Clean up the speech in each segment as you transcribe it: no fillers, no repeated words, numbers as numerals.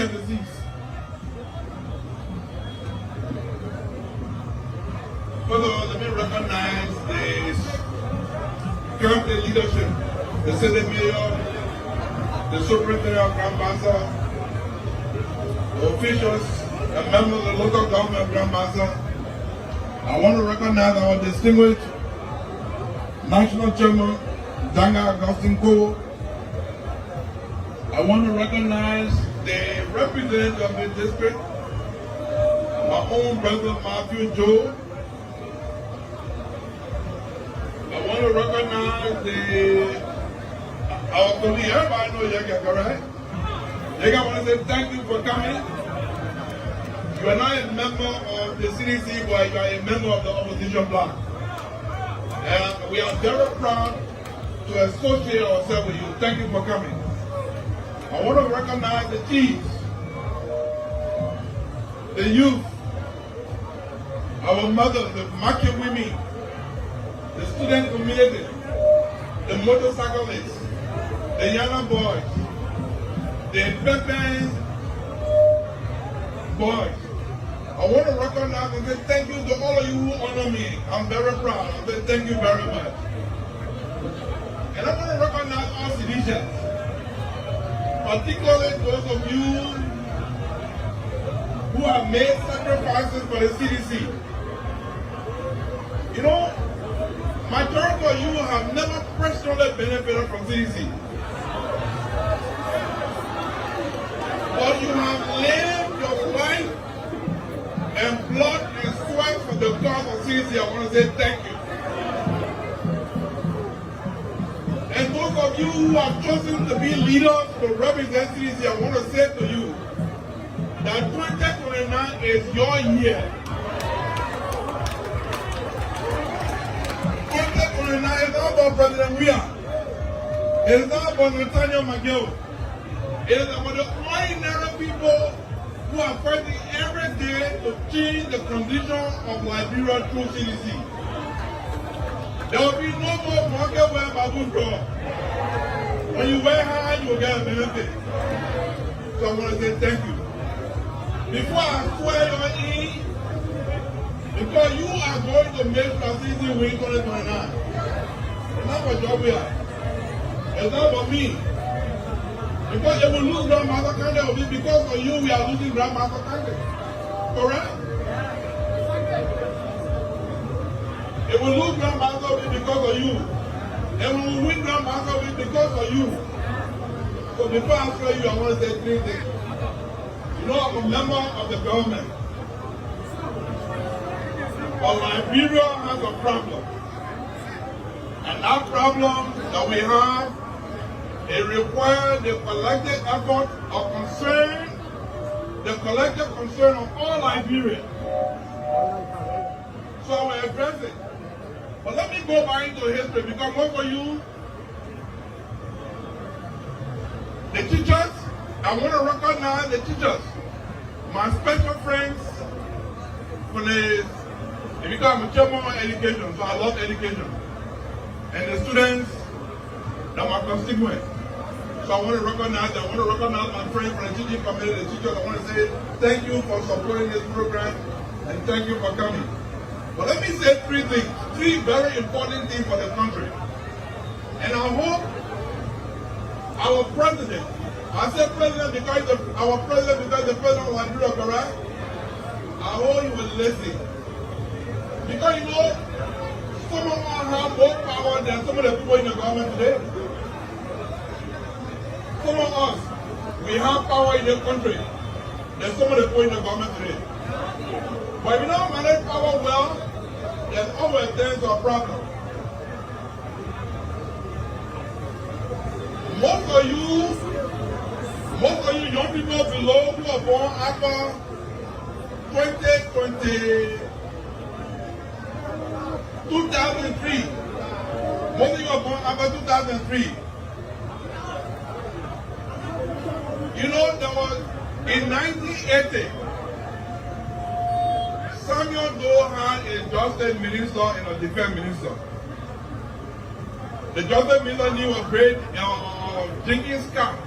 and disease. First of all, let me recognize the current leadership, the city mayor, the superintendent of Grand Bassa, the officials, the members of the local government of Grand Bassa. I want to recognize our distinguished National Chairman, Danga Augustine Cole. I want to recognize the representative of the district, my own brother Matthew Joe. I want to recognize our colleague. Everybody knows Yega, right? Yega, I want to say thank you for coming. You are not a member of the CDC, but you are a member of the opposition bloc. And we are very proud to associate ourselves with you. Thank you for coming. I want to recognize the chiefs, the youth, our mothers, the market women, the student community, the motorcyclists, the younger boys, the Pepe boys. I want to recognize and say thank you to all of you who honor me. I'm very proud. I say thank you very much. And I want to recognize all citizens, particularly those of you who have made sacrifices for the CDC. You know, majority of you have never personally benefited from CDC. But you have lived your life and blood and sweat for the cause of CDC. I want to say thank you. And those of you who have chosen to be leaders to represent CDC, I want to say to you that 2029 is your year. 2029 is not about President Weah. It is not about Nathaniel McGill. It is about the ordinary people who are fighting every day to change the condition of Liberia through CDC. There will be no more market wear baboon draw. When you wear high, you will get a benefit. So I want to say thank you. Before I swear you in, because you are going to make CDC win 2029. It's not for job here. It's not for me. Because if we lose Grand Bassa County, it will be because of you we are losing Grand Bassa County. Correct? If we lose Grand Bassa, it will be because of you. And when we win Grand Bassa, it will be because of you. So before I tell you, I want to say three things. You know, I'm a member of the government. But Liberia has a problem. And that problem that we have, it requires the collective effort of concern, the collective concern of all Liberians. So I will address it. But let me go back into history because most of you, the teachers, I want to recognize the teachers, my special friends, because I'm a chairman of education, so I love education. And the students that are my constituents. So I want to recognize my friends from the teaching community, the teachers. I want to say thank you for supporting this program and thank you for coming. But let me say three things, three very important things for the country. And I hope our president, I say president because our president because the president of Liberia, correct? I hope he will listen. Because you know, some of us have more power than some of the people in the government today. Some of us, we have power in the country than some of the people in the government today. But if you don't manage power well, there's always things a problem. Most of you young people below who are born after 2003. Most of you are born after 2003. You know, there was, in 1980, Samuel Doe had a justice minister and a defense minister. The justice minister knew a great Jenkins Camp.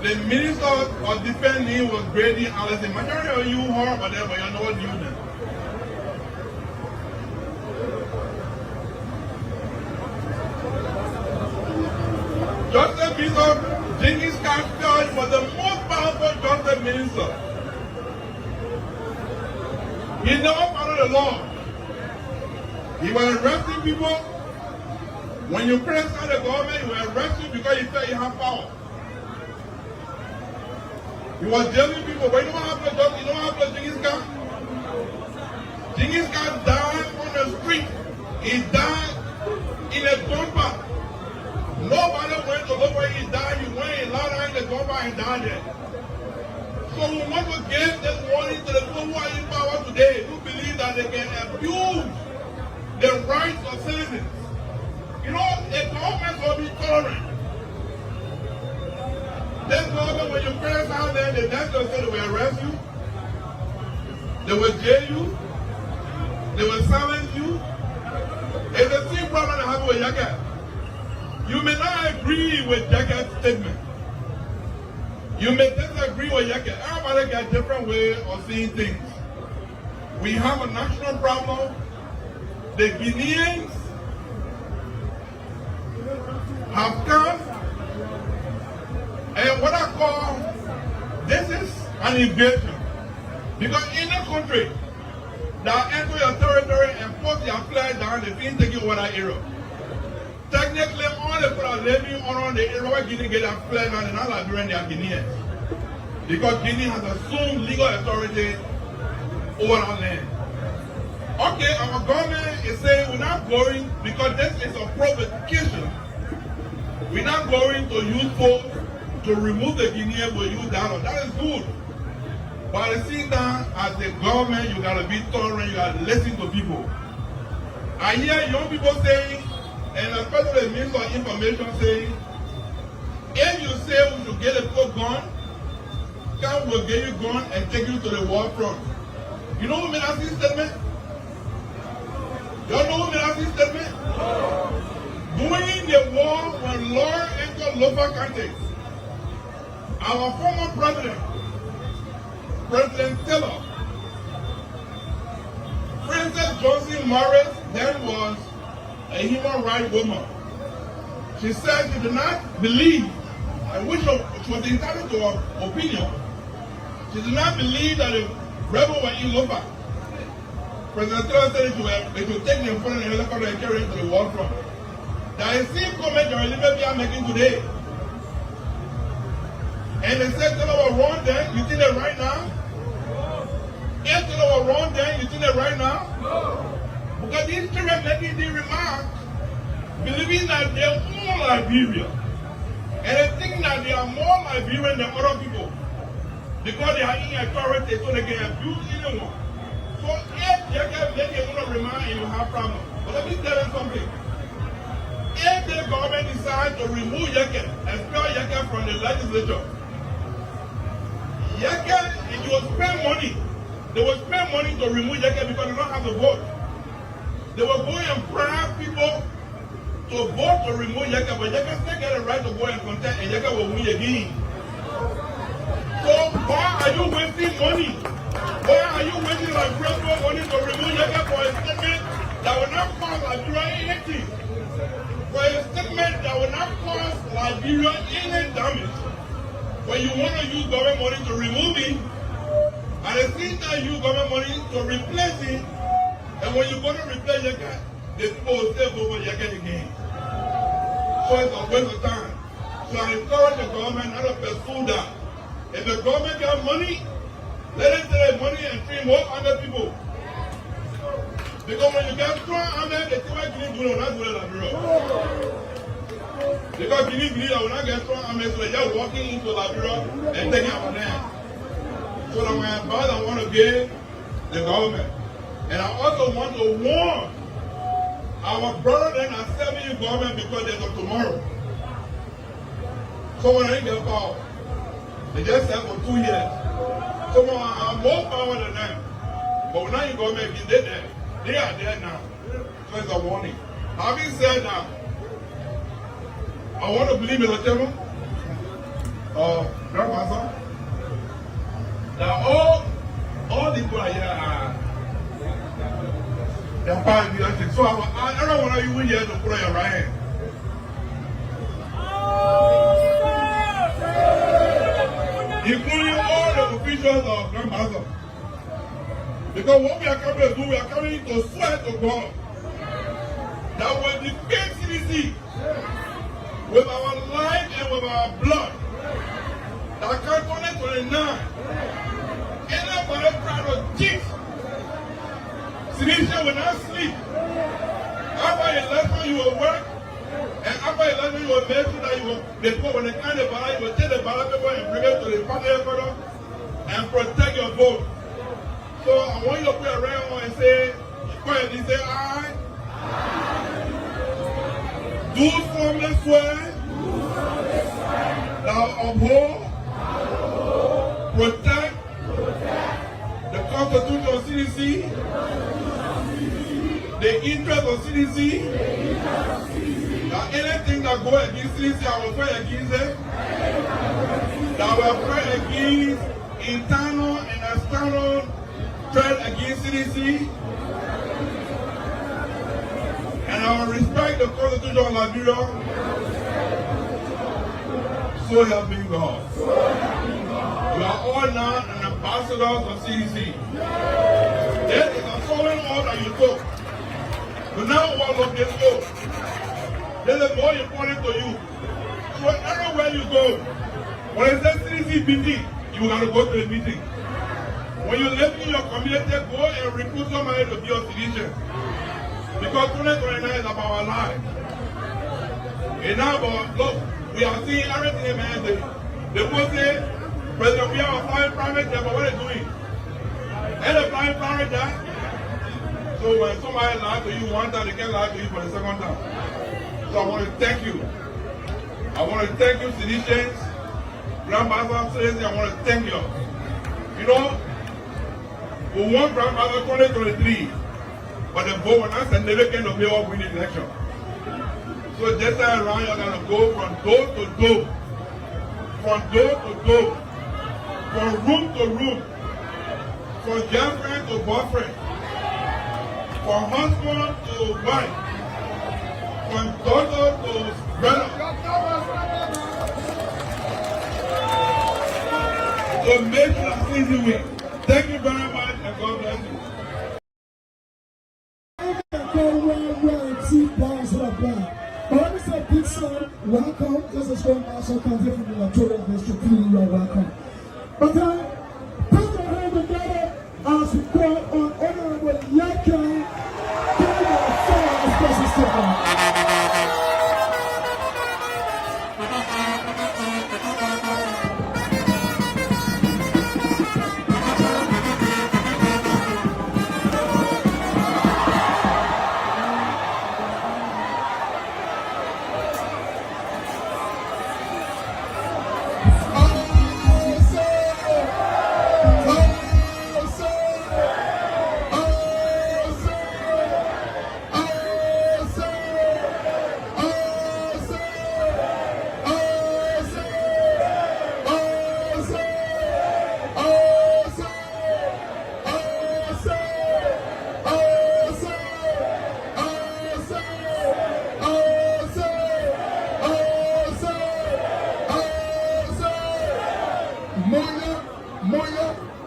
The Minister of Defense was Grady Allison. Majority of you heard about that, but you know what you know. Justice Bishop Genghis Khan was the most powerful justice minister. He never followed the law. He was arresting people. When you criticize the government, he will arrest you because he felt he had power. He was jailing people. But you know what happened to Genghis Khan? Genghis Khan died on the street. He died in a gunfight. Nobody went to look where he died. He went and lied down in the gunfight and died there. So we want to give this warning to the people who are in power today, who believe that they can abuse the rights of citizens. You know, a government will be tolerant. This government, when you criticize them, the next will say they will arrest you, they will jail you, they will silence you. It's the same problem that happened with Jacket. You may not agree with Jacket's statement. You may disagree with Jacket. Everybody got a different way of seeing things. We have a national problem. The Guineans have come, and what I call this is an invasion. Because in a country that enter your territory and put their flag down, they feel taking over that area. Technically, all the people are living around the area where Guinea get their flag down, they're not Liberian, they are Guineans. Because Guinea has assumed legal authority over our land. Okay, our government is saying we're not going, because this is a provocation. We're not going to use force to remove the Guineans, we'll use dialogue. That is good. But at the same time, as the government, you gotta be tolerant, you gotta listen to people. I hear young people saying, and especially the Minister of Information saying, if you say we should get a full gun, God will give you a gun and take you to the war front. You know who made that statement? Y'all know who made that statement? During the war when law entered local countries, our former president, President Taylor, Princess Johnson Morris then was a human rights woman. She said she did not believe, and which she was entitled to her opinion, she did not believe that the rebels were in Lofa. President Taylor said they should take them in front of the helicopter and carry them to the war front. That is the same comment that Olivia are making today. And they said Taylor was wrong then, you think they're right now? If Taylor was wrong then, you think they're right now? No. Because these children making the remark, believing that they're more Liberian. And they think that they are more Liberian than other people. Because they are in authority, so they can abuse anyone. So if they can make a remark, you have problems. But let me tell you something. If the government decides to remove Yeke, expel Yeke from the legislature, Yeke, if you will spend money, they will spend money to remove Yeke because they don't have the vote. They will go and bribe people to vote to remove Yeke, but Yeke still get the right to go and contest, and Yeke will win again. So why are you wasting money? Why are you wasting like pressure money to remove Yeke for a statement that will not cost Liberia anything? For a statement that will not cause Liberia any damage, when you want to use government money to remove it, at the same time use government money to replace it, and when you're going to replace Yeke, the people will still go for Yeke again. So it's a waste of time. So I encourage the government not to pursue that. If the government got money, let it take money and train more other people. Because when you get strong army, they say why Guinea will not do it like Liberia. Because Guinea will not get strong army, so they're just walking into Liberia and taking our land. So that my advice I want to give the government. And I also want to warn our brothers that are serving you government because there's a tomorrow. Someone ain't get power. They just served for 2 years. Someone have more power than them. But now you government, they're there. They are there now. So it's a warning. Having said that, I want to believe in the table. grandmother. Now all the people are here they're part of the country. So I don't want you win here to put on your right hand. Including all the officials of grandmother. Because what we are coming to do, we are coming to swear to God that when the KCDC with our life and with our blood, that can 2029, anybody proud of Jesus, Sinisha will not sleep. After election, you will work, and after election, you will make sure that you will, before when they count the ballot, you will take the ballot paper and bring it to the party headquarters and protect your vote. So I want you to put a red on and say, quietly say, I do solemnly swear that I uphold, protect the Constitution of CDC, the interest of CDC, that anything that goes against CDC, I will fight against it, that I will fight against internal and external threat against CDC, and I will respect the Constitution of Liberia. So help me God. You are all now an ambassadors of CDC. That is a solemn order you took. But now all of this go. This is more important to you. So everywhere you go, when it says CDC meeting, you got to go to the meeting. When you live in your community, go and recruit somebody to be a physician. Because 2029 is about our life. And now, look, we are seeing everything, man. They will say, President, we are flying private jet, but what are they doing? And they're flying private jet. So when somebody lies to you one time, they can't lie to you for the second time. So I want to thank you. I want to thank you, citizens, grandmother, citizens, I want to thank you. You know, we won grandmother 2023, but the vote was not significant to be able to win the election. So this time around, you're going to go from door to door, from door to door, from room to room, from girlfriend to boyfriend, from husband to wife, from daughter to brother. So make it easy win. Thank you very much and God bless you. Welcome. This is Grand Marshal County from the Electoral District. You are welcome. But put your hand together as we call on Honorable Yaka. Give me a special sticker.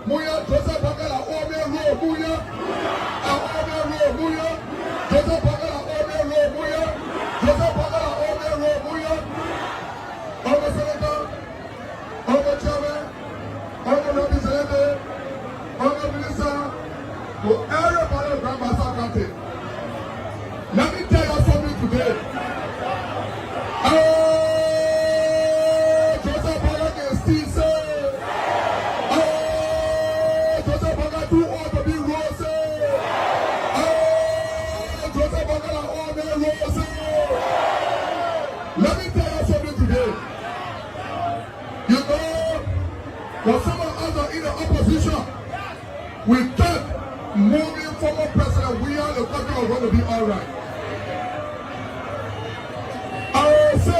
Muya, Joseph Bagala, Ome Ro, Muya, Ome Ro, Muya, Joseph Bagala, Ome Ro, Muya, Joseph Bagala, Ome Ro, Muya, Ome Senator, Ome Chairman, Ome Representative, Ome Minister, to everybody in Grand Bassa County. Let me tell you something today. Joseph Bagala can still say, let me tell you something today. You know, for some of us in the opposition, we thought moving former President William, the country was going to be all right. I will say,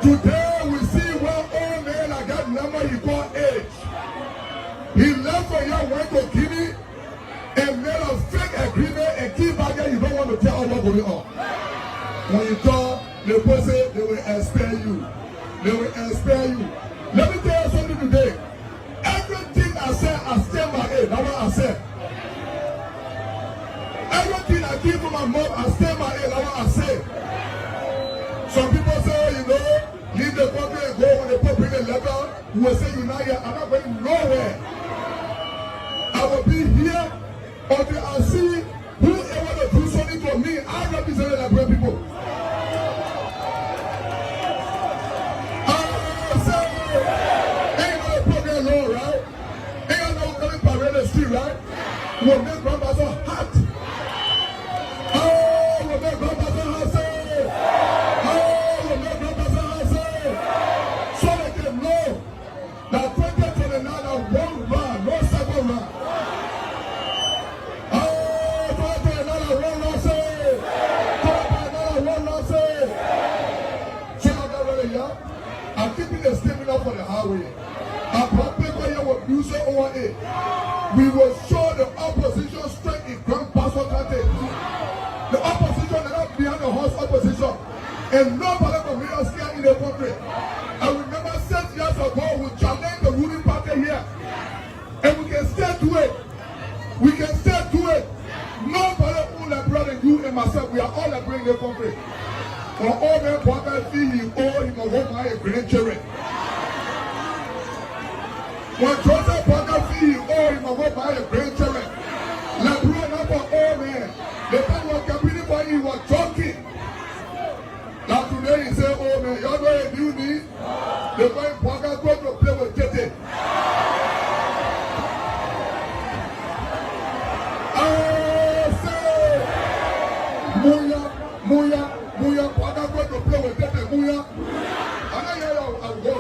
Today we see one old man like that number he called age. He left from here, went to Guinea, and made a fake agreement and keep back there. You don't want to tell what's going on. When you talk, the person, they will expel you. They will expel you. Let me tell you something today. Everything I said, I stand by it. That's what I said. Everything I give to my mom, I stand by it. That's what I said. Some people say, you know, leave the country and go. When they bring a letter, you will say you're not here. I'm not going nowhere. I will be here until I see whoever to do something for me. I represent the Liberian people. Ain't no program law, right? Ain't no coming parade the street, right? We'll make grandpas hot. Oh, we'll make grandpas hot. We'll make grandpas hot. So they can know that 2029 one round, no second round. I'm keeping the statement up for the highway. I'm probably going to use it over it. We will show the opposition strength in Grand Pastor Country. The opposition is not behind the horse opposition. And nobody can make us scared in the country. I remember 6 years ago, we challenged the ruling party here. And we can still do it. We can still do it. Nobody who like brother, you and myself, we are all like bring the country. For all men, what feel he owe him a home by grandchildren. When Joseph Parker feel he owe him a home by grandchildren. Like bro, not for all men. The time was competing for him, he was joking. Now today he say, oh man, y'all know if you need, the boy Parker go to play with Tete. Muya, Parker going to play with Tete, Muya. I hear you, I'll go.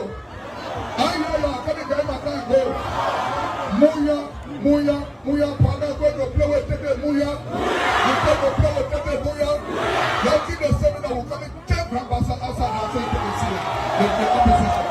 I hear you, I'm coming to my time, go. Muya, Parker going to play with Tete, Muya. You going to play with Tete, Muya. Y'all keep the seminar, we're coming to take Grandpa outside and say you can see the opposition.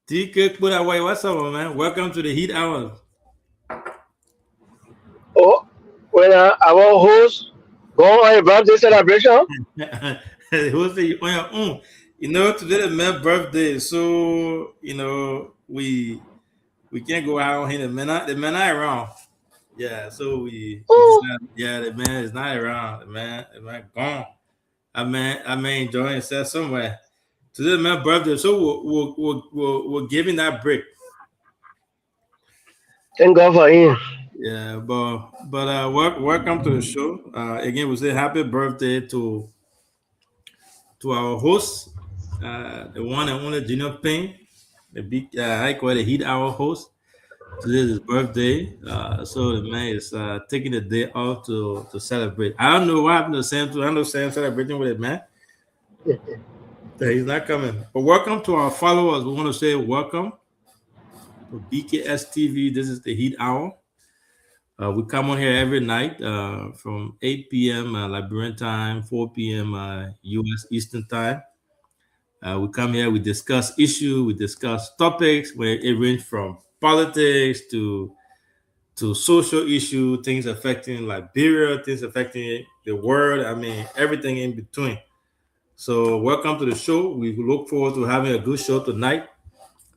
D-Cook, what's up, man? Welcome to the Heat Hour. Oh, well, our host go on a birthday celebration. Host on your own. You know, today is my birthday, so you know we can't go out on him. The man not around. Yeah, so we the man is not around. The man gone. I mean enjoying himself somewhere. Today is my birthday, so we're giving that break. Thank God for him. Yeah, but welcome to the show. Again, we say happy birthday to our host, the one and only Junior Payne, the big I call it the Heat Hour host. Today is his birthday, so the man is taking the day off to celebrate. I don't know what happened to Sam. I know Sam celebrating with it, man. He's not coming. But welcome to our followers. We want to say welcome to BKS TV. This is the Heat Hour. We come on here every night from 8 p.m. Liberian time, 4 p.m. U.S. Eastern time. We come here, we discuss issues, we discuss topics where it range from politics to social issue, things affecting Liberia, things affecting the world. I mean, everything in between. So, welcome to the show. We look forward to having a good show tonight.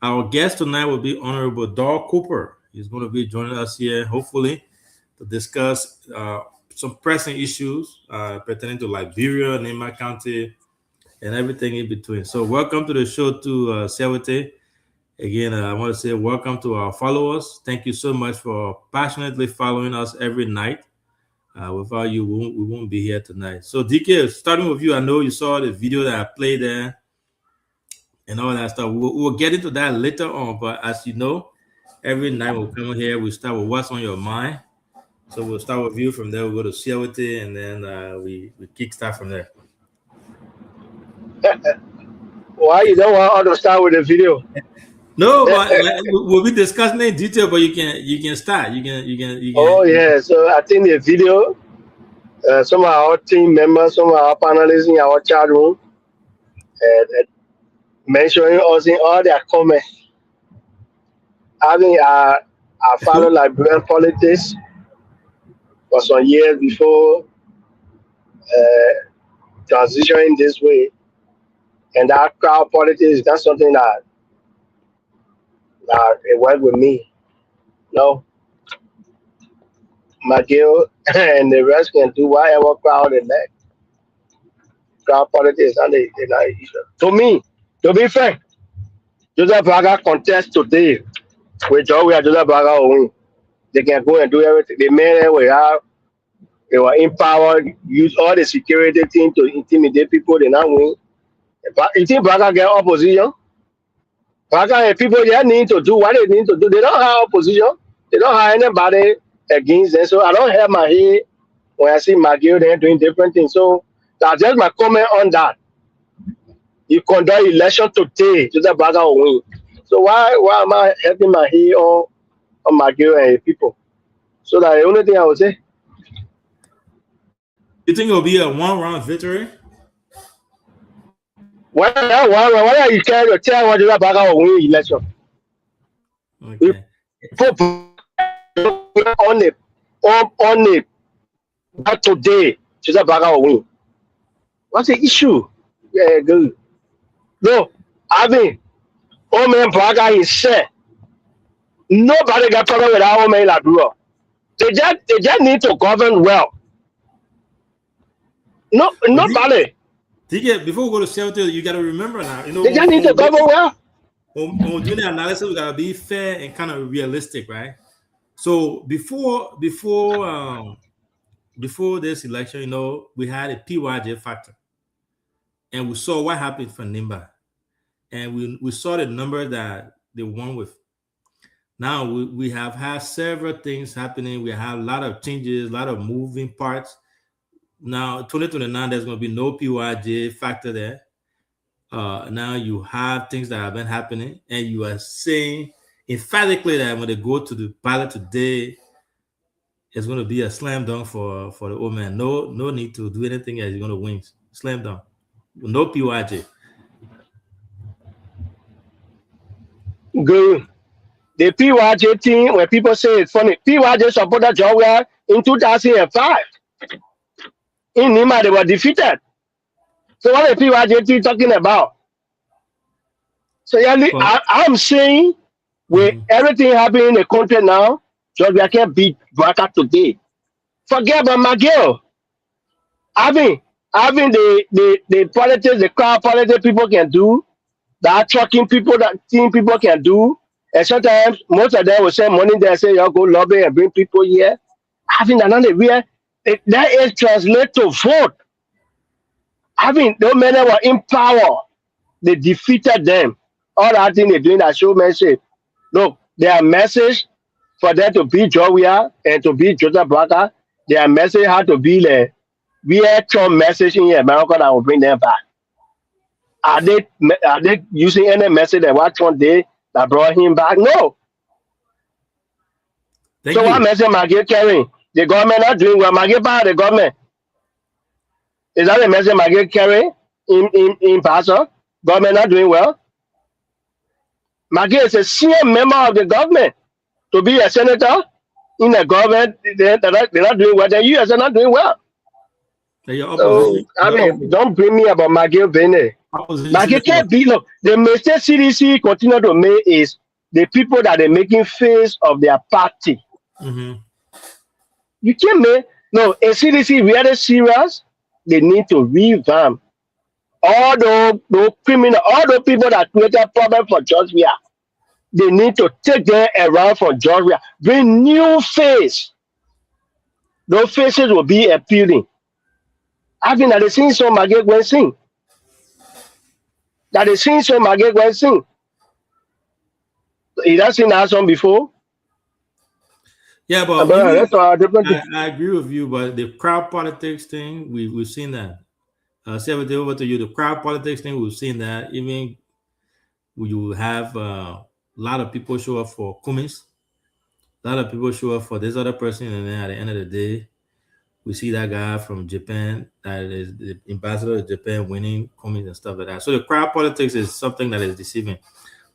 Our guest tonight will be Honorable Doug Cooper. He's going to be joining us here, hopefully, to discuss some pressing issues pertaining to Liberia, Nema County, and everything in between. So, welcome to the show to Sewate. Again, I want to say welcome to our followers. Thank you so much for passionately following us every night. Without you, we won't be here tonight. So, DK, starting with you, I know you saw the video that I played there and all that stuff. We'll get into that later on. But as you know, every night we'll come here, we start with what's on your mind. So we'll start with you. From there, we'll go to Siawate, and then we kickstart from there. Why you don't want to start with the video? No, but we'll be discussing in detail. But you can start. You can. Oh yeah. So I think the video. Some of our team members, some of our panelists in our chat room, mentioning us in all their comments. I mean, I follow Liberian politics for some years before transitioning this way, and that crowd politics is not something that it worked with me. No, McGill and the rest can do whatever crowd they like. Crowd politics, and they not issue. To me, to be fair, Joseph Braga contest today with Joseph Braga win. They can go and do everything. The men they were empowered, use all the security team to intimidate people. They not win. But you think Braga get opposition? Braga and people they need to do what they need to do. They don't have opposition. They don't have anybody against them. So I don't have my head when I see McGill there doing different things. So that's just my comment on that. You conduct election today, Joseph Braga will win. So why am I helping my head on McGill and people? So that's the only thing I would say. You think it will be a one-round victory? Why are you trying to tell what Joseph Braga will win election? Okay. On it, but today, Joseph Braga will win. What's the issue? Yeah, good. No, I mean, Omen Braga is set. Nobody got problem with our Omen Laburo. They just need to govern well. No, nobody. Before we go to shelter, you got to remember now. You know, they just need to govern well. When we're doing the analysis, we got to be fair and kind of realistic, right? So before this election, you know, we had a PYJ factor, and we saw what happened for Nimba, and we saw the number that they won with. Now we have had several things happening. We have a lot of changes, a lot of moving parts. Now 2029, there's going to be no PYJ factor there. Now you have things that have been happening, and you are saying emphatically that when they go to the ballot today, it's going to be a slam dunk for the old man. No need to do anything else. You're going to win. Slam dunk. No PYJ. Good. The PYJ team, when people say it's funny, PYJ supported Georgia in 2005. In Nima, they were defeated. So what is PYJ team talking about? So yeah, I'm saying with everything happening in the country now, Georgia can't beat Braga today. Forget about McGill. Having the politics, the crowd politics people can do, that trucking people, that team people can do. And sometimes most of them will send money there and say, y'all go lobby and bring people here. Having another real, that is translate to vote. Having those men that were in power, they defeated them. All that thing they're doing that showmanship. Look, their message for them to beat Georgia and to beat Joseph Braga, their message had to be the real Trump message in America that will bring them back. Are they using any message that what Trump did that brought him back? No. So what message Maggie carrying? The government not doing well. Maggie part of the government. Is that the message Maggie carrying in Pastor? Government not doing well. Maggie is a senior member of the government. To be a senator in the government, they're not doing well. The US are not doing well. So, I mean, don't bring me about Maggie Bene. Maggie can't be. Look, the mistake CDC continue to make is the people that are making face of their party. You can't make. No, a CDC really serious. They need to revamp all those criminal, all those people that created problem for Georgia. They need to take them around from Georgia. Bring new face. Those faces will be appealing. I think that they sing so Maggie when sing. That they sing so Maggie when sing. He has seen that song before. Yeah, but I agree with you. But the crowd politics thing, we've seen that. Seventy over to you. The crowd politics thing, we've seen that. Even you have a lot of people show up for Cummins. A lot of people show up for this other person, and then at the end of the day, we see that guy from Japan, that is the ambassador of Japan, winning Cummins and stuff like that. So the crowd politics is something that is deceiving.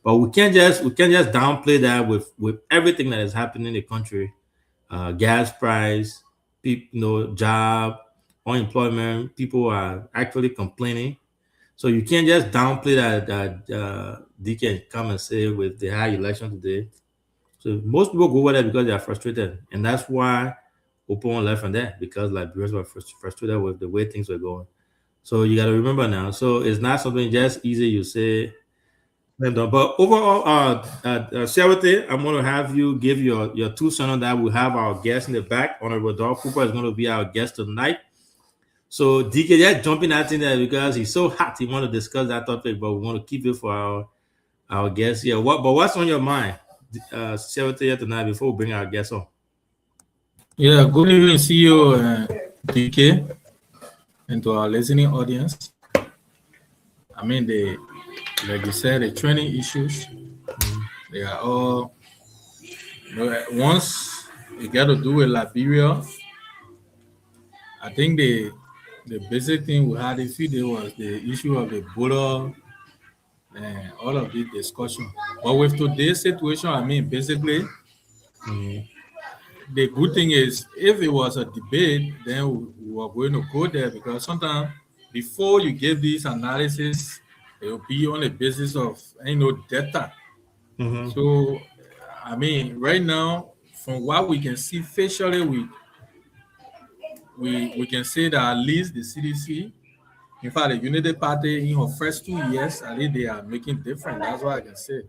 But we can't just downplay that with everything that is happening in the country. Gas price, people, job, unemployment, people are actually complaining. So you can't just downplay that they can come and say with the high election today. So most people go over there because they are frustrated. And that's why Open left from there, because Liberians were frustrated with the way things were going. So you got to remember now. So it's not something just easy you say. But overall, Sewate, I'm going to have you give your 2 cents on that. We'll have our guest in the back. Honorable Doug Cooper is going to be our guest tonight. So DK, just jumping at in there because he's so hot. He want to discuss that topic, but we want to keep it for our guest here. What's on your mind, Sewate, tonight before we bring our guest on? Yeah, good evening, CEO DK, and to our listening audience. I mean, like you said, the training issues, they are all, once you got to do with Liberia, I think the basic thing we had a few days was the issue of the border and all of this discussion. But with today's situation, I mean, basically, the good thing is, if it was a debate, then we were going to go there, because sometimes before you give these analysis, it will be on the basis of data. So, I mean, right now, from what we can see facially, we can say that at least the CDC, in fact, the Unity Party in her first 2 years, at least they are making difference. That's what I can say.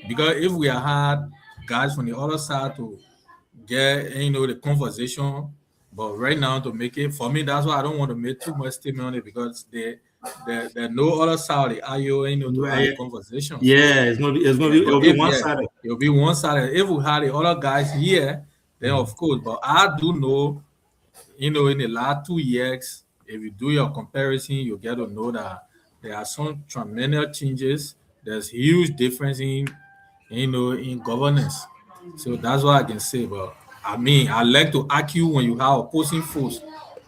Because if we had guys from the other side to get the conversation, but right now to make it, for me, that's why I don't want to make too much statement on it, because there's no other side of the IO to have a conversation. Yeah, it'll be one sided. It'll be one sided. If we had the other guys here, then of course. But I do know, in the last 2 years, if you do your comparison, you get to know that there are some tremendous changes. There's huge difference in governance. So that's what I can say. But I mean, I like to argue when you have opposing force,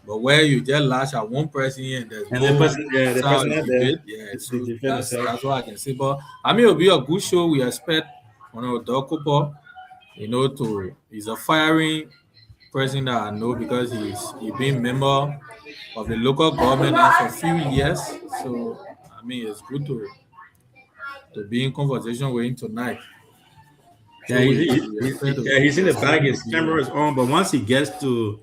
but where you just lash at one person and there's the person debate, so that's what I can say. But I mean, it'll be a good show. We expect Doug Cooper, he's a firing person that I know, because he's been member of the local government now for a few years. So I mean, it's good to be in conversation with him tonight. Yeah, he's in the back. His camera is on, but once he gets to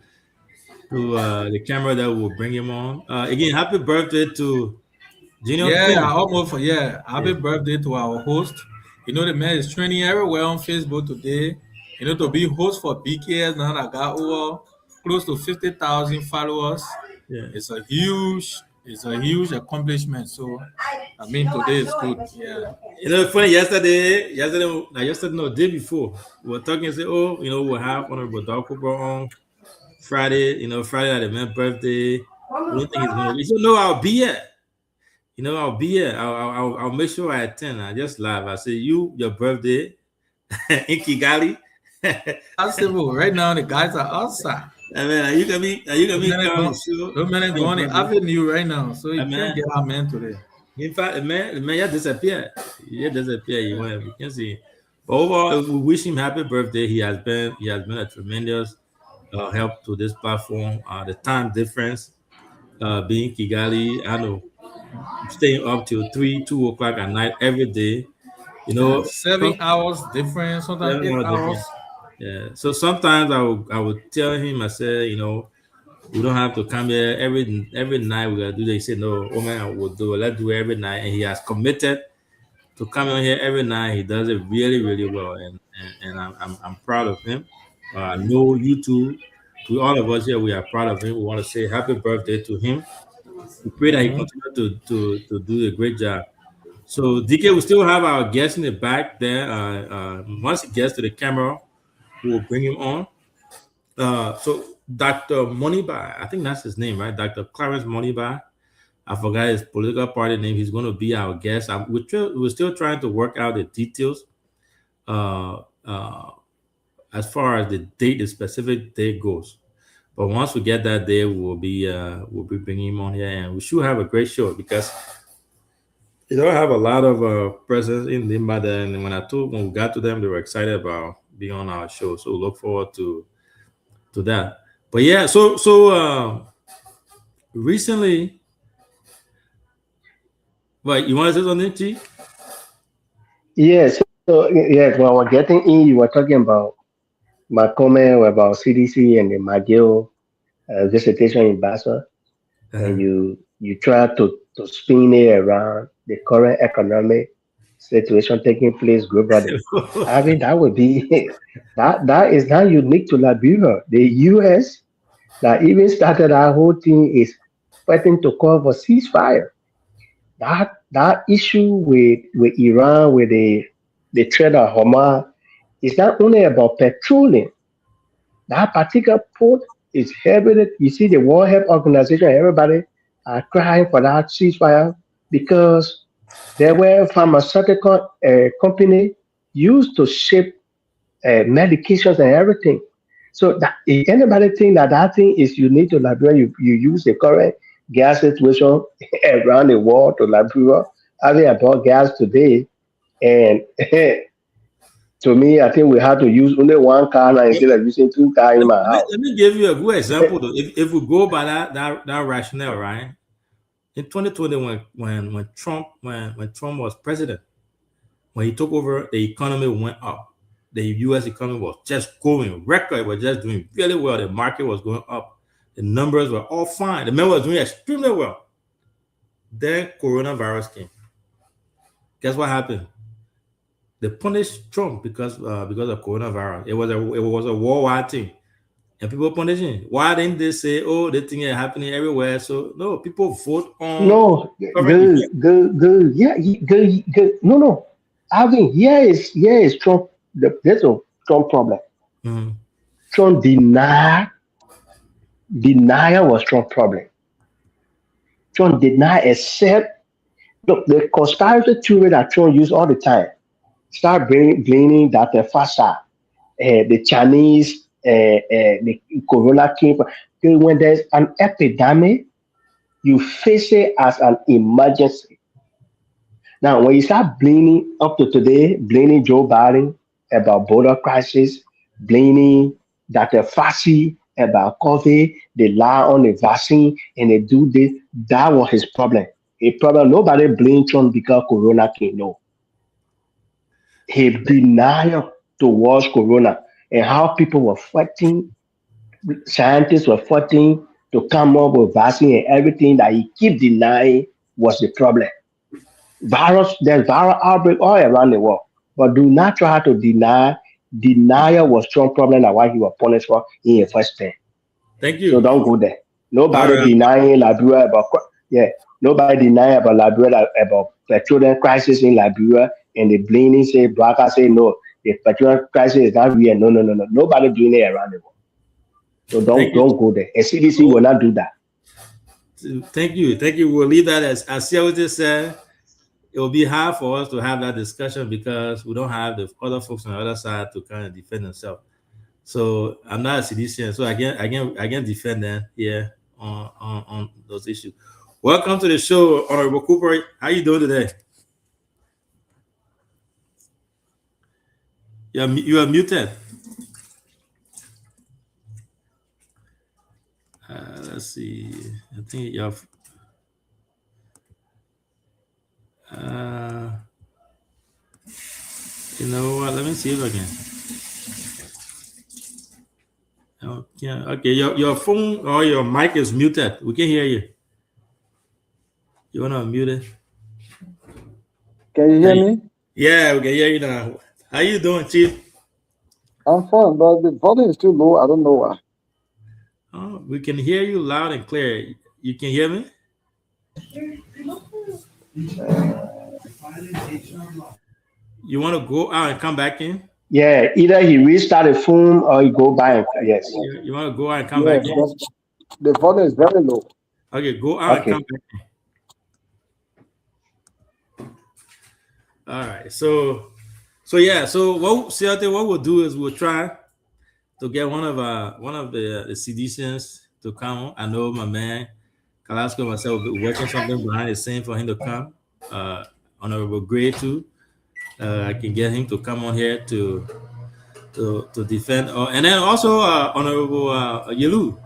the camera, that will bring him on. Again, happy birthday to Junior. Happy birthday to our host. The man is training everywhere on Facebook today. To be host for BKS now, that got over close to 50,000 followers. Yeah, it's a huge accomplishment. So I mean, today is good. Yeah. It's funny. Yesterday, no, day before, we were talking and say, we'll have Honorable Doug Cooper on Friday. Friday at the man's birthday. I don't think it's gonna be. So I'll be here. I'll be here. I'll make sure I attend. I just laugh. I say, your birthday in Kigali. Possible. Right now, the guys are outside. I mean, are you gonna be coming to show? Those men are going to avenue right now, so you I can't get our man today. In fact, the man just disappeared. He disappeared. He went. You can see. But overall, we wish him happy birthday. He has been a tremendous help to this platform. The time difference, being Kigali, I know, staying up till 2 o'clock at night every day. You know, 7 hours difference, sometimes 8 hours. Yeah. So sometimes I would tell him, I said, you know, we don't have to come here every night. We gotta do this. He said, no, oh man, we'll do it. Let's do it every night. And he has committed to come on here every night. He does it really, really well, and I'm proud of him. I know you too. To all of us here, we are proud of him. We want to say happy birthday to him. We pray that he continue to do a great job. So DK, we still have our guest in the back there. Once he gets to the camera, we will bring him on. So Dr. Moniba, I think that's his name, right? Dr. Clarence Moniba. I forgot his political party name. He's going to be our guest. We're still trying to work out the details as far as the specific date goes. But once we get that day, we'll be bringing him on here, and we should have a great show because they don't have a lot of presence in Limba there. And when we got to them, they were excited about being on our show. So we look forward to that. But yeah, so recently, what you want to say something, Chi? Yes. So yes, when we're getting in, you were talking about my comment about CDC and the McGill visitation in Basel, and you try to spin it around the current economic situation taking place globally. I mean, that would be that is not unique to Liberia. The U.S. that even started that whole thing is fighting to call for ceasefire. That issue with Iran, with the threat of Hamas, is not only about petroleum. That particular port is heavily. You see, the World Health Organization, everybody are crying for that ceasefire because there were pharmaceutical company used to ship medications and everything. So that, if anybody think that thing is unique to Liberia, you use the current gas situation around the world to Liberia. Having about gas today, and to me, I think we have to use only one car now instead of using two cars in my house. Let me give you a good example though. If we go by that rationale, right? In 2020, when Trump was president, when he took over, the economy went up. The U.S. economy was just going record. It was just doing really well. The market was going up. The numbers were all fine. The men was doing extremely well. Then coronavirus came. Guess what happened? They punished Trump because of coronavirus. It was a worldwide thing, and people punishing. Why didn't they say, "Oh, the thing is happening everywhere"? So no, people vote on. No, good. Yeah, good. No. I mean, here is Trump. There's a Trump problem. Mm-hmm. Trump denial was Trump problem. Trump did not accept. Look, the conspiracy theory that Trump used all the time. Start blaming that the FASA, the Chinese, the Corona came. When there's an epidemic, you face it as an emergency. Now, when you start blaming up to today, blaming Joe Biden about border crisis, blaming Dr. Fauci about COVID, they lie on the vaccine and they do this, that was his problem. A problem. Nobody blamed Trump because Corona came. No. He denied towards Corona and how people were fighting, scientists were fighting to come up with vaccine and everything that he keep denying was the problem. There's viral outbreak all around the world, but do not try to deny. Denial was Trump problem and why he was punished for in the first place. Thank you. So don't go there. Nobody denying Liberia about nobody denying about Liberia about petroleum crisis in Liberia. And the blaming say, Braca say, no, the petroleum crisis is not real. No. Nobody doing it around the world. So don't go there. And CDC will not do that. Thank you. We'll leave that as Sia just said. it will be hard for us to have that discussion because we don't have the other folks on the other side to kind of defend themselves. So I'm not a seditious, so I can defend them here on those issues. Welcome to the show, Honorable Cooper. How you doing today? You are muted. Let's see. I think you have. You know what? Let me see if I can. Okay. Your phone or your mic is muted. We can hear you. You wanna unmute it? Can you hear me? Yeah, we can hear you now. How you doing, Chief? I'm fine, but the volume is too low. I don't know why. Oh, we can hear you loud and clear. You can hear me? You want to go out and come back in? Yeah, either he restart the phone or he go back. Yes. You want to go out and come back in? The volume is very low. Okay, go out and come back in. All right. So what we'll do is we'll try to get one of the CDCs to come. I know my man Kalasco and myself will be working something behind the scene for him to come. Honorable Gray too. I can get him to come on here to defend. And then also Honorable Yelu.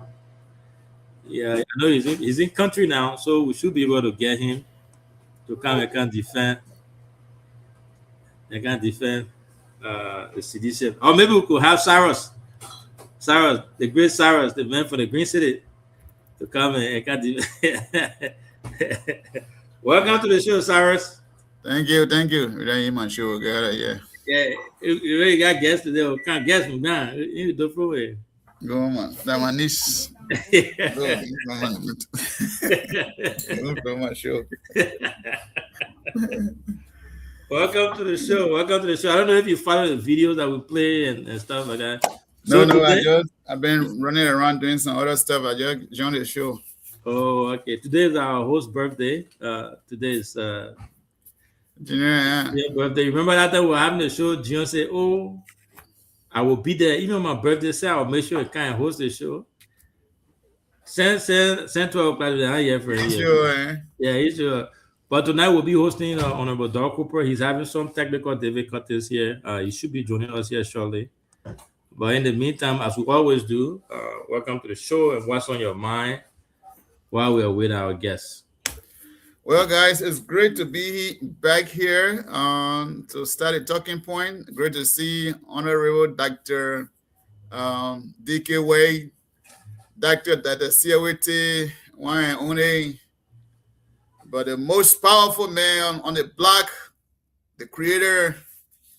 Yeah, I know he's in country now, so we should be able to get him to come and defend. They can defend the CDC. Or maybe we could have Cyrus, the great Cyrus, the man from the Green City, to come and can defend. Welcome to the show, Cyrus. Thank you. Really, my show, yeah. Yeah, you really got guests today. We can't guess from now. You do for it. Go on, man. That one is. Go my show. Welcome to the show. I don't know if you follow the videos that we play and stuff like that. No, I've been running around doing some other stuff. I just joined the show. Oh, okay. Today is our host's birthday. Today is birthday. Remember that time we were having the show? Jion said, "Oh, I will be there. Even on my birthday, say I'll make sure I can host the show." Send 12 o'clock here for you. Sure, Yeah, he's sure. But tonight we'll be hosting Honorable Doug Cooper. He's having some technical difficulties here. He should be joining us here shortly. But in the meantime, as we always do, welcome to the show and what's on your mind while we are with our guests. Well, guys, it's great to be back here to start a talking point. Great to see Honorable Dr. DK Wade, Dr. Siawete, one and only, but the most powerful man on the block, the creator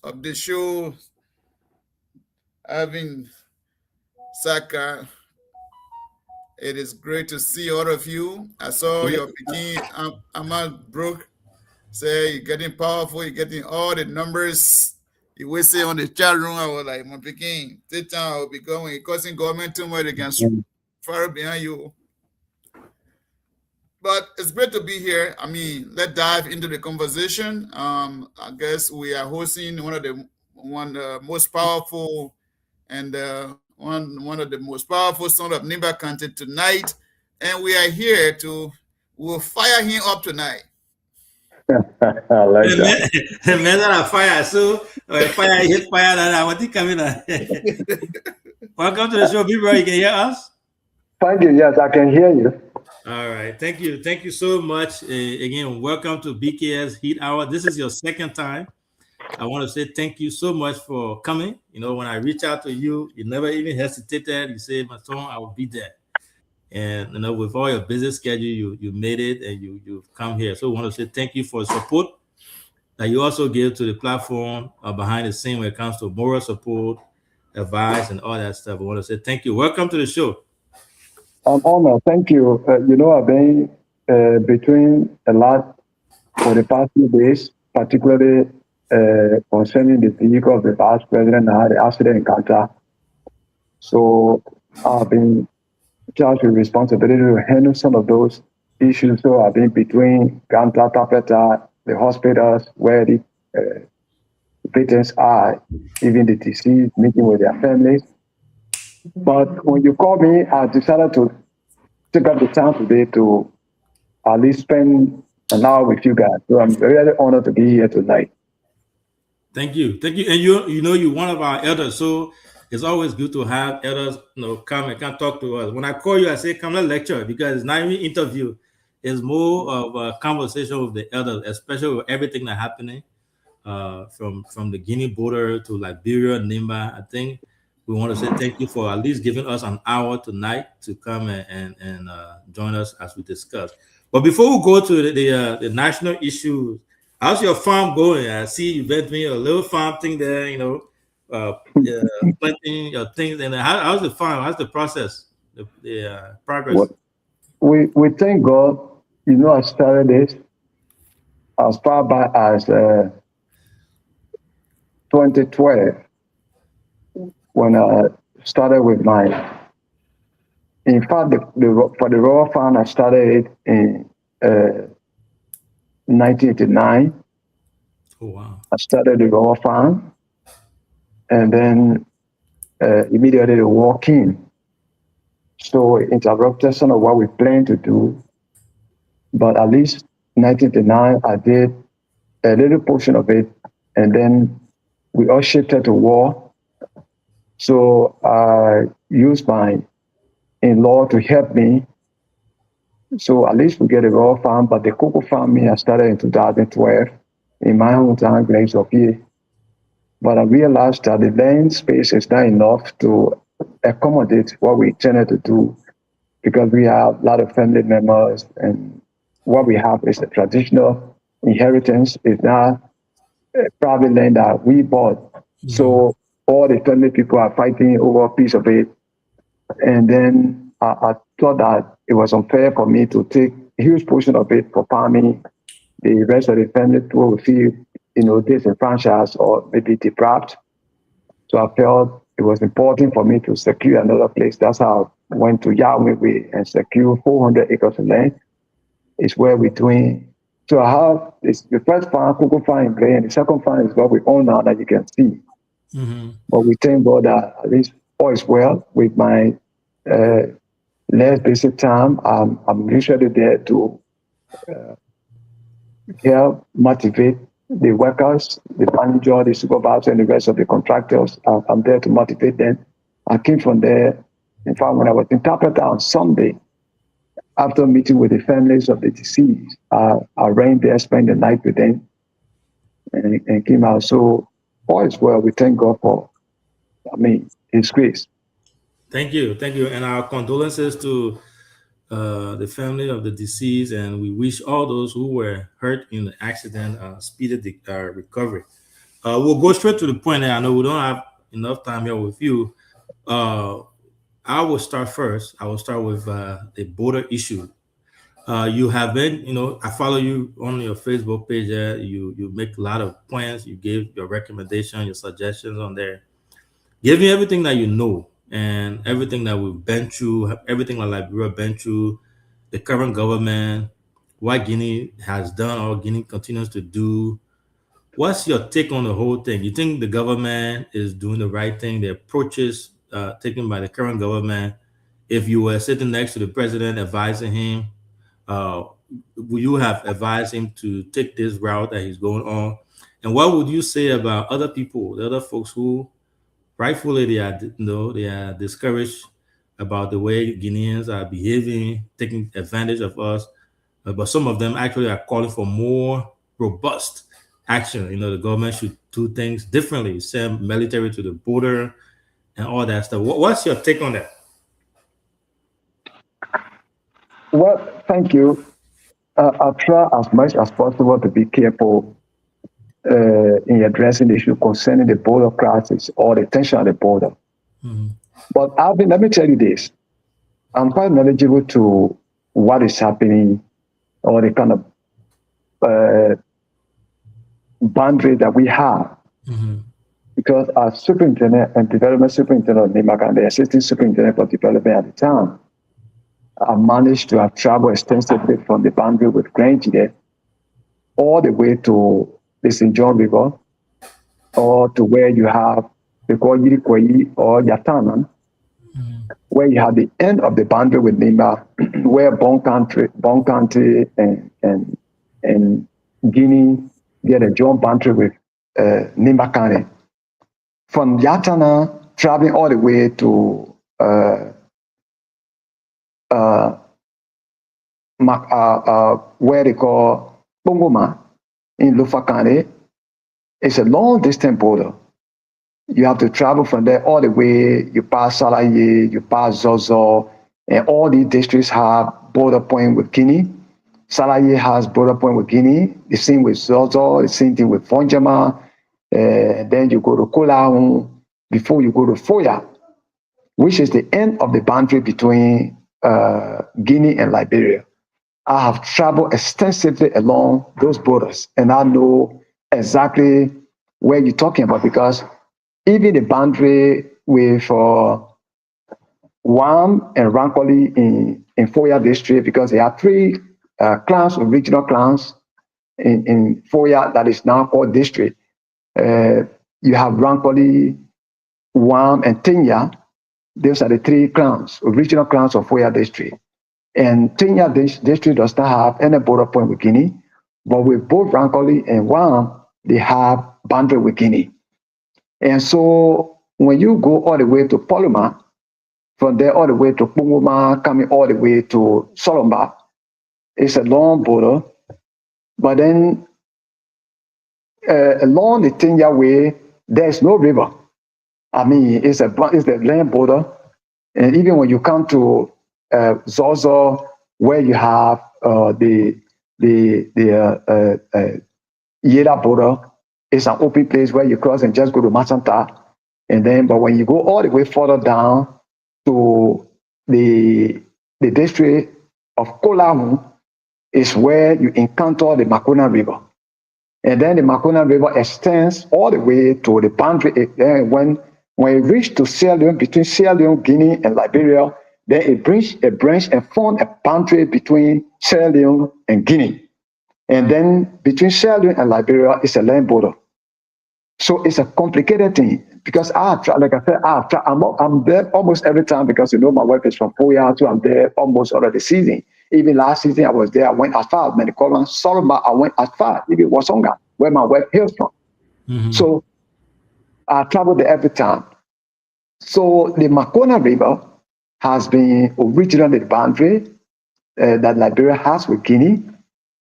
of the show, Alvin Saka. It is great to see all of you. I saw your Peking Ahmad Brook say you're getting powerful, you're getting all the numbers. You will say on the chat room, I was like, my Peking, this time I will be going, you're causing government too much against far behind you. But it's great to be here. I mean, let's dive into the conversation. I guess we are hosting one of the most powerful and one of the most powerful sons of Nimba County tonight, and we are here we'll fire him up tonight. I like that. Man, that fire. So fire hit fire. That what think coming. Welcome to the show, people. You can hear us. Thank you. Yes, I can hear you. All right, thank you so much. Again, welcome to BKS Heat Hour. This is your second time. I want to say thank you so much for coming. You know, when I reach out to you, you never even hesitated. You say, "My son, I will be there." And you know, with all your busy schedule, you made it and you've come here. So I want to say thank you for the support that you also give to the platform behind the scene when it comes to moral support, advice, and all that stuff. I want to say thank you. Welcome to the show. I'm honored. Thank you. I've been between a lot for the past few days, particularly concerning the vehicle of the past president and the accident in Qatar. So I've been charged with responsibility to handle some of those issues. So I've been between Ganta, Tapeta, the hospitals where the patients are, even the deceased, meeting with their families. But when you called me, I decided to take up the time today to at least spend an hour with you guys. So I'm really honored to be here tonight. Thank you. And you're one of our elders, so it's always good to have elders, come and talk to us. When I call you, I say come and lecture, because it's not even interview. It's more of a conversation with the elders, especially with everything that's happening, from the Guinea border to Liberia, Nimba. I think we want to say thank you for at least giving us an hour tonight to come and join us as we discuss. But before we go to the national issues, how's your farm going? I see you been doing a little farm thing there, planting your things. And how's the farm? How's the process, the progress? Well, we thank God. I started this as far back as 2012 when I started with in fact, for the raw farm, I started it in 1989. Oh, wow. I started the raw farm, and then immediately the war came. So it interrupted some of what we planned to do. But at least 1989, I did a little portion of it, and then we all shifted to war. So I used my in-law to help me. So at least we get a raw farm, but the cocoa farming I started in 2012 in my hometown, Glen-Sophie. But I realized that the land space is not enough to accommodate what we intended to do, because we have a lot of family members, and what we have is a traditional inheritance. It's not a private land that we bought. Mm-hmm. So all the family people are fighting over a piece of it. And then I thought that it was unfair for me to take a huge portion of it for farming. The rest of the family people will feel, disenfranchised or maybe deprived. So I felt it was important for me to secure another place. That's how I went to Yahweh and secure 400 acres of land. It's where we're doing. So I have the first farm, cocoa farm in Glen, and the second farm is what we own now that you can see. Mm-hmm. But we thank God that at least all is well with my less basic time. I'm usually there to help motivate the workers, the manager, the supervisor, and the rest of the contractors. I'm there to motivate them. I came from there. In fact, when I was interpreter on Sunday, after meeting with the families of the deceased, I ran there, spent the night with them, and came out. So all is well. We thank God for, His grace. Thank you. And our condolences to the family of the deceased, and we wish all those who were hurt in the accident speedy recovery. We'll go straight to the point, and I know we don't have enough time here with you. I will start first. I will start with the border issue. You have been, I follow you on your Facebook page. You make a lot of points. You give your recommendation, your suggestions on there. Give me everything that you know and everything that we've been through, everything that Liberia been through, the current government, what Guinea has done or Guinea continues to do. What's your take on the whole thing? You think the government is doing the right thing? The approaches taken by the current government, if you were sitting next to the president advising him, would you have advised him to take this route that he's going on? And what would you say about other people, the other folks who rightfully they are discouraged about the way Guineans are behaving, taking advantage of us, but some of them actually are calling for more robust action. The government should do things differently, send military to the border and all that stuff. What's your take on that? Well, thank you. I'll try as much as possible to be careful in addressing the issue concerning the border crisis or the tension at the border. Mm-hmm. But let me tell you this. I'm quite knowledgeable to what is happening or the kind of boundary that we have. Mm-hmm. Because our superintendent and development superintendent of NIMAC and the assistant superintendent for development at the time, I managed to have traveled extensively from the boundary with Grange there all the way to the St. John River, or to where you have the Yirikweyi or Yatanan, where you have the end of the boundary with Nimba, where Bon County and Guinea get a joint boundary with Nimba County. From Yatana, traveling all the way to where they call Bongoma in Lufa County, it's a long distance border. You have to travel from there all the way. You pass Salaye, you pass Zozo, and all these districts have border point with Guinea. Salaye has border point with Guinea. The same with Zozo, the same thing with Fonjama. Then you go to Kolaun before you go to Foya, which is the end of the boundary between Guinea and Liberia. I have traveled extensively along those borders, and I know exactly where you're talking about, because even the boundary with Wam and Rankoli in Foya district, because there are three clans, regional clans in Foya that is now called district. You have Rankoli, Wam, and Tinya. Those are the three clans, original clans of Foya district. And Tinya district does not have any border point with Guinea, but with both Rankoli and Wam, they have boundary with Guinea. And so when you go all the way to Poluma, from there all the way to Punguma, coming all the way to Solomba, it's a long border. But then along the Tinya way, there's no river. I mean, it's the land border. And even when you come to Zozo, where you have the Yeda border, it's an open place where you cross and just go to Masanta. And then, but when you go all the way further down to the district of Kolamu, is where you encounter the Makona River. And then the Makona River extends all the way to the boundary. When it reaches to Sierra Leone, between Sierra Leone, Guinea, and Liberia, then it branch and form a boundary between Sierra Leone and Guinea. And then between Sierra Leone and Liberia is a land border. So it's a complicated thing, because I'm there almost every time, because my wife is from Foya, so I'm there almost all of the season. Even last season I was there, I went as far as Menikolan, Solomon, I went as far, even Wasonga, where my wife hails from. So I travel there every time. So the Makona River has been originally the boundary that Liberia has with Guinea.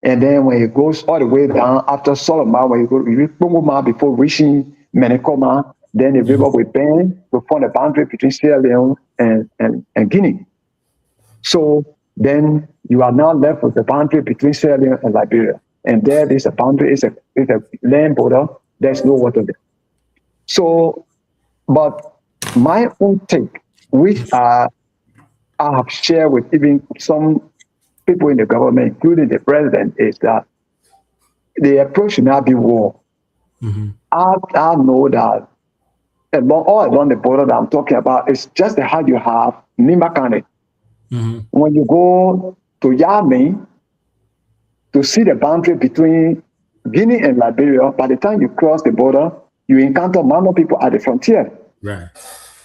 And then when it goes all the way down after Solomon, when you go to Punguma before reaching Menekoma, then the river will bend to form a boundary between Sierra Leone and Guinea. So then you are now left with the boundary between Sierra Leone and Liberia. And there is a boundary, it's a land border, there's no water there. So, but my own take, which I have shared with even some people in the government, including the president, is that the approach should not be war. I know that all along the border that I'm talking about is just how you have Nimba County. When you go to Yami to see the boundary between Guinea and Liberia, by the time you cross the border, you encounter Mano people at the frontier. Right.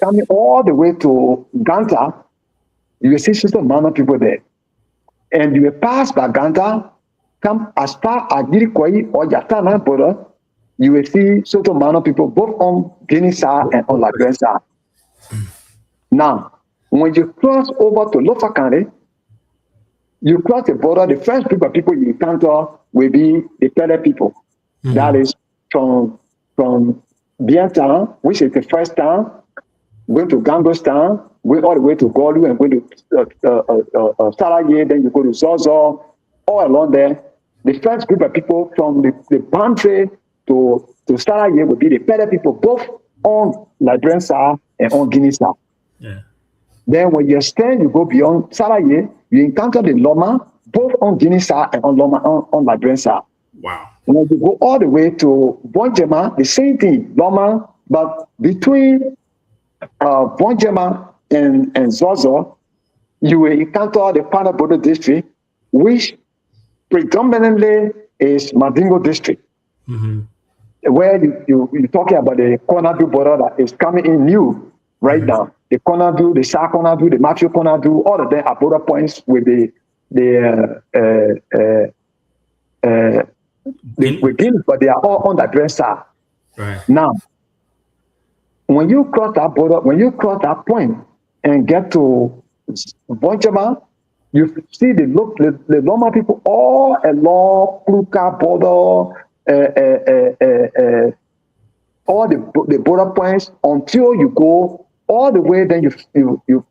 Coming all the way to Ganta, you will see some Mano people there. And you will pass by Ganta, come as far as Yirikweyi or Yatana border, you will see Soto Mano people both on Guinea side and on Liberian side. Now, when you cross over to Lofa County, you cross the border, the first group of people you encounter will be the Pele people. That is from Bientown, which is the first town, going to Gangos town, going all the way to Golu and going to Salaye, then you go to Zozo, all along there. The first group of people from the boundary to Salaye will be the Pele people, both on Liberian side and on Guinea side. Yeah. Then when you extend, you go beyond Salaye, you encounter the Loma, both on Guinea side and on Loma on Liberian side. Wow. When you go all the way to Bonjema, the same thing, Loma, but between Bonjema and Zozo, you will encounter the Panabodo district, which predominantly is Mandingo district, Mm-hmm. where you're talking about the Konadu border that is coming in new right now. The Konadu, the Sa Konadu, the Matthew Konadu, all of them are border points with with Guinea, but they are all on the Grand Side. Right. Now, when you cross that border, when you cross that point and get to Bonchama, you see the Loma people all along Kluka border, all the border points until you go all the way. Then you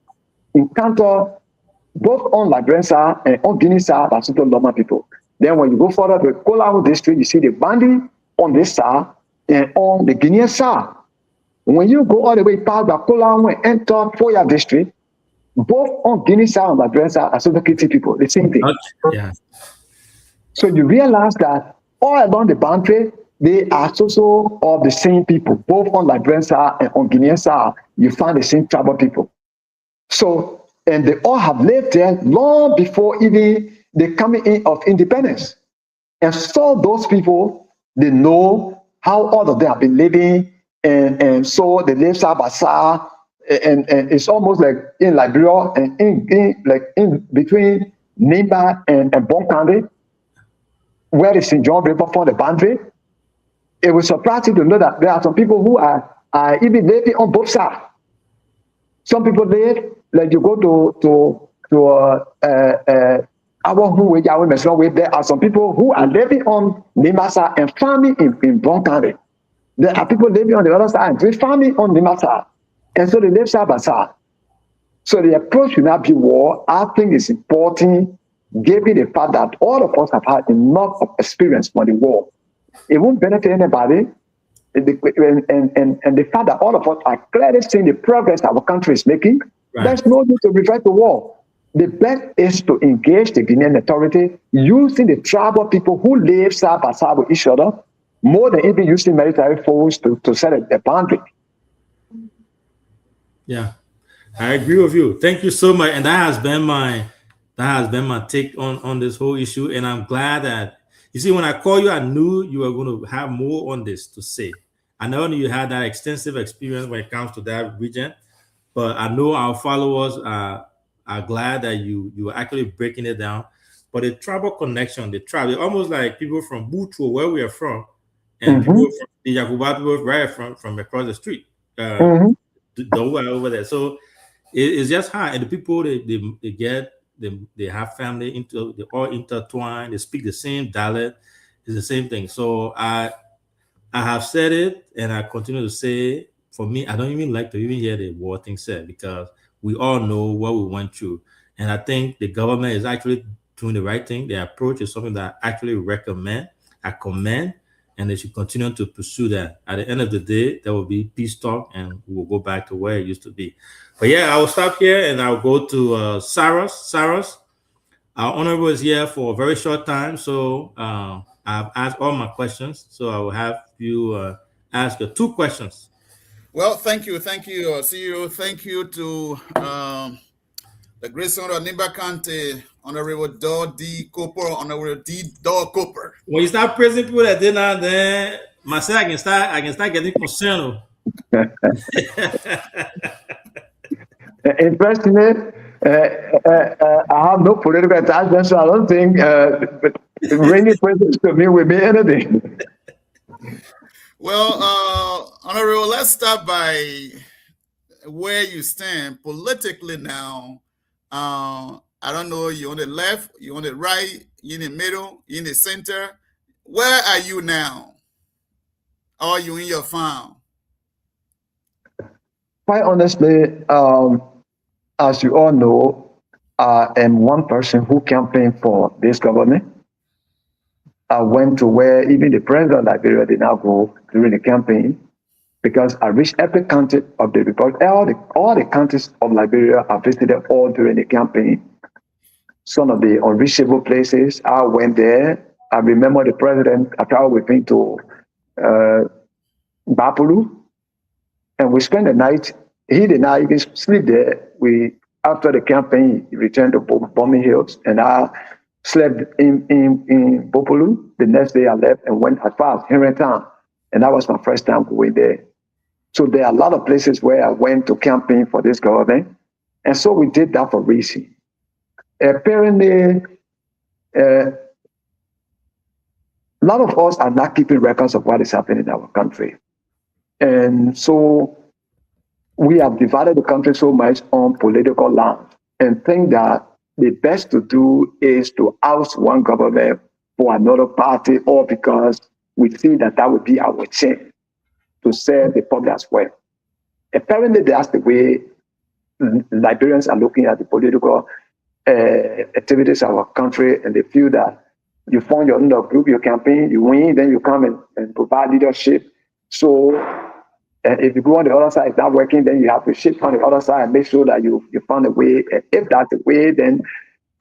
encounter both on La Grensa and on Guinea side, but still Loma people. Then when you go further to Kolahu district, you see the Bandi on this side and on the Guinea side. When you go all the way past the Kolahu and enter Foya district, both on Guinea side and La Grensa are still Kitty people, the same thing. Yeah. So you realize that all along the boundary, they are also of the same people, both on La Grensa and on Guinea side, you find the same tribal people. So, and they all have lived there long before even the coming in of independence. And so those people, they know how all of them have been living, and so they live side by side, and it's almost like in Liberia and in between Nimba and Bonkande, where the St. John River for the boundary. It was surprising to know that there are some people who are even living on both sides. Some people live, like you go to there are some people who are living on Nimasa and farming in Bonkande. There are people living on the other side and doing farming on Nimasa. And so they live side by side. So the approach should not be war. I think it's important, given the fact that all of us have had enough of experience for the war. It won't benefit anybody. And the fact that all of us are clearly seeing the progress our country is making, there's no need to revert to war. The best is to engage the Guinean authority using the tribal people who live side by side with each other, more than even using military force to set a boundary. Yeah, I agree with you. Thank you so much. And that has been my take on this whole issue. And I'm glad that, you see, when I called you, I knew you were going to have more on this to say. I know you had that extensive experience when it comes to that region, but I know our followers are glad that you are actually breaking it down. But the tribal connection, the tribe, it's almost like people from Butro, where we are from, and people from the Yakuba people right from across the street. Over there. So it's just hard. And the people they have family, they all intertwined, they speak the same dialect, it's the same thing. So I have said it, and I continue to say, for me, I don't even like to even hear the war thing said, because we all know what we went through. And I think the government is actually doing the right thing. Their approach is something that I actually recommend, I commend, and they should continue to pursue that. At the end of the day, there will be peace talk, and we'll go back to where it used to be. But yeah, I will stop here, and I'll go to Saras. Saras, our honorable is here for a very short time, so I've asked all my questions. So I will have you ask 2 questions. Well, thank you, CEO. Thank you to the great son of Nimba County, Honorable D. Cooper, Honorable D. Dog Cooper. When you start praising people that did not, then myself, I can start getting concerned. Interestingly, I have no political attachment, so I don't think bringing presents to me will be anything. Well, Honorable, let's start by where you stand politically now. I don't know, you on the left, you on the right, you in the middle, you in the center. Where are you now? Are you in your farm? Quite honestly, as you all know, I am one person who campaigned for this government. I went to where even the president of Liberia did not go during the campaign, because I reached every county of the republic. All the counties of Liberia I visited all during the campaign. Some of the unreachable places, I went there. I remember the president, I traveled with him to Bapulu, and we spent the night. He did not even sleep there. After the campaign, he returned to Bombing Hills, and I slept in Bopolu. The next day I left and went as far as Henry Town. And that was my first time going there. So there are a lot of places where I went to campaign for this government. And so we did that for reason. Apparently, a lot of us are not keeping records of what is happening in our country. And so we have divided the country so much on political lines and think that the best to do is to oust one government for another party, or because we see that that would be our chance to serve the public as well. Apparently, that's the way Liberians are looking at the political activities of our country, and they feel that you form your own group, you campaign, you win, then you come and provide leadership. So if you go on the other side, it's not working, then you have to shift on the other side and make sure that you find a way. And if that's the way, then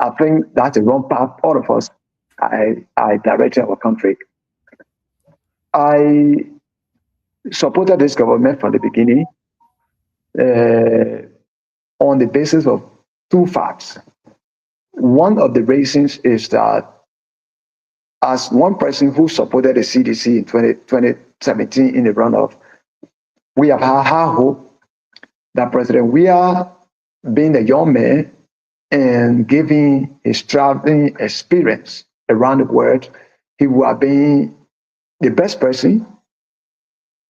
I think that's the wrong path. All of us are directing our country. I supported this government from the beginning on the basis of two facts. One of the reasons is that as one person who supported the CDC in 2017 in the runoff, we have had high hope that President Weah, being a young man and giving his traveling experience around the world, he would have been the best person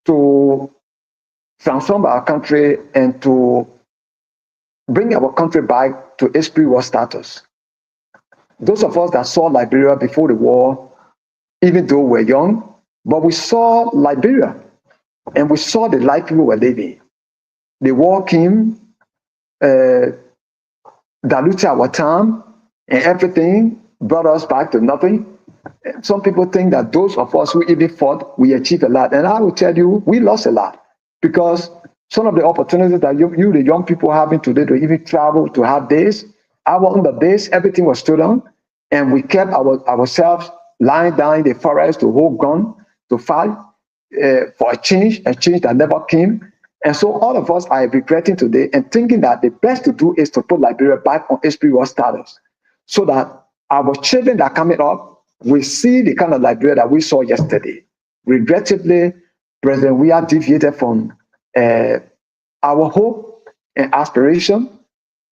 to transform our country and to bring our country back to its pre-war status. Those of us that saw Liberia before the war, even though we're young, but we saw Liberia and we saw the life people were living. The war came, diluted our time, and everything brought us back to nothing. Some people think that those of us who even fought, we achieved a lot. And I will tell you, we lost a lot, because some of the opportunities that you the young people having today to even travel, to have days, our under days, everything was stolen, and we kept ourselves lying down in the forest to hold gun, to fight for a change that never came. And so all of us are regretting today and thinking that the best to do is to put Liberia back on its pre-war status, so that our children that are coming up will see the kind of Liberia that we saw yesterday. Regrettably, President Weah deviated from our hope and aspiration,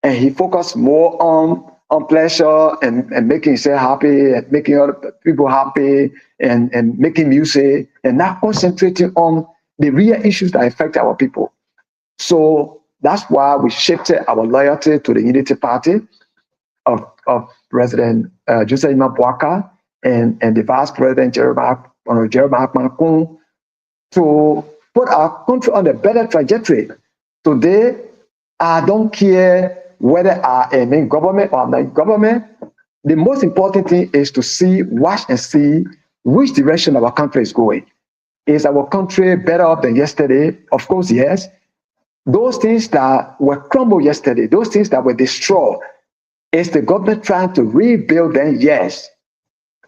and he focused more on pleasure and making himself happy and making other people happy and making music, and not concentrating on the real issues that affect our people. So that's why we shifted our loyalty to the Unity Party of President Joseph Ima Boakai and the Vice President Jeremiah Makun, to put our country on a better trajectory. Today, I don't care whether I am in government or I'm not in government. The most important thing is to watch and see which direction our country is going. Is our country better off than yesterday? Of course, yes. Those things that were crumbled yesterday, those things that were destroyed, is the government trying to rebuild them? Yes.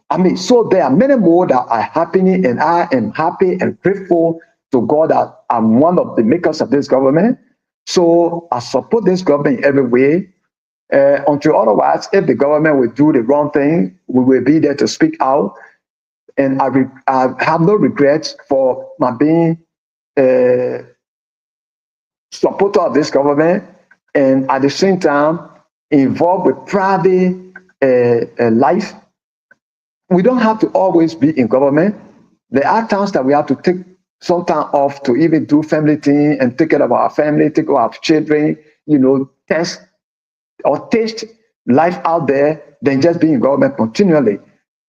I mean, so there are many more that are happening, and I am happy and grateful to God that I'm one of the makers of this government. So I support this government in every way. Until otherwise, if the government will do the wrong thing, we will be there to speak out. And I have no regrets for my being a supporter of this government, and at the same time involved with private life. We don't have to always be in government. There are times that we have to take some time off to even do family thing and take care of our family, take care of our children, taste life out there than just being in government continually.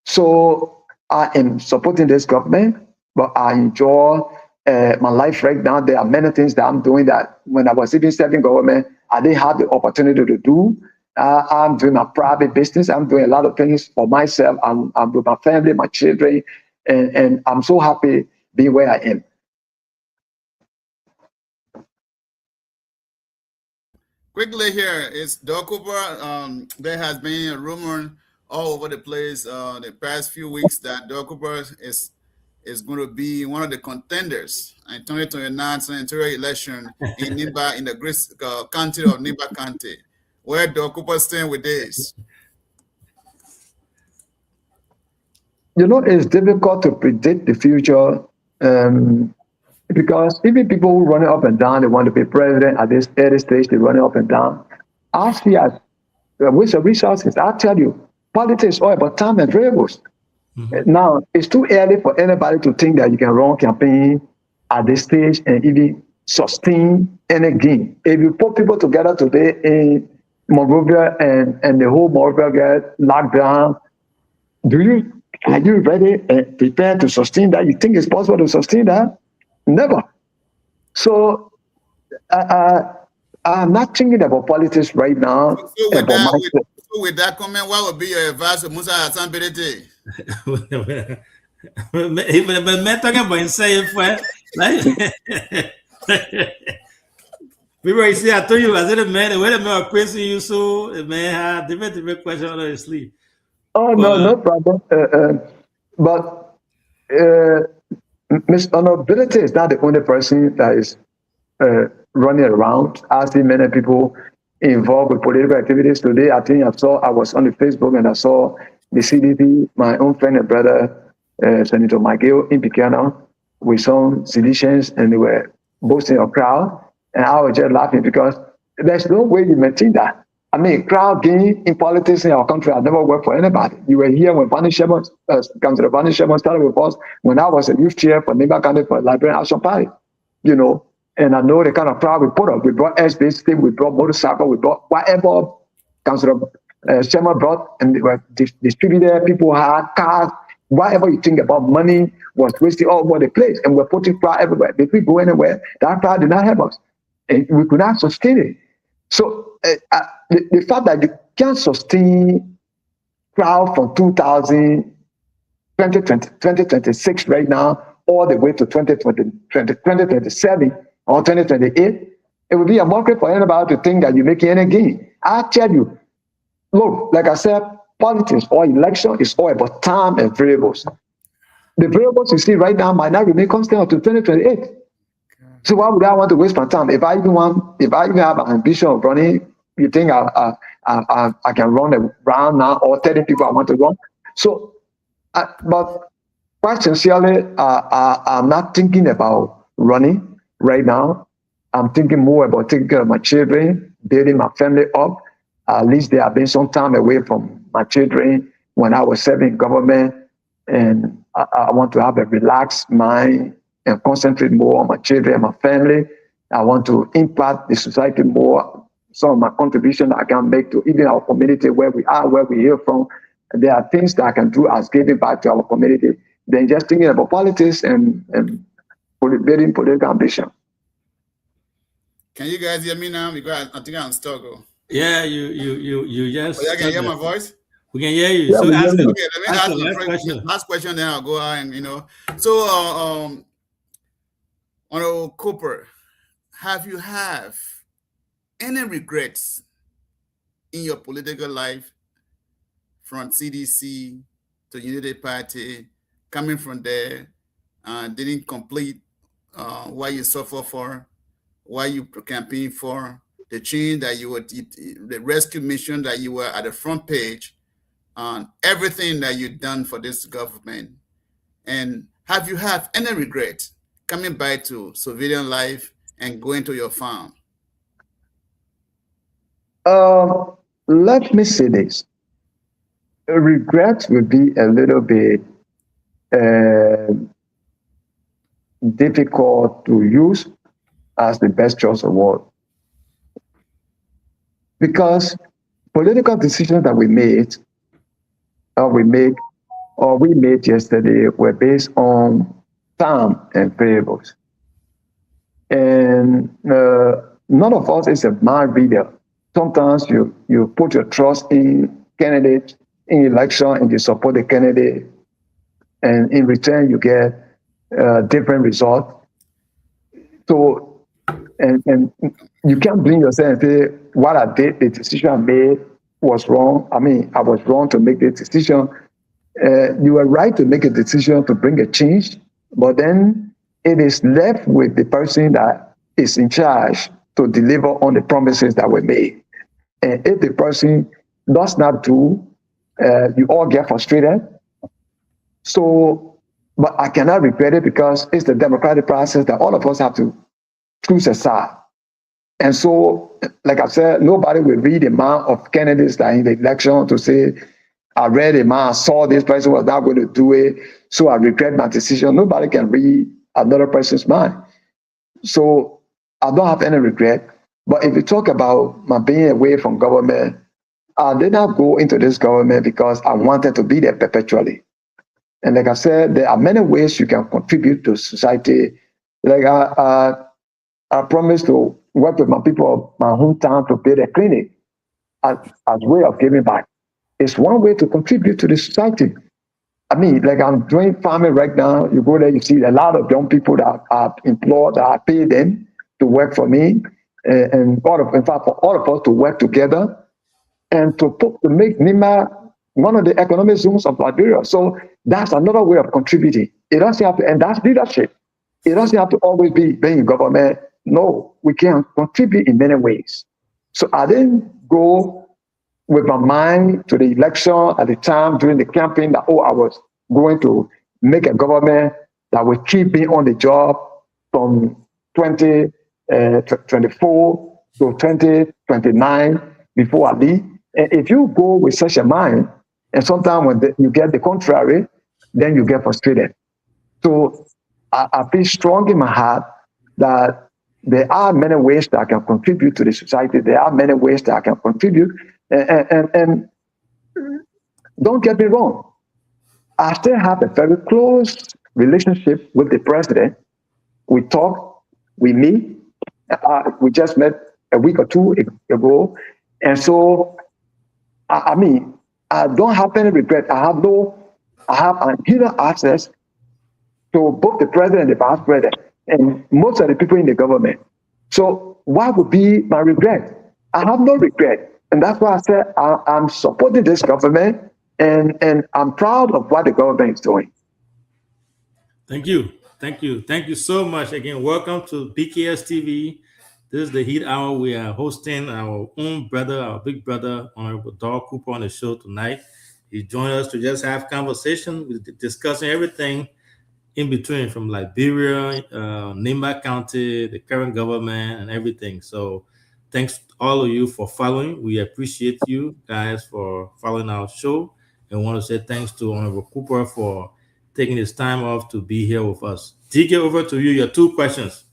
So I am supporting this government, but I enjoy my life right now. There are many things that I'm doing that when I was even serving government, I didn't have the opportunity to do. I'm doing my private business. I'm doing a lot of things for myself. I'm with my family, my children, and I'm so happy being where I am. Quickly here is Doug Cooper. There has been a rumor all over the place the past few weeks that Doug Cooper is going to be one of the contenders in 2029 senatorial election in Nimba, in the great county of Nimba County. Where Doug Cooper stand with this? it's difficult to predict the future because even people who run it up and down, they want to be president at this early stage, they run it up and down. I see as with the resources, I tell you, politics is all about time and variables. Now, it's too early for anybody to think that you can run campaign at this stage and even sustain any gain. If you put people together today in Monrovia and the whole Monrovia get locked down, are you ready and prepared to sustain that? You think it's possible to sustain that? Never. So I'm not thinking about politics right now. So with that comment, what would be your advice to Musa Hassan Bedete? But man talking about insane for like people say I told you I said man when the man was praising you so the man had different question under his sleeve. Oh no problem. But Ms. Honorability is not the only person that is running around. I see many people involved with political activities today. I think I was on the Facebook and I saw the CDP, my own friend and brother, Senator Michael in Buchanan, with some citizens, and they were boasting a crowd. And I was just laughing because there's no way you maintain that. I mean, crowd gain in politics in our country, I never worked for anybody. You were here when Barney Sherman, Councilor Barney Sherman started with us, when I was a youth chair for Neighbor County for Liberian Action Party, and I know the kind of crowd we put up. We brought SBC team, we brought motorcycle, we brought whatever Councilor Sherman brought, and they were distributed, people had cars, whatever you think about money was wasted all over the place, and we're putting crowd everywhere. If we go anywhere, that crowd did not help us, and we could not sustain it. So the fact that you can't sustain crowd from 2026 right now all the way to 2027 or 2028, it would be a mockery for anybody to think that you're making any gain. I tell you, look, like I said, politics or election is all about time and variables. The variables you see right now might not remain constant until 2028. So why would I want to waste my time? If I even have an ambition of running, you think I can run around now, or 30 people I want to run? So, but quite sincerely, I'm not thinking about running right now. I'm thinking more about taking care of my children, building my family up. At least they have been some time away from my children when I was serving government, and I want to have a relaxed mind and concentrate more on my children and my family. I want to impact the society more. Some of my contribution I can make to even our community where we are, where we hear from. There are things that I can do as giving back to our community than just thinking about politics and building political ambition. Can you guys hear me now? Because I think I'm stuck. Yeah, you just. Oh, you can hear my voice? We can hear you. Yeah, So ask Okay, let me ask the the last question, then I'll go out and So Honorable Cooper, have you any regrets in your political life from CDC to Unity Party, coming from there, didn't complete what you suffer for, what you campaigned for, the change that you were, the rescue mission that you were at the front page, on everything that you've done for this government? And have you any regret coming back to civilian life and going to your farm? Let me say this. Regret will be a little bit difficult to use as the best choice of word. Because political decisions that we made yesterday were based on time and variables. And none of us is a mind reader. Sometimes you put your trust in candidates in election and you support the candidate, and in return you get different results. So, and you can't blame yourself and say, what I did, the decision I made was wrong. I mean, I was wrong to make the decision. You were right to make a decision to bring a change, but then it is left with the person that is in charge to deliver on the promises that were made. And if the person does not do, you all get frustrated. So, but I cannot regret it because it's the democratic process that all of us have to choose a side. And so, like I said, nobody will read the amount of candidates that in the election to say, I read the amount, I saw this person was not going to do it, so I regret my decision. Nobody can read another person's mind. So I don't have any regret. But if you talk about my being away from government, I did not go into this government because I wanted to be there perpetually. And like I said, there are many ways you can contribute to society. Like I promised to work with my people of my hometown to build a clinic as a way of giving back. It's one way to contribute to the society. I mean, like I'm doing farming right now. You go there, you see a lot of young people that are employed, that I pay them to work for me, and in fact, for all of us to work together and to make Nimba one of the economic zones of Liberia. So that's another way of contributing. It doesn't have to, and that's leadership. It doesn't have to always be being in government. No, we can contribute in many ways. So I didn't go with my mind to the election at the time during the campaign that, I was going to make a government that will keep me on the job from 2024 to 2029 before I leave. And if you go with such a mind, and sometimes when you get the contrary, then you get frustrated. So I feel strong in my heart that there are many ways that I can contribute to the society. There are many ways that I can contribute. And don't get me wrong, I still have a very close relationship with the president. We talk, we meet. We just met a week or two ago. And so, I mean, I don't have any regret. I have an inner access to both the president and the vice president and most of the people in the government. So what would be my regret? I have no regret. And that's why I said I'm supporting this government and I'm proud of what the government is doing. Thank you. Thank you. Thank you so much. Again, welcome to BKS TV. This is the Heat Hour. We are hosting our own brother, our big brother, Honorable Doug Cooper on the show tonight. He joined us to just have conversation. We're discussing everything in between from Liberia, Nimba County, the current government, and everything. So thanks all of you for following. We appreciate you guys for following our show. And want to say thanks to Honorable Cooper for taking his time off to be here with us. DK, over to you. Your 2 questions.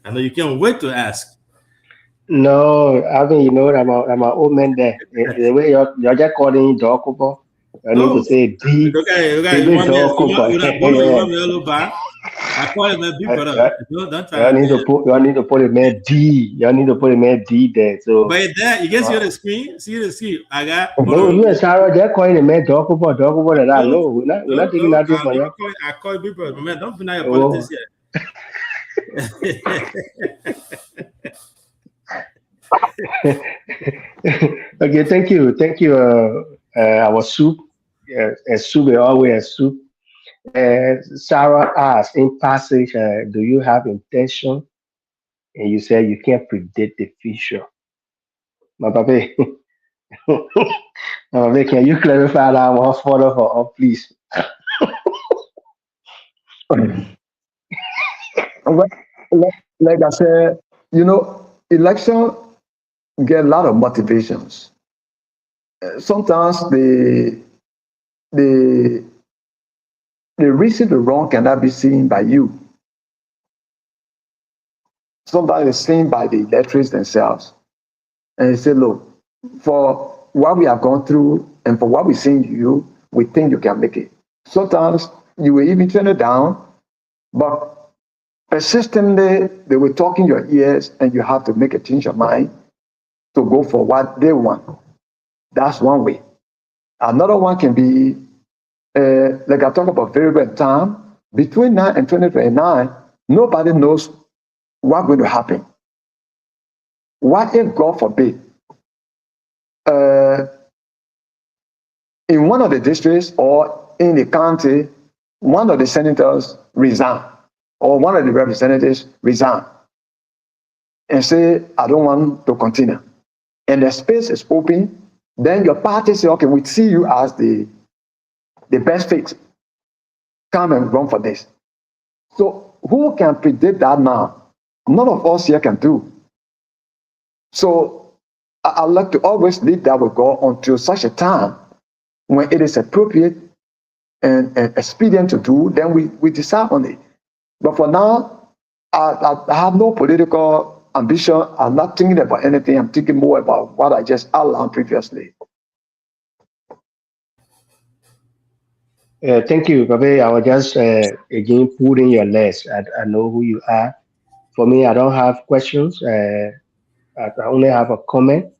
I know you can't wait to ask. No, I mean, you know, I'm an old man there. The way you're just calling Doug Cooper, I need to say D. Okay, you want me I call him a big brother. Don't try. You need to put a man D. You need to put a man D there. So, but there, you can see the screen. See the screen. I got. No, you and Sarah, they're calling a man Doug Cooper that I know. We're not taking that from you. I call big brother, man. Don't deny your politics here. Okay, thank you. Our soup, soup is always a soup. Sarah asked in passage, do you have intention? And you said you can't predict the future. My baby, can you clarify that one further for us, please? Like I said, you know, election get a lot of motivations. Sometimes the reason the wrong cannot be seen by you. Sometimes it's seen by the electors themselves. And they say, look, for what we have gone through and for what we've seen you, we think you can make it. Sometimes you will even turn it down, but persistently they will talk in your ears and you have to make a change of mind to go for what they want. That's one way. Another one can be, like I talk about variable time, between now and 2029, nobody knows what's going to happen. What if, God forbid, in one of the districts or in the county, one of the senators resign or one of the representatives resign and say, I don't want to continue. And the space is open, then your party say, okay, we see you as the the best fix, come and run for this. So who can predict that now? None of us here can do. So I like to always leave that with God until such a time when it is appropriate and expedient to do, then we decide on it. But for now, I have no political ambition. I'm not thinking about anything. I'm thinking more about what I just outlined previously. Thank you, Babe. I was just again putting your list. I know who you are. For me, I don't have questions. I only have a comment.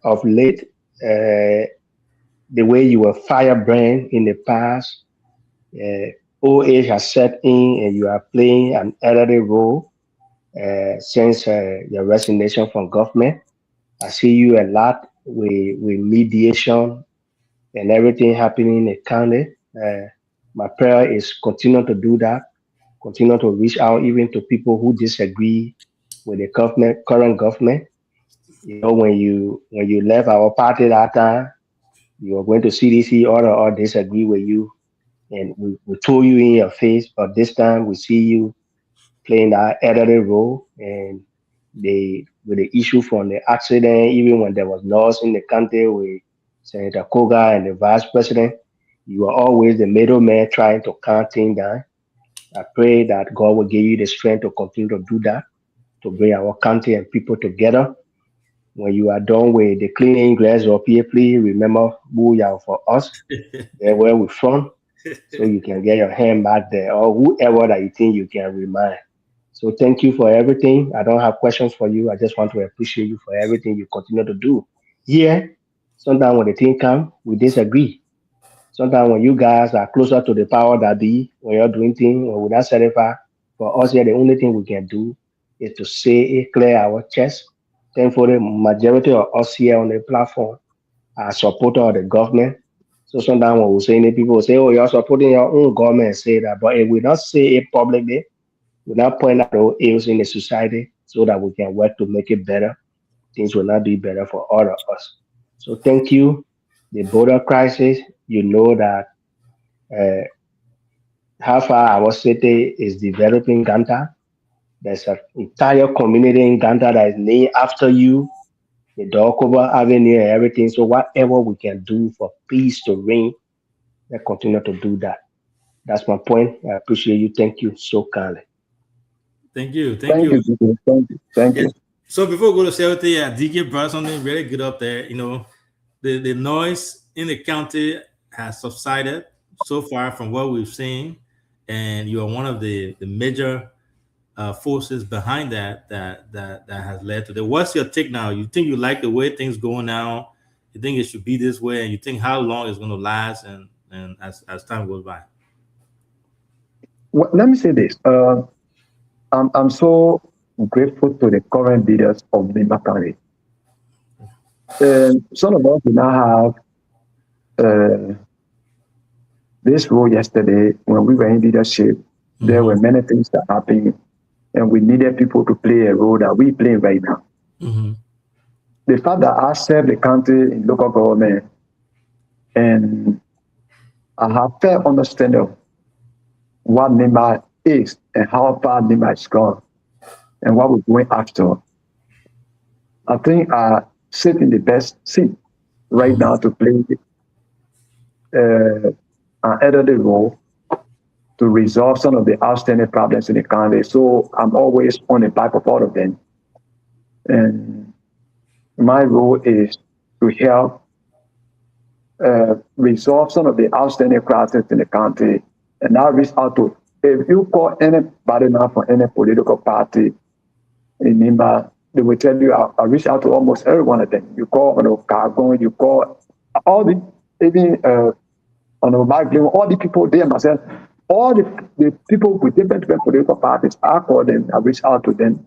Of late, the way you were firebrand in the past, old age has set in, and you are playing an elderly role since your resignation from government. I see you a lot with mediation and everything happening in the county. My prayer is continue to do that, continue to reach out even to people who disagree with the government, current government. You know, when you left our party that time, you were going to CDC or disagree with you, and we told you in your face. But this time we see you playing that elderly role, and with the issue from the accident, even when there was loss in the country with Senator Koga and the vice president, you were always the middleman trying to calm things down. I pray that God will give you the strength to continue to do that, to bring our country and people together. When you are done with the cleaning glass or please remember Booyah for us, there where we're from, so you can get your hand back there, or whoever that you think you can remind. So thank you for everything. I don't have questions for you. I just want to appreciate you for everything you continue to do. Here, sometimes when the thing comes, we disagree. Sometimes when you guys are closer to the power that be, when you're doing things, when we're not satisfied, for us here, the only thing we can do is to say it, clear our chest. Thankfully, majority of us here on the platform are supporters of the government. So sometimes when we say it, people will say, oh, you're supporting your own government, say that. But if we don't say it publicly, we not point out the ills in the society so that we can work to make it better. Things will not be better for all of us. So thank you. The border crisis, you know that how far our city is developing Ganta. There's an entire community in Ganta that is named after you, the Dorkoba Avenue and everything. So whatever we can do for peace to reign, let's continue to do that. That's my point. I appreciate you. Thank you so kindly. Thank you. Thank you. Thank you. So before we go to Saturday, DK brought something really good up there. You know, the noise in the county has subsided so far from what we've seen, and you are one of the major forces behind that has led to that. What's your take now? You think you like the way things go now? You think it should be this way, and you think how long it's going to last, and as time goes by? Well, let me say this. I'm so grateful to the current leaders of Nimba County. Some of us did not have this role yesterday when we were in leadership. Mm-hmm. There were many things that happened, and we needed people to play a role that we play right now. Mm-hmm. The fact that I serve the country in local government, and I have fair understanding of what Nimba is and how far Nimba is gone and what we're going after. I think I sit in the best seat right now to play an elderly role to resolve some of the outstanding problems in the county. So I'm always on the back of all of them. And my role is to help resolve some of the outstanding crises in the country. And I reach out to, if you call anybody now from any political party in Nimba, they will tell you, I reach out to almost every one of them. You call Cargon, you call all the, even on the Mike, all the people there, myself, all the people with different political parties, I call them, I reach out to them.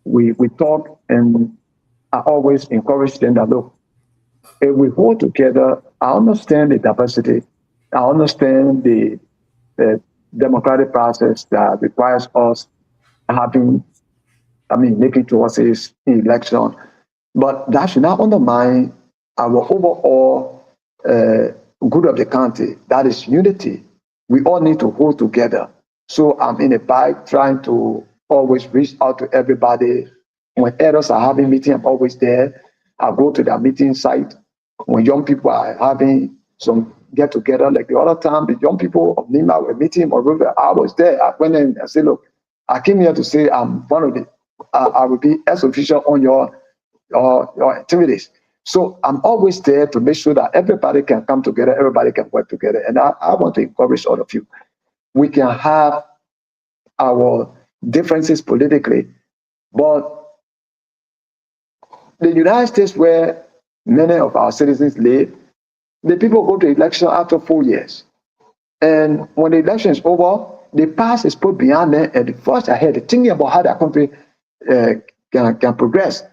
We talk, and I always encourage them that, look, if we hold together, I understand the diversity, I understand the democratic process that requires us making choices in election, but that should not undermine our overall good of the country. That is unity. We all need to hold together. So I'm in a bike trying to always reach out to everybody. When elders are having meeting, I'm always there. I go to their meeting site. When young people are having some get together, like the other time, the young people of Nima were meeting or River, I was there. I went in and said, look, I came here to say I'm one of the, I will be as official on your activities. So I'm always there to make sure that everybody can come together, everybody can work together. And I want to encourage all of you. We can have our differences politically, but the United States, where many of our citizens live, the people go to election after 4 years. And when the election is over, the past is put behind them and the first ahead, thinking about how their country can progress.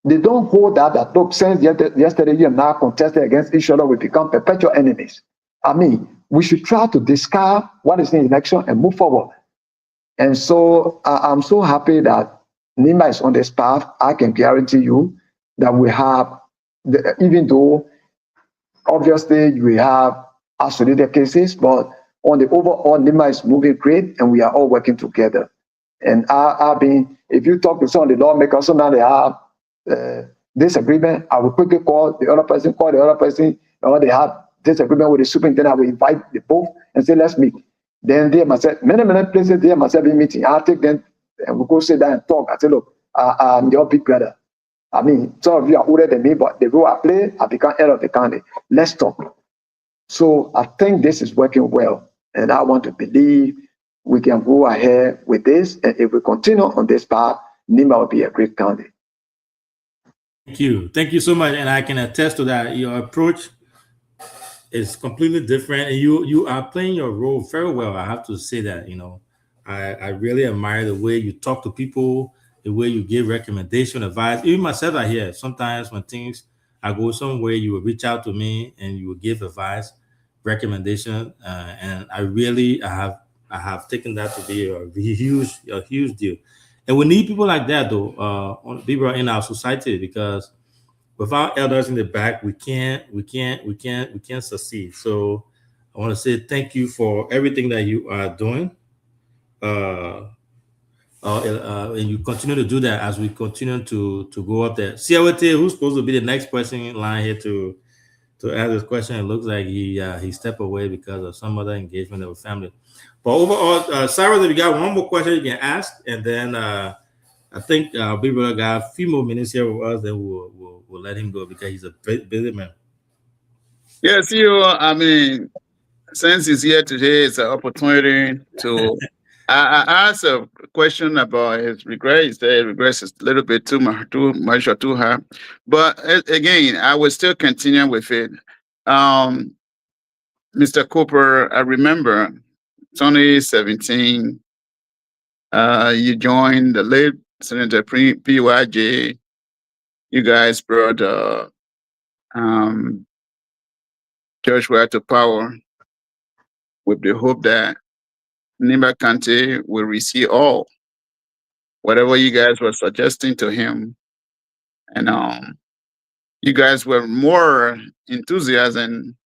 They don't hold that look, since yesterday you and I contested against each other, we become perpetual enemies. I mean, we should try to discard what is in the election and move forward. And so I'm so happy that Nima is on this path. I can guarantee you that we have, even though obviously we have isolated cases, but on the overall, Nima is moving great and we are all working together. And I've been, if you talk to some of the lawmakers, sometimes they have disagreement, I will quickly call the other person, or they have disagreement with the superintendent, I will invite the both and say, let's meet. Then they must say, many places they must have a meeting. I'll take them and we'll go sit down and talk. I say, look, I'm your big brother. I mean, some of you are older than me, but the role I play, I become head of the county. Let's talk. So I think this is working well. And I want to believe we can go ahead with this. And if we continue on this path, Nima will be a great county. Thank you. Thank you so much. And I can attest to that. Your approach is completely different. And you are playing your role very well. I have to say that, I really admire the way you talk to people, the way you give recommendation, advice. Even myself, I hear sometimes when I go somewhere, you will reach out to me and you will give advice, recommendation. And I have taken that to be a huge deal. And we need people like that, though, people in our society, because without elders in the back, we can't succeed. So I want to say thank you for everything that you are doing. And you continue to do that as we continue to go up there. CLT, who's supposed to be the next person in line here to ask this question? It looks like he stepped away because of some other engagement with family. But overall, Sarah, if you got one more question you can ask, and then I think Big Brother got a few more minutes here with us, then we'll let him go because he's a busy man. Yes, I mean, since he's here today, it's an opportunity to. I asked a question about his regret. He said his regrets is a little bit too much or too hard. But again, I will still continue with it. Mr. Cooper, I remember 2017, you joined the late Senator PYJ. You guys brought George Weah to power with the hope that Nima County will receive all whatever you guys were suggesting to him. And you guys were more enthusiasm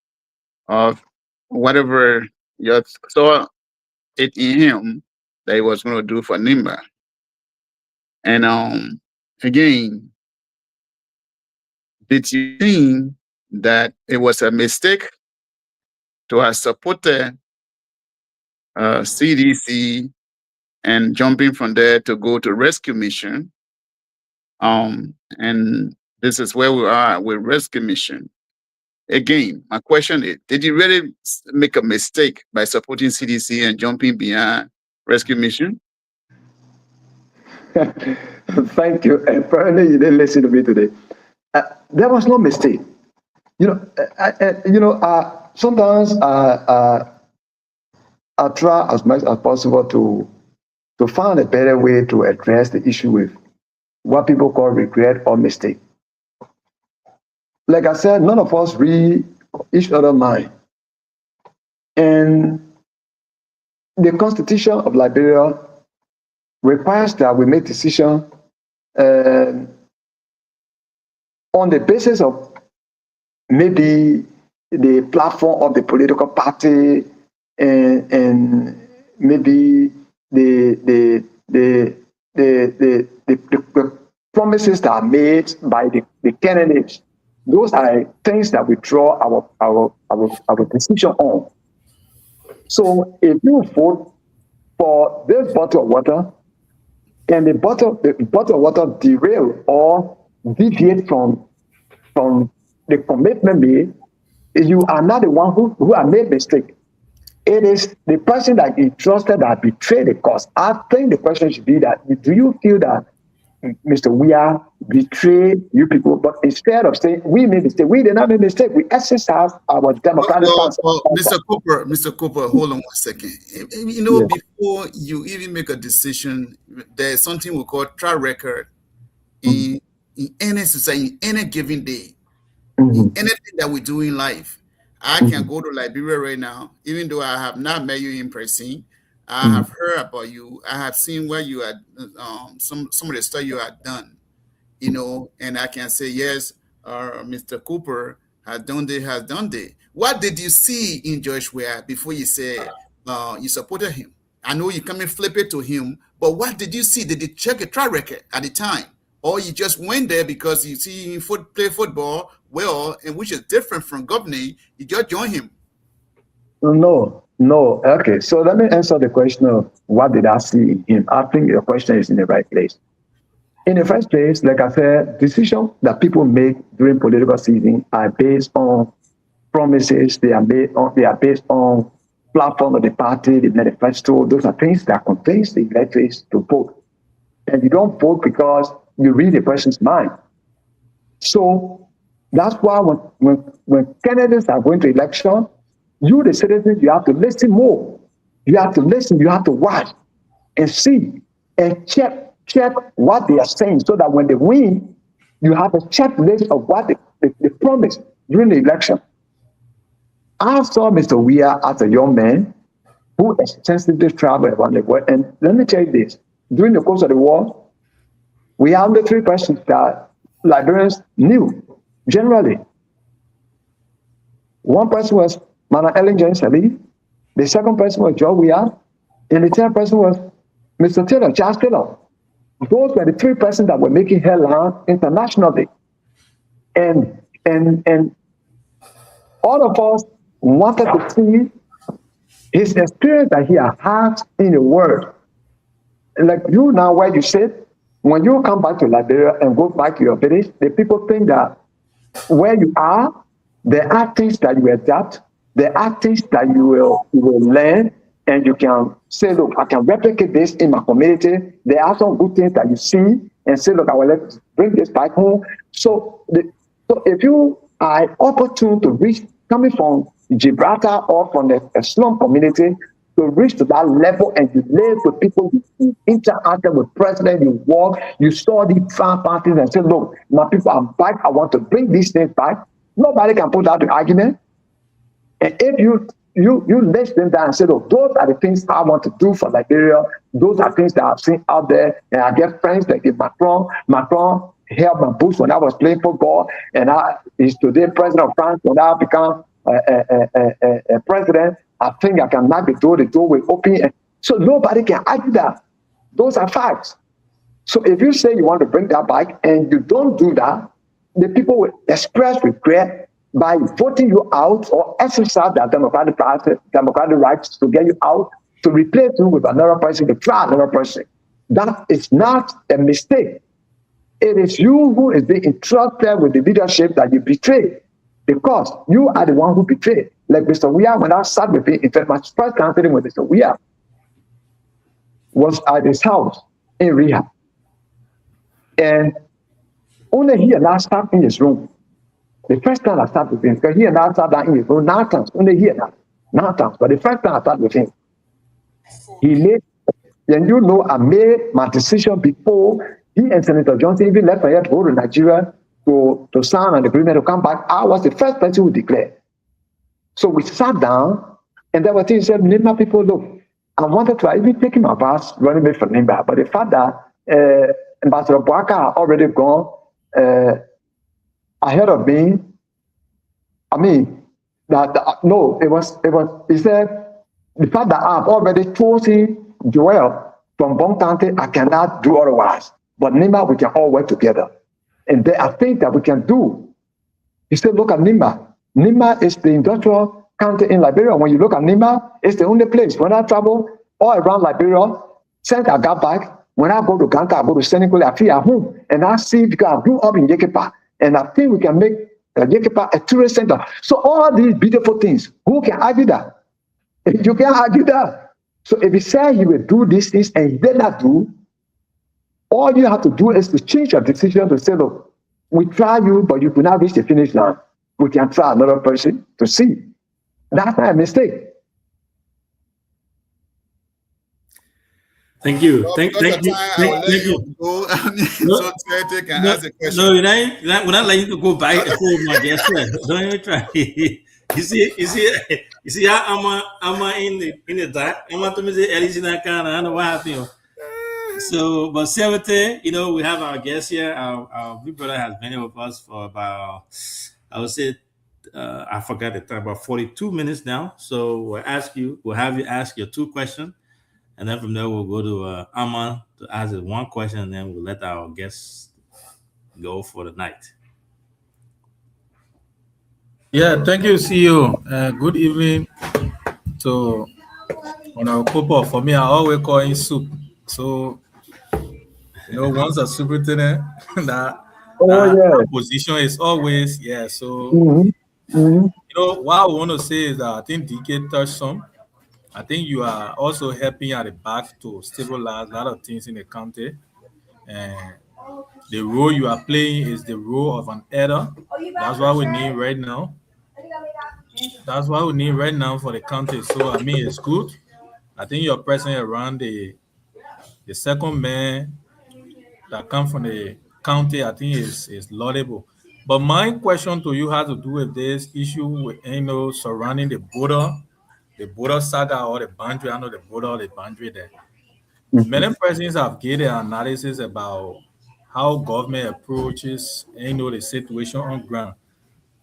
of whatever you saw it in him that he was going to do for Nima. And again, did you think that it was a mistake to have supported CDC and jumping from there to go to rescue mission? And this is where we are with rescue mission. Again, my question is, did you really make a mistake by supporting CDC and jumping beyond rescue mission? Thank you. Apparently you didn't listen to me today. There was no mistake. Sometimes I try as much as possible to find a better way to address the issue with what people call regret or mistake. Like I said, none of us read each other's mind. And the Constitution of Liberia requires that we make decisions on the basis of maybe the platform of the political party and maybe the promises that are made by the candidates. Those are things that we draw our decision on. So if you vote for this bottle of water and the bottle of water derail or deviate from the commitment made, you are not the one who have made mistake. It is the person that you trusted that betrayed the cause. I think the question should be that, do you feel that Mr. Weah betrayed you people? But instead of saying we made mistake, we did not make mistake. We exercise our democratic Mr. Cooper, hold on 1 second. You know, before you even make a decision, there's something we call track record in any society, in any given day. Anything that we do in life. I can go to Liberia right now, even though I have not met you in person. I have heard about you. I have seen where you had some of the stuff you had done, you know, and I can say, yes, Mr. Cooper has done this. What did you see in George Weah before you said you supported him? I know you come and flip it to him, but what did you see? Did you check a track record at the time? Or you just went there because you see him play football well, and which is different from governing, you just join him? No. Okay, so let me answer the question of what did I see in him. I think your question is in the right place. In the first place, like I said, decisions that people make during political season are based on promises. They are based on platform of the party, the manifesto. Those are things that contains the electorates to vote. And you don't vote because you read a person's mind. So that's why when candidates are going to election, you, the citizens, you have to listen more. You have to listen, you have to watch and see and check what they are saying so that when they win, you have a checklist of what they promised during the election. I saw Mr. Weah as a young man who extensively traveled around the world. And let me tell you this, during the course of the war, we have the three persons that Liberians knew generally. One person was Mana Ellen James Salih, the second person was George Weah, and the third person was Mr. Taylor, Charles Taylor. Those were the three persons that were making headlines internationally. And all of us wanted to see his experience that he had in the world. Like you now, where you sit, when you come back to Liberia and go back to your village, the people think that where you are, there are things that you adapt, there are things that you will learn, and you can say, look, I can replicate this in my community. There are some good things that you see and say, look, I will bring this back home. So if you are opportune to reach, coming from Gibraltar or from the slum community, to reach to that level and you live with people, you interact with president, you walk, you saw the farm parties and say, look, my people are back, I want to bring these things back. Nobody can put out the argument. And if you list them down and say, look, those are the things I want to do for Liberia, those are things that I've seen out there, and I get friends like Macron helped my boost when I was playing football, and he's today president of France. When I become a president, I think I can knock the door will open. So nobody can argue that. Those are facts. So if you say you want to bring that back and you don't do that, the people will express regret by voting you out or exercise their democratic rights to get you out, to replace you with another person, to try another person. That is not a mistake. It is you who is being entrusted with the leadership that you betrayed, because you are the one who betrayed. Like Mr. Weah, when I sat with him, in fact, my first counseling with Mr. Weah was at his house in rehab. And only he and I sat in his room. The first time I sat with him, because he and I sat down in his room 9 times, only he and I, 9 times. But the first time I sat with him, he made, and you know, I made my decision before he and Senator Johnson even left for here to go to Nigeria to sign an agreement to come back. I was the first person who declared. So we sat down, and there were things that said, my people, look, I wanted to even take him advice running away from Nimba, but the fact that Ambassador Boaka had already gone ahead of me, I mean, No, he said, the fact that I've already chosen Joel from Bontante, I cannot do otherwise. But Nima, we can all work together. And I think that we can do. He said, look at Nima. Nima is the industrial county in Liberia. When you look at Nima, it's the only place. When I travel all around Liberia, since I got back, when I go to Ganta, I go to Senegal, I feel at home. And I see, because I grew up in Yekepa, and I think we can make Yekepa a tourist center. So all these beautiful things, who can argue that? You can't argue that. So if he said he will do these things and he did not do, all you have to do is to change your decision to say, look, we try you, but you could not reach the finish line. We can try another person to see. That's not a mistake. Thank you. Well, Thank because you. of time, I Thank will let you. you go. So Tete can No, ask a question. no, we're not letting you go back and forth, my guest. Don't even try. You see how I'm in the dark. I'm to say at least in that kind of, I don't know what happened. So, but 70, we have our guest here. Our big brother has been here with us for about, I would say, I forgot the time, about 42 minutes now. So we'll have you ask your 2 questions. And then from there, we'll go to Aman to ask his 1 question, and then we'll let our guests go for the night. Yeah, thank you, CEO. Good evening to Popo. For me, I always call him soup. So, once a superintendent, that position is always, So, what I want to say is that I think DK touched some. I think you are also helping at the back to stabilize a lot of things in the county. And the role you are playing is the role of an elder. That's what we need right now. That's what we need right now for the county. So, I mean, it's good. I think your presence around the second man that comes from the county, I think is laudable. But my question to you has to do with this issue with, surrounding the border saga or the boundary. I know the border or the boundary there. Many persons have given analysis about how government approaches, the situation on ground.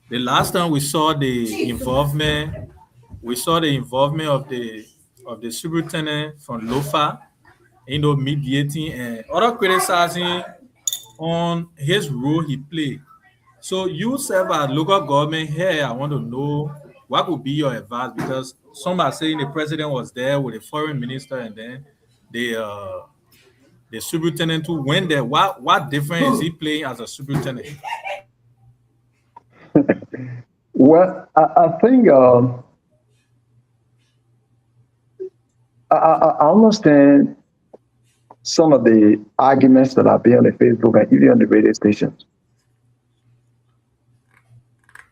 The last time we saw the involvement of the superintendent from LOFA, mediating and other criticizing on his role he played. So you serve as local government here. I want to know what would be your advice, because some are saying the president was there with the foreign minister, and then the superintendent who went there. What difference is he playing as a superintendent? Well, I think I understand some of the arguments that are being on the Facebook and even on the radio stations.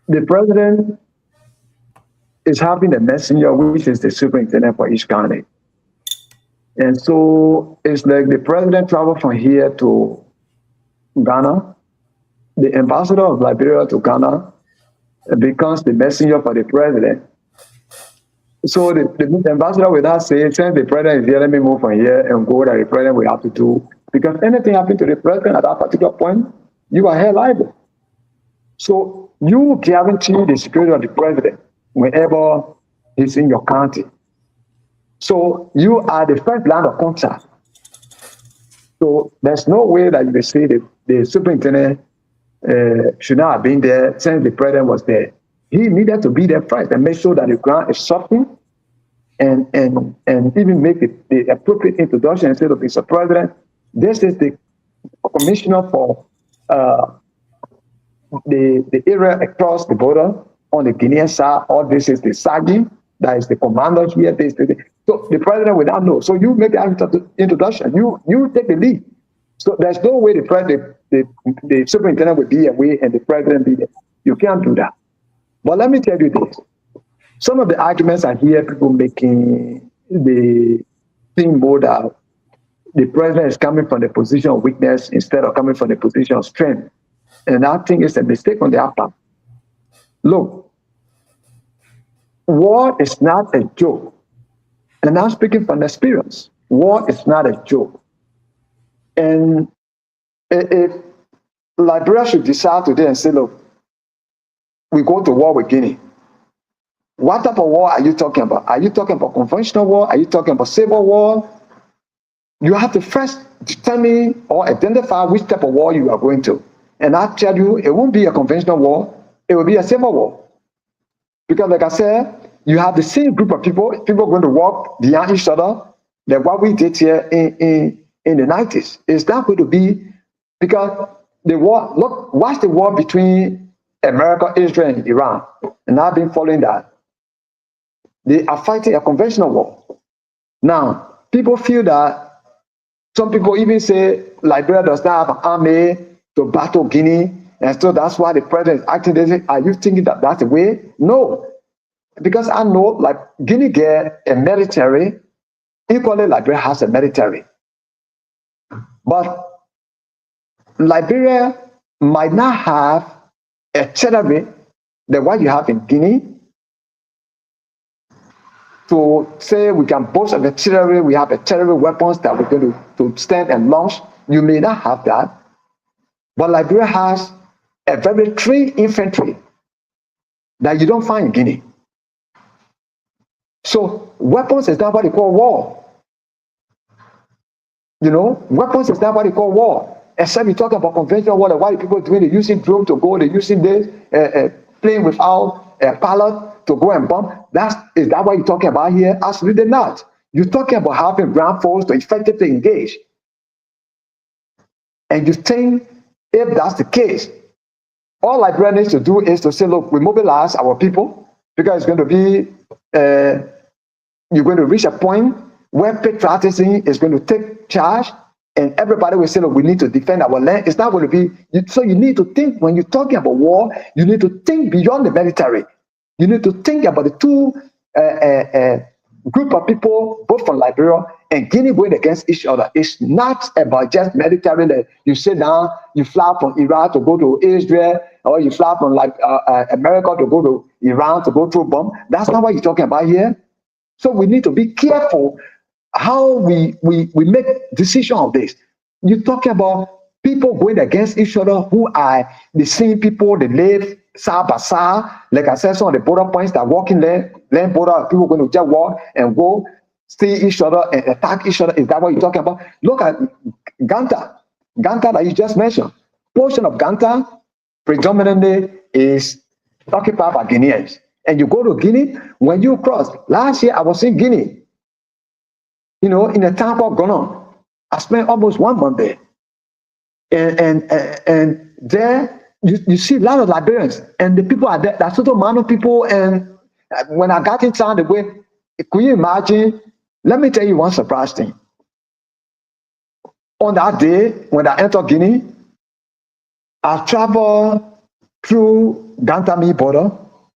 The president is having a messenger, which is the superintendent for each county. And so it's like the president traveled from here to Ghana, the ambassador of Liberia to Ghana becomes the messenger for the president. So the ambassador will not say, since the president is here, let me move from here and go that the president will have to do. Because anything happened to the president at that particular point, you are held liable. So you guarantee the security of the president whenever he's in your county. So you are the first line of contact. So there's no way that you will say that the superintendent should not have been there since the president was there. He needed to be there first and make sure that the ground is softened and even make the appropriate introduction and say, look, Mr. President, this is the commissioner for the area across the border on the Guinean side, or this is the sergeant, that is the commander here. So the president will not know. So you make the introduction. You take the lead. So there's no way the superintendent will be away and the president be there. You can't do that. But let me tell you this. Some of the arguments I hear people making, the thing more that the president is coming from the position of weakness instead of coming from the position of strength. And I think it's a mistake on their part. Look, war is not a joke. And I'm speaking from experience. War is not a joke. And if Liberia should decide today and say, look, we go to war with Guinea, What type of war are you talking about? Are you talking about conventional war? Are you talking about civil war? You have to first determine or identify which type of war you are going to. And I tell you, it won't be a conventional war. It will be a civil war. Because like I said, you have the same group of people going to walk behind each other, like what we did here in the 90s. It's not going to be, because the war, look, watch the war between America, Israel, and Iran. And I've been following that. They are fighting a conventional war. Now, people feel that, some people even say Liberia does not have an army to battle Guinea, and so that's why the president is acting this way. Are you thinking that that's the way? No. Because I know, like, Guinea get a military, equally Liberia has a military. But Liberia might not have a artillery than what you have in Guinea. To say we can boast of artillery, we have artillery weapons that we're going to stand and launch. You may not have that. But Liberia has a very trained infantry that you don't find in Guinea. So weapons is not what they call war. You know, weapons is not what they call war. Except we talk about conventional war, like what people doing, they're using drone to go, they're using this, plane without a pilot to go and bomb. Is that what you're talking about here? Absolutely not. You're talking about having ground force to effectively engage. And you think, if that's the case, all Liberia needs to do is to say, look, we mobilize our people, because it's going to be, you're going to reach a point where patriotism is going to take charge, and everybody will say, look, we need to defend our land. It's not going to be, so you need to think, when you're talking about war, you need to think beyond the military. You need to think about the two group of people, both from Liberia and Guinea, going against each other. It's not about just military that you sit down, you fly from Iraq to go to Israel, or you fly from America to go to Iran to go through bomb. That's not what you're talking about here. So we need to be careful how we make decision of this. You're talking about people going against each other who are the same people, they live side by side. Like I said, some of the border points that walking land border, people going to just walk and go see each other and attack each other. Is that what you're talking about? Look at Ganta that you just mentioned. Portion of Ganta predominantly is occupied by Guineans. And you go to Guinea, when you cross, last year I was in Guinea, you know, in a town called Gonon. I spent almost 1 month there. And there you see a lot of Liberians, and the people are there. That's total amount of people. And when I got in town, the way, could you imagine? Let me tell you one surprise thing. On that day, when I entered Guinea, I traveled through Gantami border.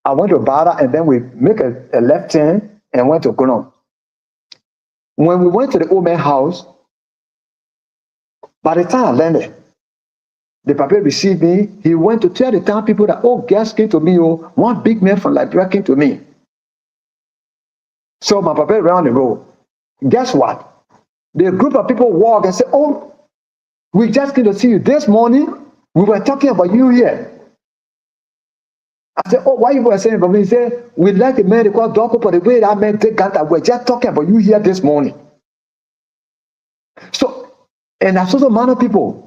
I went to Bada, and then we make a left turn and went to Gonon. When we went to the old man house, by the time I landed, the papa received me. He went to tell the town people that, oh, guests came to me. Oh, one big man from Liberia came to me. So my papa ran the road. Guess what? The group of people walk and say, oh, we just came to see you this morning. We were talking about you here. I said, oh, why you were saying about me? He said, we like the man they call Doko, but the way that man take Ganta, we're just talking about you here this morning. So, and that's also amount of people.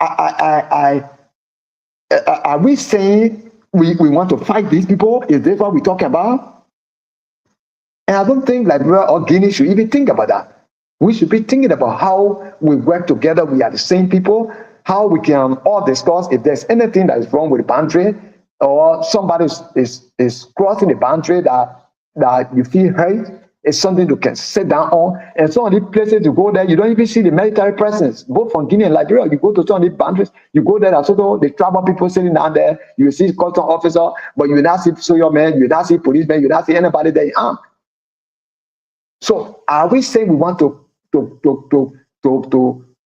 Are we saying we want to fight these people? Is this what we're talking about? And I don't think Liberia or Guinea should even think about that. We should be thinking about how we work together. We are the same people. How we can all discuss if there's anything that is wrong with the boundary, or somebody is crossing the boundary that you feel hurt. It's something you can sit down on. And some of the places you go there, you don't even see the military presence, both from Guinea and Liberia. You go to some of the boundaries, you go there, that's also the tribal people sitting down there. You see custom officer, but you will not see soldier men, you will not see policemen, you will not see anybody there armed. So are we saying we want to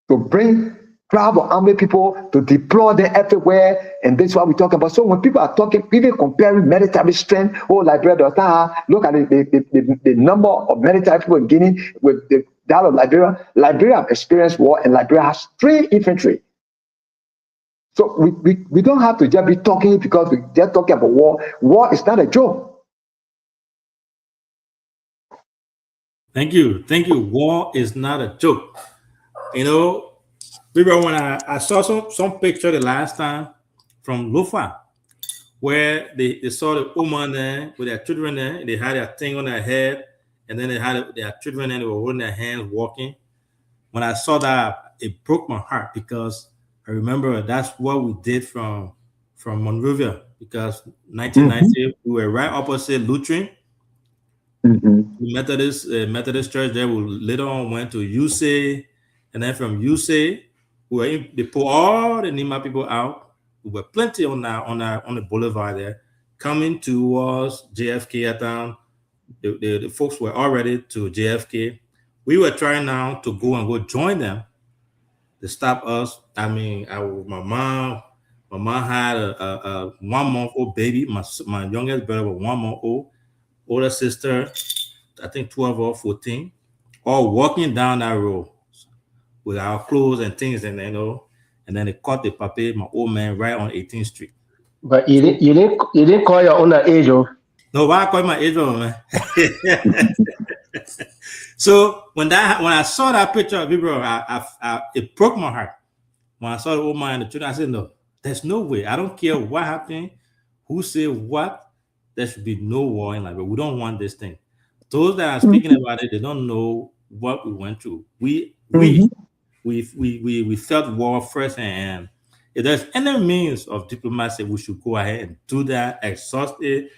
bring tribal army people to deploy them everywhere? And this is what we're talking about. So when people are talking, even comparing military strength, oh, Liberia does not have, look at the number of military people in Guinea with that of Liberia. Liberia have experienced war, and Liberia has 3 infantry. So we don't have to just be talking because we just talking about war. War is not a joke. Thank you. War is not a joke. You know, remember when I saw some picture the last time from Lufa, where they saw the woman there with their children there, and they had their thing on their head, and then they had their children and they were holding their hands walking. When I saw that, it broke my heart because I remember that's what we did from Monrovia, because 1990 we were right opposite Lutheran. The Methodist church there. We later on went to UC, and then from UC, they pulled all the Nima people out. We were plenty on the boulevard there, coming towards JFK at time. The folks were already to JFK. We were trying now to go join them to stop us. I mean, my mom had a 1-month-old baby. My youngest brother was 1 month old. Older sister, I think 12 or 14, all walking down that road with our clothes and things, and and then they caught the papi, my old man, right on 18th Street. But you didn't call your own age, oh? No, why I call my age, man? So when I saw that picture of Bro, it broke my heart. When I saw the old man and the children, I said, no, there's no way. I don't care what happened, who said what. There should be no war in Liberia. We don't want this thing. Those that are speaking about it, they don't know what we went through. We felt war first, and if there's any means of diplomacy, we should go ahead and do that, exhaust it,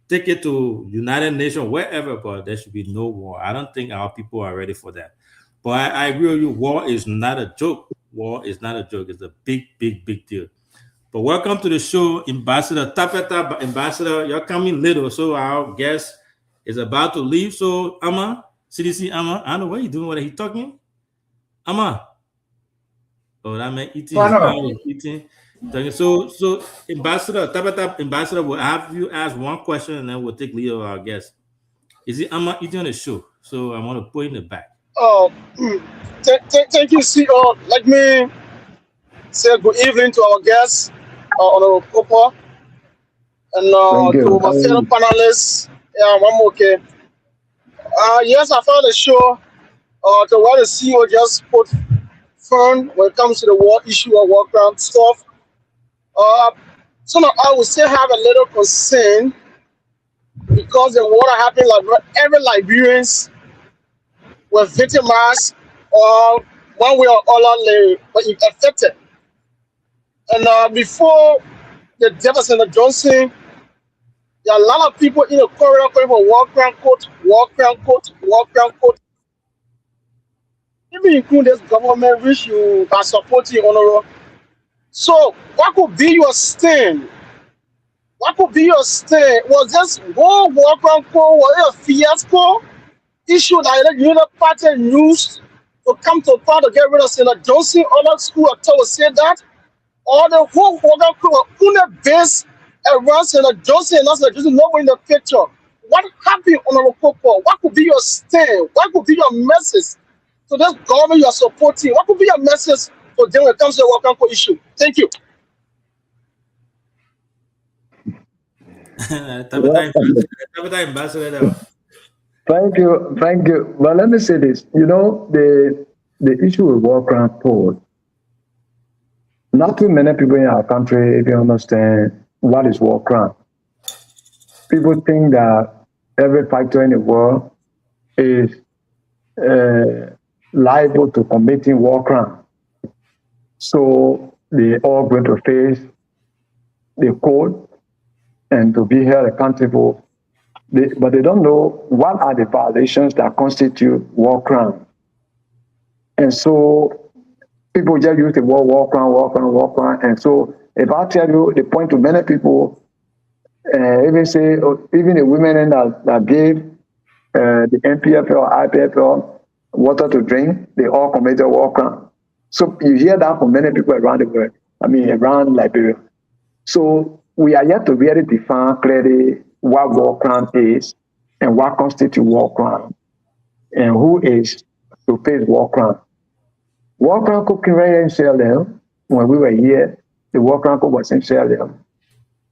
take it to United Nations, wherever, but there should be no war. I don't think our people are ready for that. But I agree with you, war is not a joke. War is not a joke. It's a big, big, big deal. But welcome to the show, Ambassador Tapeta. Ambassador, you're coming little, so our guest is about to leave. So, Ama, CDC Ama, I don't know what he's doing. What are he talking? Ama. Oh, that meant eating. So Ambassador Tapeta, Ambassador, will have you ask one question, and then we'll take lead of our guest. Is it Ama eating on the show? So I want to put in the back. Oh, thank you, CEO. Let me say good evening to our guests, Honorable Popo, and to my fellow panelists. Yeah, I'm okay. Yes, I found the show to what the CEO just put firm when it comes to the war issue or war crime stuff. So now I would still have a little concern because the war happened, like every Liberians were victimized or one way or other were affected. And before the death of Senator Johnson, there are a lot of people in the corridor calling for war crime court, war crime court, war crime court. Even include this government which you are supporting, Honorable. So what could be your stand? What could be your stand? Was this one war crime court, was it a fiasco issue that the United Party used to come to power to get rid of Senator Johnson? Other school will say that. Or the whole program could based around Senator Johnson and not Senator Johnson, nobody in the picture. What happened, Honorable Popo? What could be your stand? What could be your message to this government you are supporting? What could be your message for them when it comes to the Wakanko issue? Thank you. Thank you. But let me say this. You know, the issue with war crime court, not too many people in our country even understand what is war crime. People think that every factor in the world is liable to committing war crime. So they all going to face the court and to be held accountable. But they don't know what are the violations that constitute war crime. And so people just use the word war crime. And so if I tell you the point to many people, even say, even the women that gave the NPFL or IPFL water to drink, they all committed war crime. So you hear that from many people around the world, around Liberia. So we are yet to really define clearly what war crime is and what constitutes war crime and who is to face war crime. War crime cooking right in CLM, when we were here, the war crime code was essentially a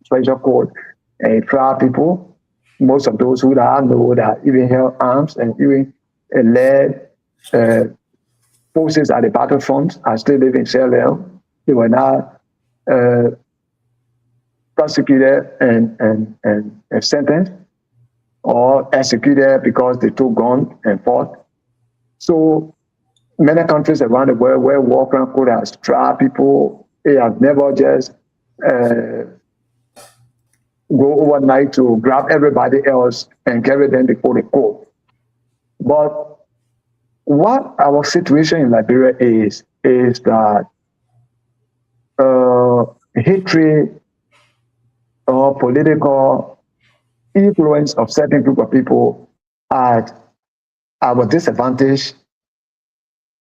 special code, and it tried people. Most of those who I know that even held arms and even led forces at the battlefront are still living in Sierra Leone. They were not prosecuted and sentenced or executed because they took guns and fought. So many countries around the world where war crime code has tried people, they have never just go overnight to grab everybody else and carry them before the court. But what our situation in Liberia is that hatred or political influence of certain group of people at our disadvantage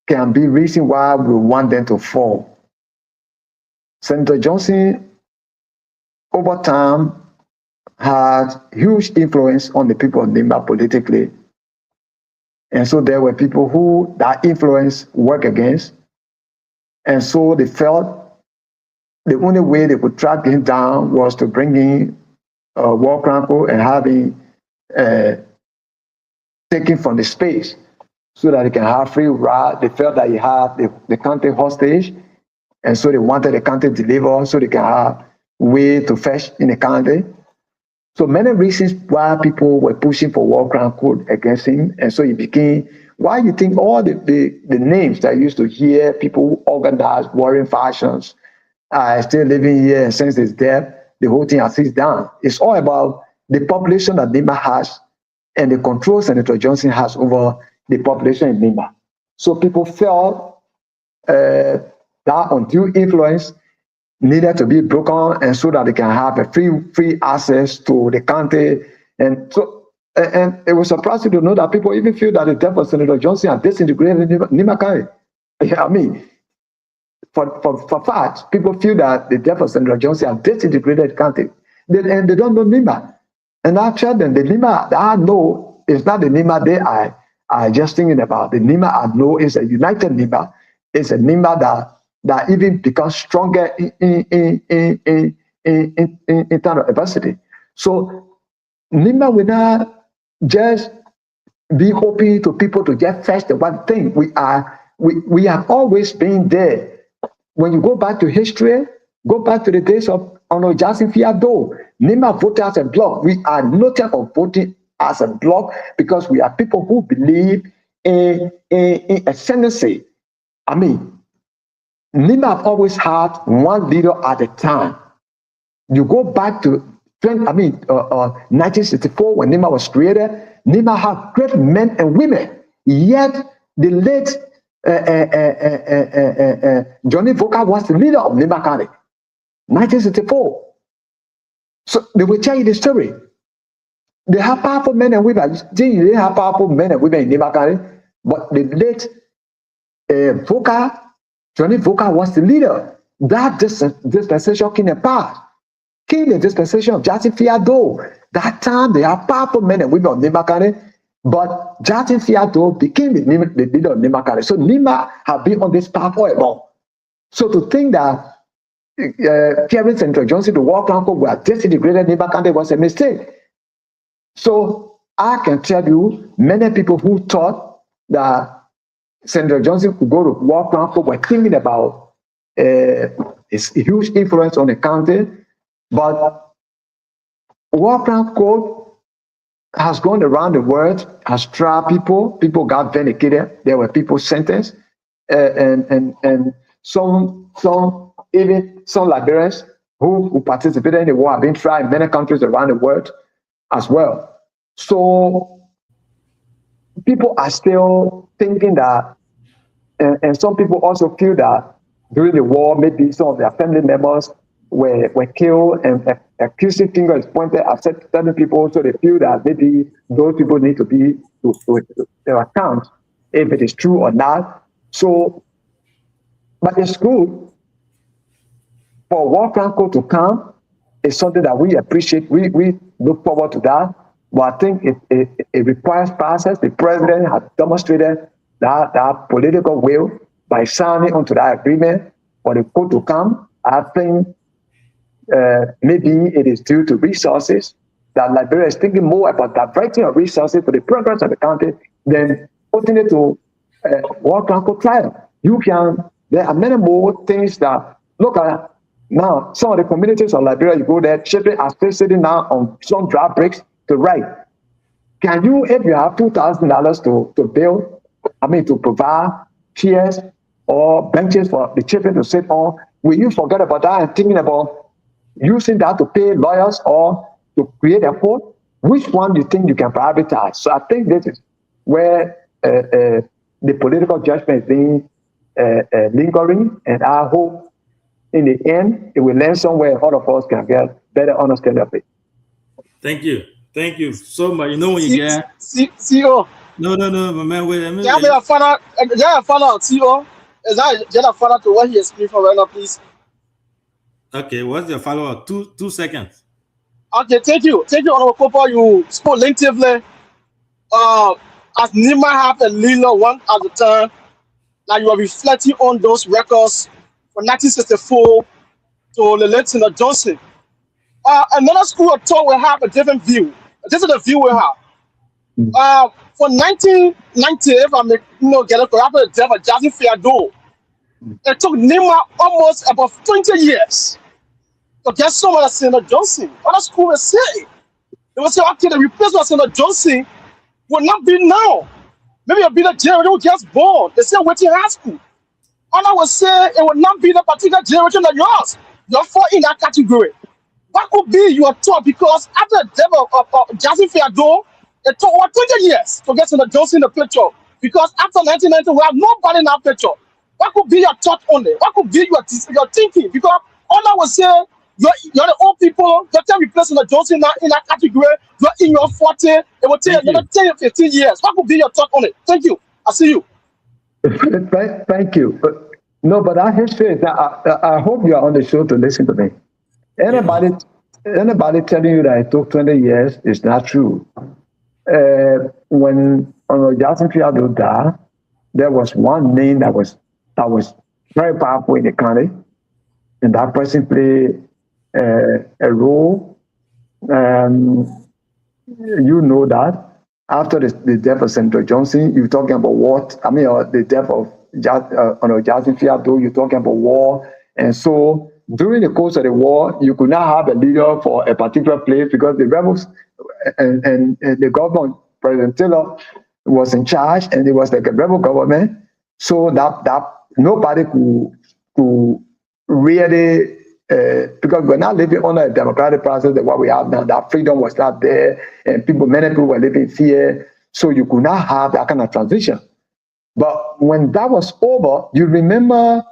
can be reason why we want them to fall. Senator Johnson, over time, had huge influence on the people of Nimba politically. And so there were people who that influence worked against. And so they felt the only way they could track him down was to bring in war crime code and have him taken from the space so that he can have free ride. They felt that he had the country hostage, and so they wanted the country delivered so they can have way to fetch in the country. So many reasons why people were pushing for war crime code against him, and so he became. Why you think all the names that I used to hear people who organized warring factions are still living here, and since his death, the whole thing has ceased down. It's all about the population that Nimba has and the control Senator Johnson has over the population in Nimba. So people felt that undue influence needed to be broken, and so that they can have a free access to the country. And so, and it was surprising to know that people even feel that the death of Senator Johnson had disintegrated Nimba County. I mean, for facts, people feel that the death of Senator Johnson has disintegrated the country, and they don't know Nimba. And I tell them the Nimba that I know is not the Nimba they are just thinking about. The Nimba I know is a united Nimba. It's a Nimba that even becomes stronger in terms of adversity. So Nimba will not just be hoping to people to just fetch the one thing. We have always been there. When you go back to history, go back to the days of Jackson Fiado, Nimba voted as a bloc. We are noted for voting as a bloc because we are people who believe in ascendancy. I mean, Nimba have always had one leader at a time. You go back to 1964 when Nimba was created. Nimba had great men and women. Yet the late Johnny Voka was the leader of Nimba County, 1964. So they will tell you the story. They have powerful men and women. They have powerful men and women in Nimba County, but the late Voka, Johnny Voka was the leader. That dispensation came apart. Came the dispensation of Jackson Fiado. That time they have powerful men and women of Nimba County, but Jackson Fiado became the leader of Nimba County. So Nimba have been on this path for a long. So to think that carrying Senator Johnson to war crime code were disintegrated Nimba County was a mistake. So I can tell you, many people who thought that Senator Johnson could go to war crime code were thinking about his huge influence on the county, but war crime code has gone around the world, has tried people got vindicated, there were people sentenced, and some Liberians who participated in the war have been tried in many countries around the world as well. So people are still thinking that, and some people also feel that during the war, maybe some of their family members were killed, and accusing finger is pointed at certain people, so they feel that maybe those people need to be to their account if it is true or not. So, but it's good for war crime code to come. It's something that we appreciate. We look forward to that. But I think it requires process. The president has demonstrated that political will by signing onto that agreement for the code to come. I think maybe it is due to resources that Liberia is thinking more about diverting of resources for the progress of the country than putting it to World Council trial. There are many more things that, look at now, some of the communities of Liberia, you go there, children are still sitting now on some dry bricks to write. Can you, if you have $2,000 to build, to provide chairs or benches for the children to sit on, will you forget about that and thinking about using that to pay lawyers or to create a court? Which one do you think you can prioritize? So I think this is where the political judgment is being lingering, and I hope in the end it will land somewhere all of us can get better understanding of it. Thank you. Thank you so much. You know when you get CEO. No, my man, wait a minute. Yeah, follow out, CEO. Is that just a follow to what he is speaking for right now, please? Okay, what's your follow-up? 2 seconds. Okay, thank you. Thank you, Honorable Cooper. You spoke lengthily. As Nima have a leader one at a time, now you are reflecting on those records from 1964 to Lieutenant Johnson. Another school of thought will have a different view. This is the view we have. For 1990, if I may get it correct, the death of Jackson Fiado, it took Nima almost about 20 years to get someone like Senator Johnson. Other school will say, they will say, okay, the replacement of Senator Johnson will not be now. Maybe it'll be the generation who gets born. They say waiting high school. Other will say it will not be the particular generation that yours. You're fall in that category. What could be your thought? Because after the death of Jackson Fiado, it took over 20 years to get Senator Johnson in the picture. Because after 1990, we have nobody in that picture. What could be your thought on it? What could be your thinking? Because all I will say, you're the old people, you can replace Senator Johnson in that category. You're in your 40, it will take another 10 or 15 years. What could be your thought on it? Thank you. I see you. Thank you. No, but I hope you are on the show to listen to me. Anybody telling you that it took 20 years is not true. When Jackson Fiado died, there was one name that was very powerful in the county, and that person played a role. You know that after the death of Senator Johnson, you're talking about what? The death of Jackson Fiado, you're talking about war, and so during the course of the war, you could not have a leader for a particular place because the rebels and the government, President Taylor, was in charge, and it was like a rebel government. So that nobody could really, because we're not living under a democratic process that what we have now, that freedom was not there, and many people were living in fear. So you could not have that kind of transition. But when that was over, you remember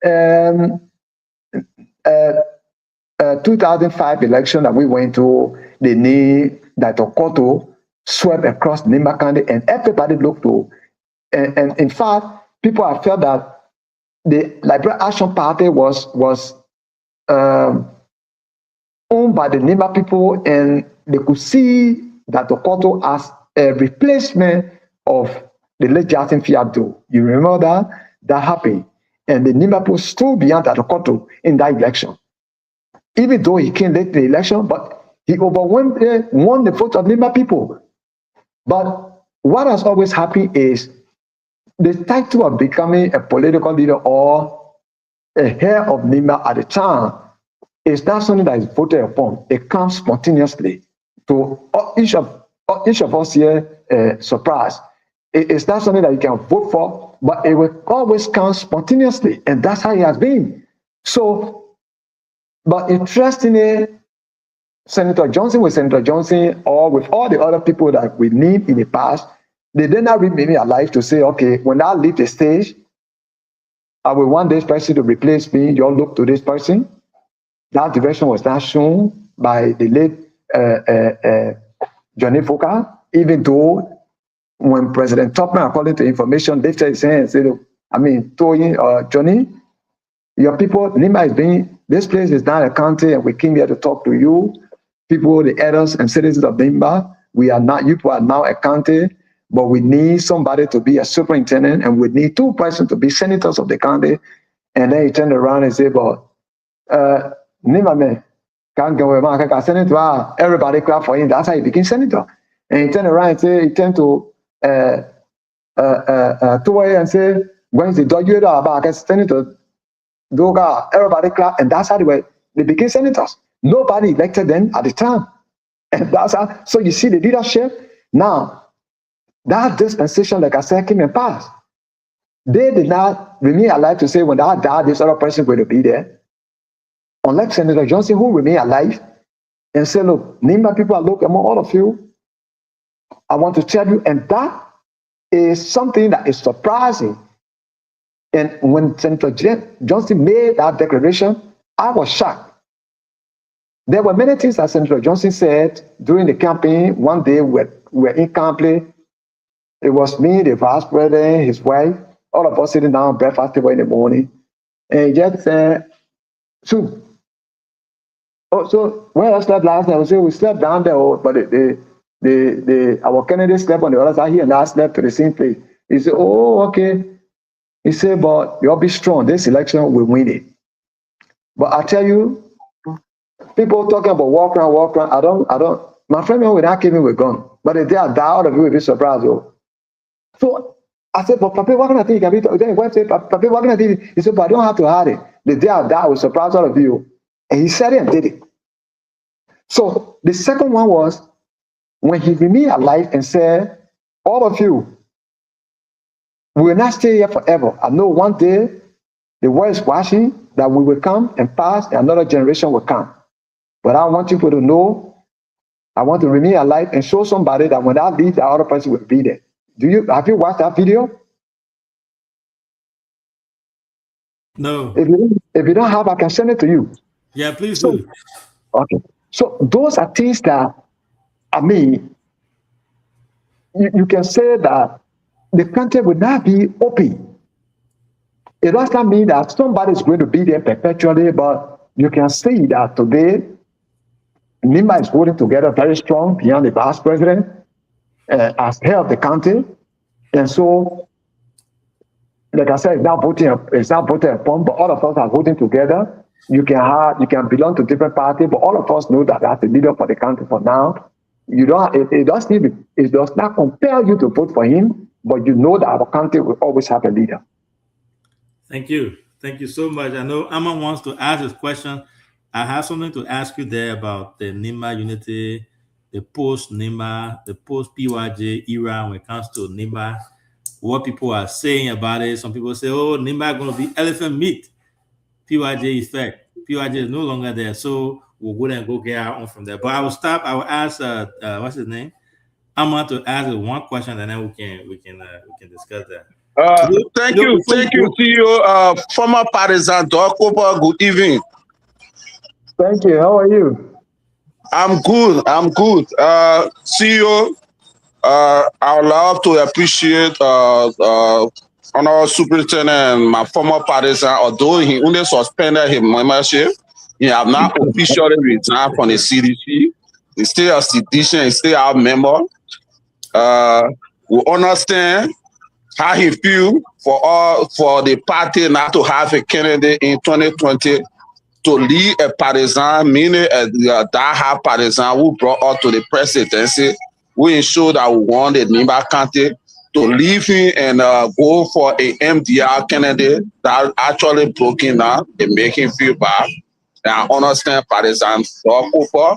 2005 election that we went to, the knee that Okoto swept across Nimba County, and everybody looked to, and in fact, people have felt that the Liberal Action Party was owned by the Nimba people, and they could see that Okoto as a replacement of the late Jackson Fiado. You remember that happened, and the Nimba people stood behind that Okoto in that election. Even though he came late in the election, but he overwhelmingly won the vote of Nimba people. But what has always happened is the title of becoming a political leader or a heir of Nimba at the time is not something that is voted upon. It comes spontaneously to each of us here. Surprise! It's not something that you can vote for, but it will always come spontaneously, and that's how it has been. So, but interestingly, Senator Johnson with Senator Johnson, or with all the other people that we named in the past, they did not remain alive to say, okay, when I leave the stage, I will want this person to replace me. You all look to this person. That direction was not shown by the late Johnny Foka, even though when President Topman, according to information, lifted his hand and said, told him, Johnny, your people, Nimba is being, this place is not a country, and we came here to talk to you. People, the elders and citizens of Nimba, you people are now a county, but we need somebody to be a superintendent, and we need two persons to be senators of the county. And then he turned around and said, but Nima me can't go away. Senator, everybody clap for him. That's how he became senator. And he turned around and say, he turned to Toye and say, when the dog you about senator, Doga, everybody clap, and that's how they became senators. Nobody elected them at the time. And that's how, so you see the leadership. Now, that dispensation, like I said, came and passed. They did not remain alive to say when I die, this other person going to be there. Unlike Senator Johnson, who remained alive and said, look, name my people, I look among all of you. I want to tell you, and that is something that is surprising. And when Senator Johnson made that declaration, I was shocked. There were many things that Senator Johnson said during the campaign. One day we were in campaign. It was me, the vice president, his wife, all of us sitting down breakfast table in the morning. And he just said, so where I slept last night, we slept down there, but our candidates slept on the other side here, and I slept to the same place. He said, oh, okay. He said, but you'll be strong. This election will win it. But I tell you, people talking about walk around. I don't. My friend, when I came in, we're gone. But the day I die, all of you will be surprised. Yo. So I said, but Papa, what can I think? Then wife said, Papa, what can I think? He said, but I don't have to hide it. The day I die, I will surprise all of you. And he said it and did it. So the second one was when he remained alive and said, all of you, we will not stay here forever. I know one day the world is watching that we will come and pass and another generation will come. But I want people to know, I want to remain alive and show somebody that when I leave, the other person will be there. Have you watched that video? No. If you don't have, I can send it to you. Yeah, please do. Okay. So those are things that, I mean, you can say that the country will not be open. It does not mean that somebody is going to be there perpetually, but you can see that today, NIMBA is holding together very strong beyond the vice president as head of the country. And so, like I said, it's not voted upon, but all of us are voting together. You can belong to different parties, but all of us know that as the leader for the country for now, it does not compel you to vote for him, but you know that our country will always have a leader. Thank you. Thank you so much. I know Amma wants to ask his question. I have something to ask you there about the NIMBA unity, the post-NIMBA, the post-PYJ era when it comes to NIMBA, what people are saying about it. Some people say, oh, NIMBA is going to be elephant meat. PYJ effect. PYJ is no longer there. So we'll go there and go get our own from there. But I will ask, what's his name? Amma to ask one question and then we can discuss that. Thank you, CEO, former partisan Doc Cooper. Good evening. Thank you. How are you? I'm good. CEO, I would love to appreciate Honorable Superintendent and my former partisan, although he only suspended his membership, he have not officially resigned from the CDC. He's still a citizen, he's still our member. We understand how he feel for the party not to have a candidate in 2020 to lead a partisan, meaning a die-hard partisan who brought us to the presidency. We ensure that we want the NIMBA county to leave him and go for a MDR candidate that actually broken down and make him feel bad. And I understand partisan Doc Cooper.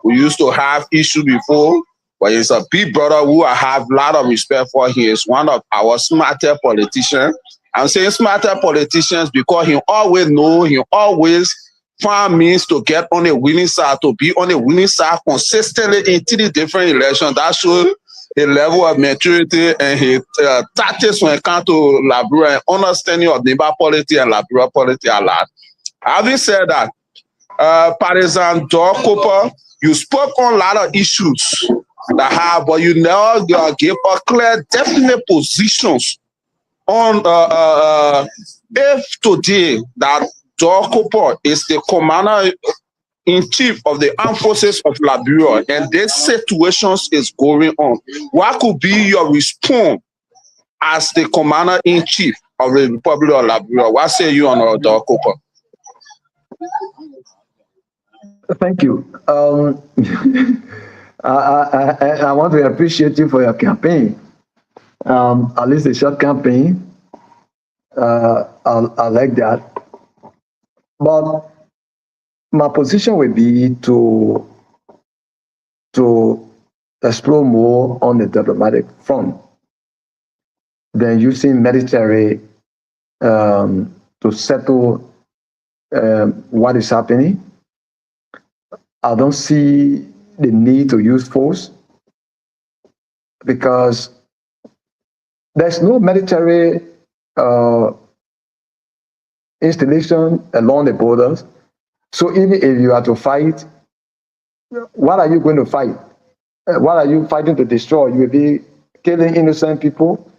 We used to have issue before, but he's a big brother who I have a lot of respect for. He is one of our smarter politicians. I'm saying smarter politicians because he always find means to get on the winning side, to be on the winning side consistently in 3 different elections. That shows a level of maturity and his tactics when it comes to Liberia and understanding of NIMBA politics and Liberia politics a lot. Having said that, partisan Doc Cooper, you spoke on a lot of issues that have, but you never give a clear, definite positions on if today that Doc Cooper is the commander-in-chief of the armed forces of Liberia and this situations is going on, what could be your response as the commander-in-chief of the Republic of Liberia? What say you on Doc Cooper? Thank you. I want to appreciate you for your campaign. At least a short campaign. I like that. But my position would be to explore more on the diplomatic front than using military to settle what is happening. I don't see the need to use force because there's no military installation along the borders. So even if you are to fight, what are you going to fight? What are you fighting to destroy? You will be killing innocent people.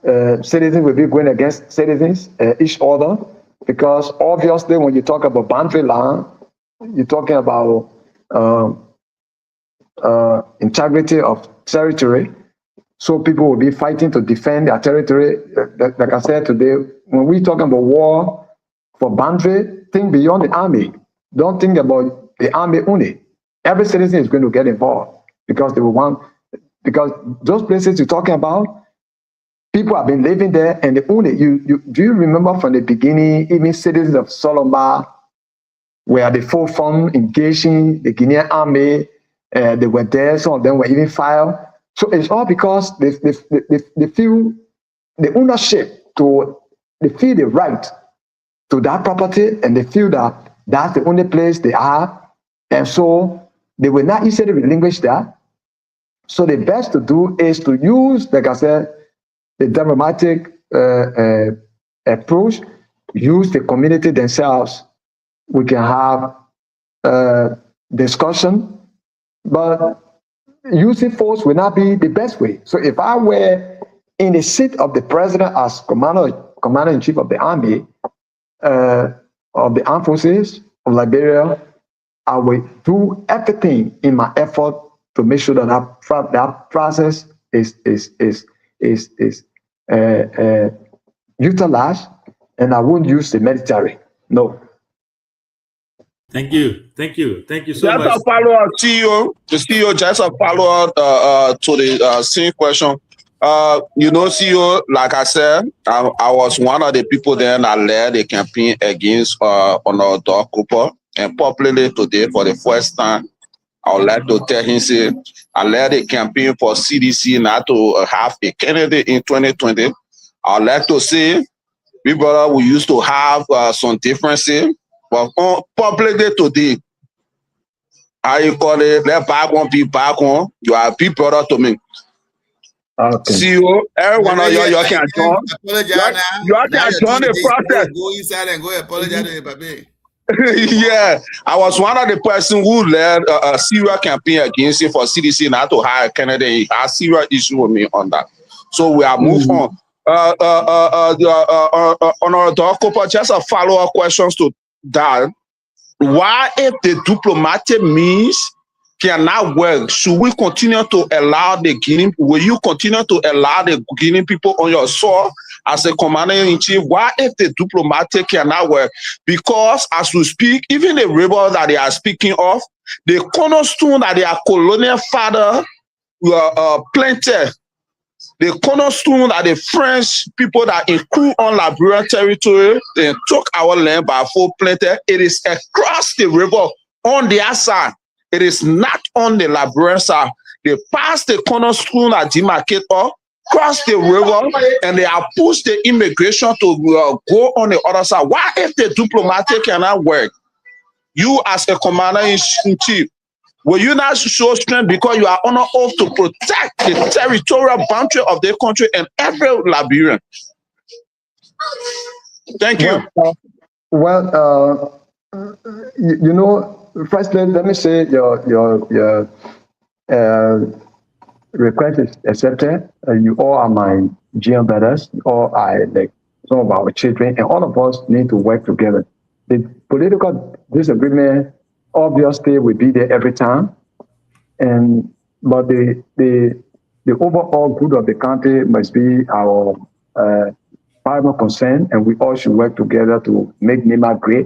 Citizens will be going against citizens, each other, because obviously when you talk about boundary line, you're talking about integrity of territory. So people will be fighting to defend their territory. Like I said today, when we talk about war for boundary, think beyond the army. Don't think about the army only. Every citizen is going to get involved because they will want, because those places you're talking about, people have been living there, and do you remember from the beginning, even citizens of Solomon were at the forefront engaging the Guinean army. They were there, some of them were even fired. So it's all because they feel the ownership they feel the right to that property, and they feel that that's the only place they are. And so they will not easily relinquish that. So the best to do is to use, like I said, the diplomatic approach, use the community themselves. We can have discussion, but using force will not be the best way. So if I were in the seat of the president as commander-in-chief of the army, of the armed forces of Liberia, I will do everything in my effort to make sure that that process is utilized, and I won't use the military. No. Thank you so Just much. a follow-up, CEO. The CEO, just a follow-up to the same question. CEO, like I said, I was one of the people then that led the campaign against Honor Dog Cooper, and publicly today for the first time, I would like to tell him, say, I led the campaign for CDC not to have a candidate in 2020. I would like to say, we brother, we used to have some differences, but publicly today, how you call it, let back one be back one. You are a big brother to me. Okay. CEO, every one of you can join. You can join the process. Go inside and go apologize to your baby. Yeah, I was one of the person who led a serious campaign against it for CDC not to hire a candidate. He had serious issue with me on that. So we are moved on. Honorable Cooper, just a follow-up questions to that. Why, if the diplomatic means cannot work, should we continue to allow the Guinean? Will you continue to allow the Guinean people on your soil as a commander-in-chief? Why, if the diplomatic cannot work? Because as we speak, even the rebel that they are speaking of, the cornerstone that their colonial father planted, the cornerstone that the French people that include on Liberian territory, they took our land by full planted. It is across the river on their side. It is not on the Liberian side. They passed the cornerstone that demarcate up, cross the river, and they have pushed the immigration to go on the other side. Why, if the diplomatic cannot work, you as a commander-in-chief, will you not show strength because you are on an oath to protect the territorial boundary of the country and every Liberian? Thank you. Firstly, let me say your request is accepted. You all are my GM brothers. You all are like some of our children, and all of us need to work together. The political disagreement obviously will be there every time, but the overall good of the country must be our primary concern, and we all should work together to make NEMA great.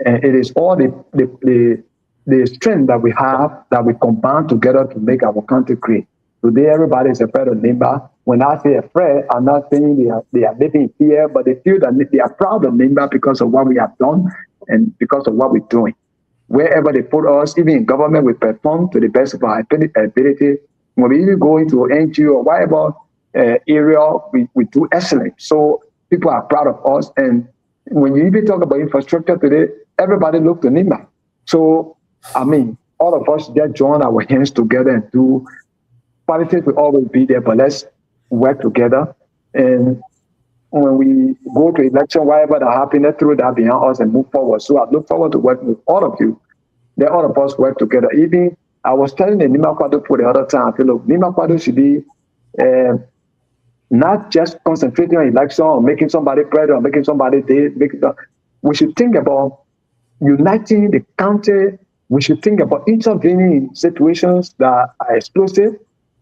And it is all the strength that we have that we combine together to make our country great. Today, everybody is afraid of Nimba. When I say afraid, I'm not saying they are living in fear, but they feel that they are proud of Nimba because of what we have done and because of what we're doing. Wherever they put us, even in government, we perform to the best of our ability. When we even go into NGO or whatever area, we do excellent. So people are proud of us. And when you even talk about infrastructure today, everybody look to Nimba. So, I mean, all of us just join our hands together and do. Politics will always be there, but let's work together. And when we go to election, whatever that happens, let's throw that behind us and move forward. So I look forward to working with all of you. Let all of us work together. Even I was telling the Nimba Kwado for the other time, I feel like Nimba Kwado should be not just concentrating on election or making somebody president or making somebody dead. We should think about uniting the country. We should think about intervening in situations that are explosive.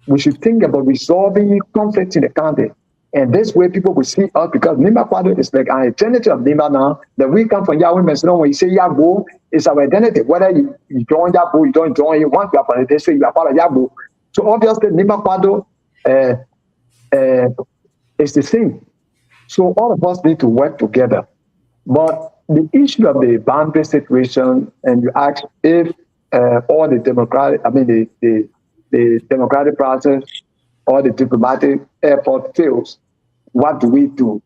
We should think about resolving conflict in the country. And this way people will see us, because Nimba Kwado is like an identity of Nimba now. That we come from Yahweh Mesno, when you say Yabo, it's our identity. Whether you join Yabo, you don't join it. Once you are part of this, you are part of Yabo. So obviously Nimba Kwado is the same. So all of us need to work together. But the issue of the boundary situation, and you ask if all the democratic, the democratic process or the diplomatic effort fails, what do we do?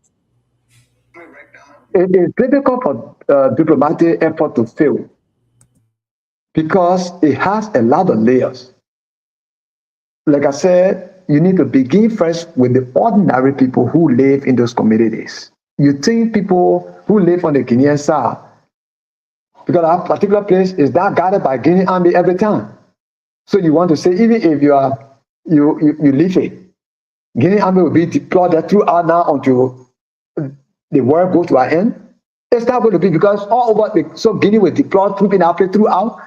It is difficult for diplomatic effort to fail because it has a lot of layers. Like I said, you need to begin first with the ordinary people who live in those communities. You think people who live on the Guinean side, because that particular place is not guarded by Guinean army every time. So you want to say, even if you leave it, Guinea army will be deployed there throughout now until the war goes to an end. It's not going to be, because all over so Guinea will deploy troops in Africa throughout.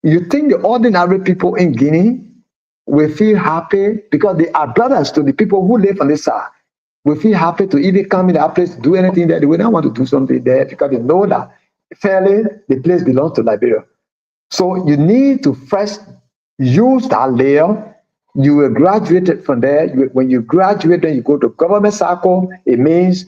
You think the ordinary people in Guinea will feel happy because they are brothers to the people who live on this side? Will feel happy to even come in that place to do anything there? They will not want to do something there because they know that fairly the place belongs to Liberia. So you need to first use that layer. You will graduate from there. When you graduate, then you go to government circle. It means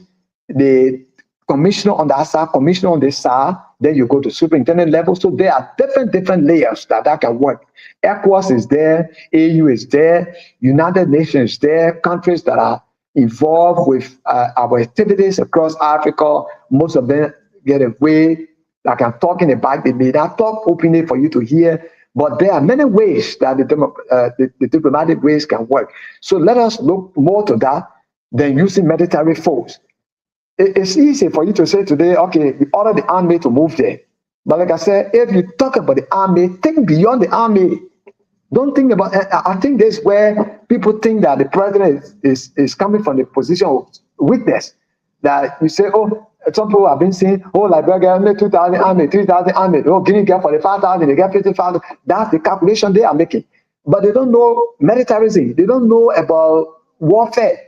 the commissioner on that side, commissioner on this side. Then you go to superintendent level. So there are different layers that can work. ECOWAS is there, AU is there, United Nations is there, countries that are involved with our activities across Africa. Most of them get away. Like I'm talking about, they may not talk openly for you to hear. But there are many ways that the diplomatic ways can work. So let us look more to that than using military force. It's easy for you to say today, okay, we order the army to move there. But like I said, if you talk about the army, think beyond the army. Don't think about, I think this is where people think that the president is coming from the position of weakness. That you say, oh, some people have been saying, oh, Liberia get 2,000 army, 3,000 army. Oh, Guinea get 45,000, they get 50,000. That's the calculation they are making. But they don't know militarism. They don't know about warfare.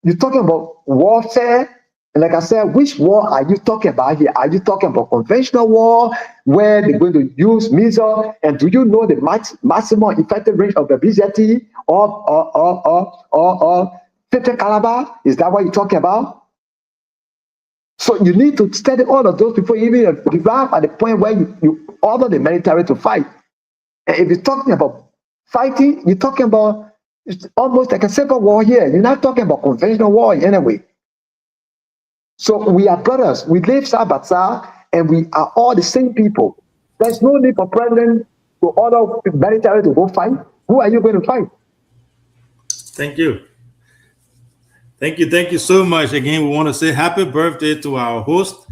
You're talking about warfare. And like I said, which war are you talking about here? Are you talking about conventional war where they're going to use missiles? And do you know the maximum effective range of the BZT or 50 caliber? Is that what you're talking about? So you need to study all of those before you even arrive at the point where you order the military to fight. And if you're talking about fighting, you're talking about it's almost like a civil war here. You're not talking about conventional war in any way. So we are brothers. We live side by side, and we are all the same people. There's no need for president to order the military to go fight. Who are you going to fight? Thank you. Thank you so much. Again, we want to say happy birthday to our host.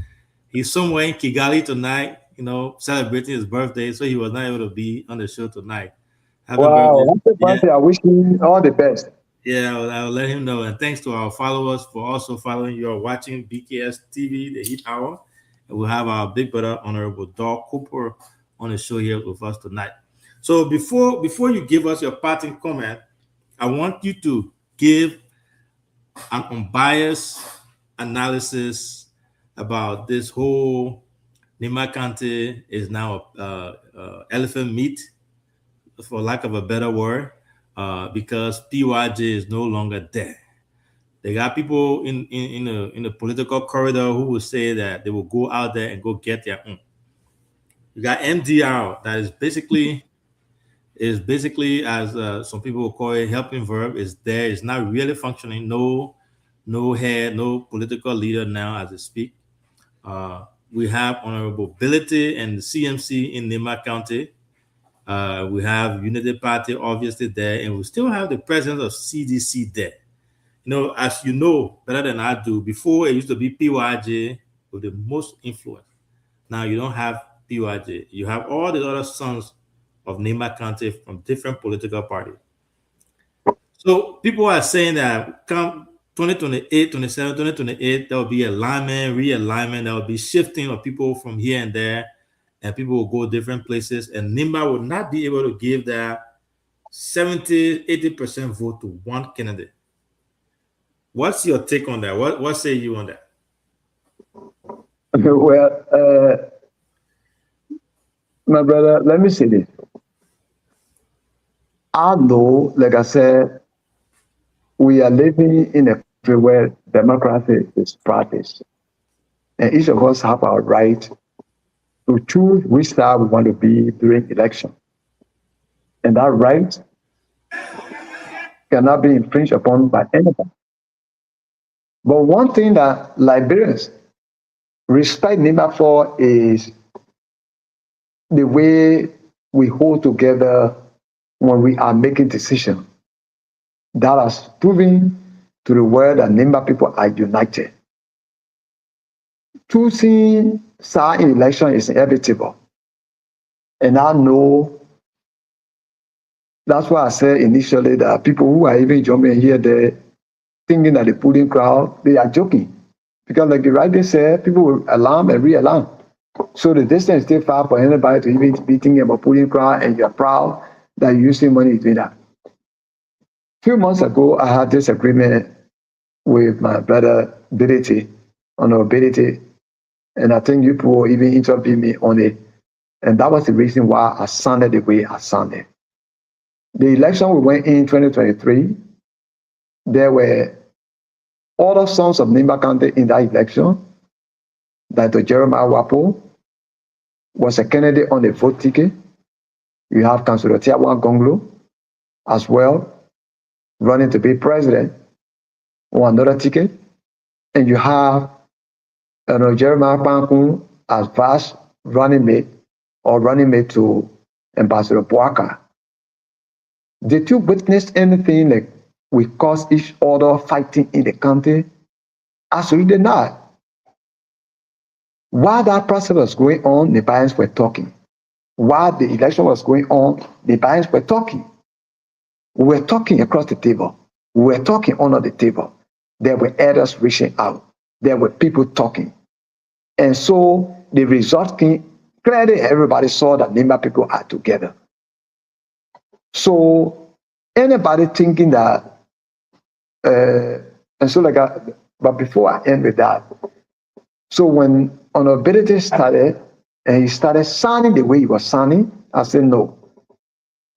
He's somewhere in Kigali tonight, celebrating his birthday, so he was not able to be on the show tonight. Happy birthday. I wish him all the best. Yeah, I'll let him know. And thanks to our followers for also following. You're watching BKS TV, The Heat Hour. And we'll have our big brother, Honorable Doug Cooper, on the show here with us tonight. So before you give us your parting comment, I want you to give an unbiased analysis about this whole Nima County is now elephant meat, for lack of a better word, because PYJ is no longer there. They got people in the political corridor who will say that they will go out there and go get their own. You got MDR that is basically as some people will call it, helping verb. Is there? It's not really functioning. No head, no political leader now as they speak. We have Honorable Ability and the CMC in Nima County. We have Unity Party obviously there, and we still have the presence of CDC there. You know, as you know better than I do, before it used to be PYJ with the most influence. Now you don't have PYJ. You have all the other sons of Nima County from different political parties. So people are saying that come 2028, 27, 2028, there will be alignment, realignment, there will be shifting of people from here and there, and people will go different places, and Nima will not be able to give that 70, 80% vote to one candidate. What's your take on that? What say you on that? Okay, well, my brother, let me say this. I know, like I said, we are living in a country where democracy is practiced. And each of us have our right to choose which side we want to be during election. And that right cannot be infringed upon by anybody. But one thing that Liberians respect Nima for is the way we hold together when we are making decisions. That has proven to the world that Nima people are united. Choosing side in election is inevitable. And I know, that's why I said initially that people who are even jumping here, they're thinking that the polling crowd, they are joking. Because like the writer said, people will alarm and re-alarm. So the distance is still far for anybody to even be thinking about polling crowd, and you're proud that you're using money to do that. A few months ago, I had this agreement with my brother Ability, on Ability, and I think you people even interviewed me on it. And that was the reason why I sounded the way I sounded. The election we went in 2023, there were other sons of Nima County in that election. Dr. Jeremiah Wapo was a candidate on the vote ticket. You have Councilor Tiawan Gonglo as well, running to be president on another ticket. And you have Jeremiah Pankun as vice running mate to Ambassador Boaka. Did you witness anything like we cause each other fighting in the country? Absolutely not. While that process was going on, the Nigerians were talking. While the election was going on, the Nigerians were talking. We were talking across the table. We were talking under the table. There were others reaching out. There were people talking. And so the result came, clearly everybody saw that Nima people are together. So anybody thinking that, but before I end with that, so when Honorability started, and he started sounding the way he was sounding, I said, no,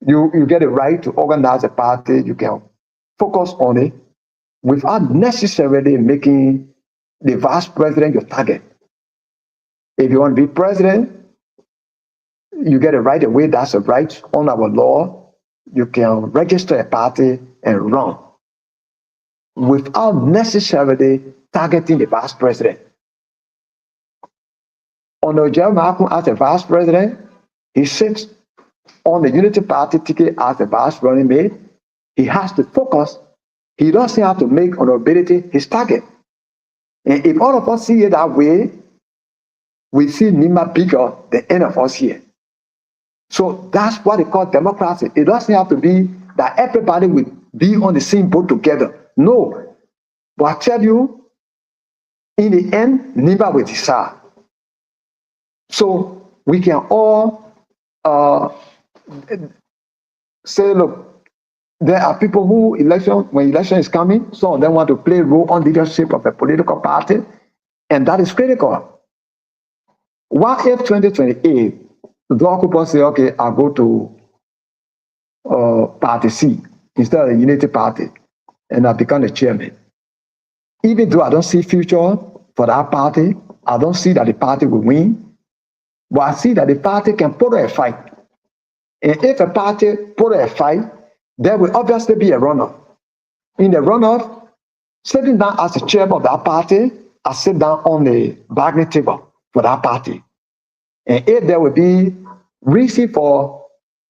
you get a right to organize a party, you can focus on it without necessarily making the vice president your target. If you want to be president, you get a right away, that's a right on our law. You can register a party and run without necessarily targeting the vice president. Under Jeremiah as a vice president, he sits on the Unity Party ticket as a vice running mate. He has to focus. He doesn't have to make Honorability his target. And if all of us see it that way, we see Nima bigger than any of us here. So that's what they call democracy. It doesn't have to be that everybody will be on the same boat together. No. But I tell you, in the end, Nima will decide. So we can all say, look, there are people who when election is coming, some of them want to play a role on leadership of a political party, and that is critical. What if 2028, the occupant say, okay, I'll go to Party C instead of the Unity Party, and I become the chairman? Even though I don't see future for that party, I don't see that the party will win, but I see that the party can put a fight. And if a party put a fight, there will obviously be a runoff. In the runoff, sitting down as the chairman of that party, I sit down on the bargaining table for that party. And if there will be reason for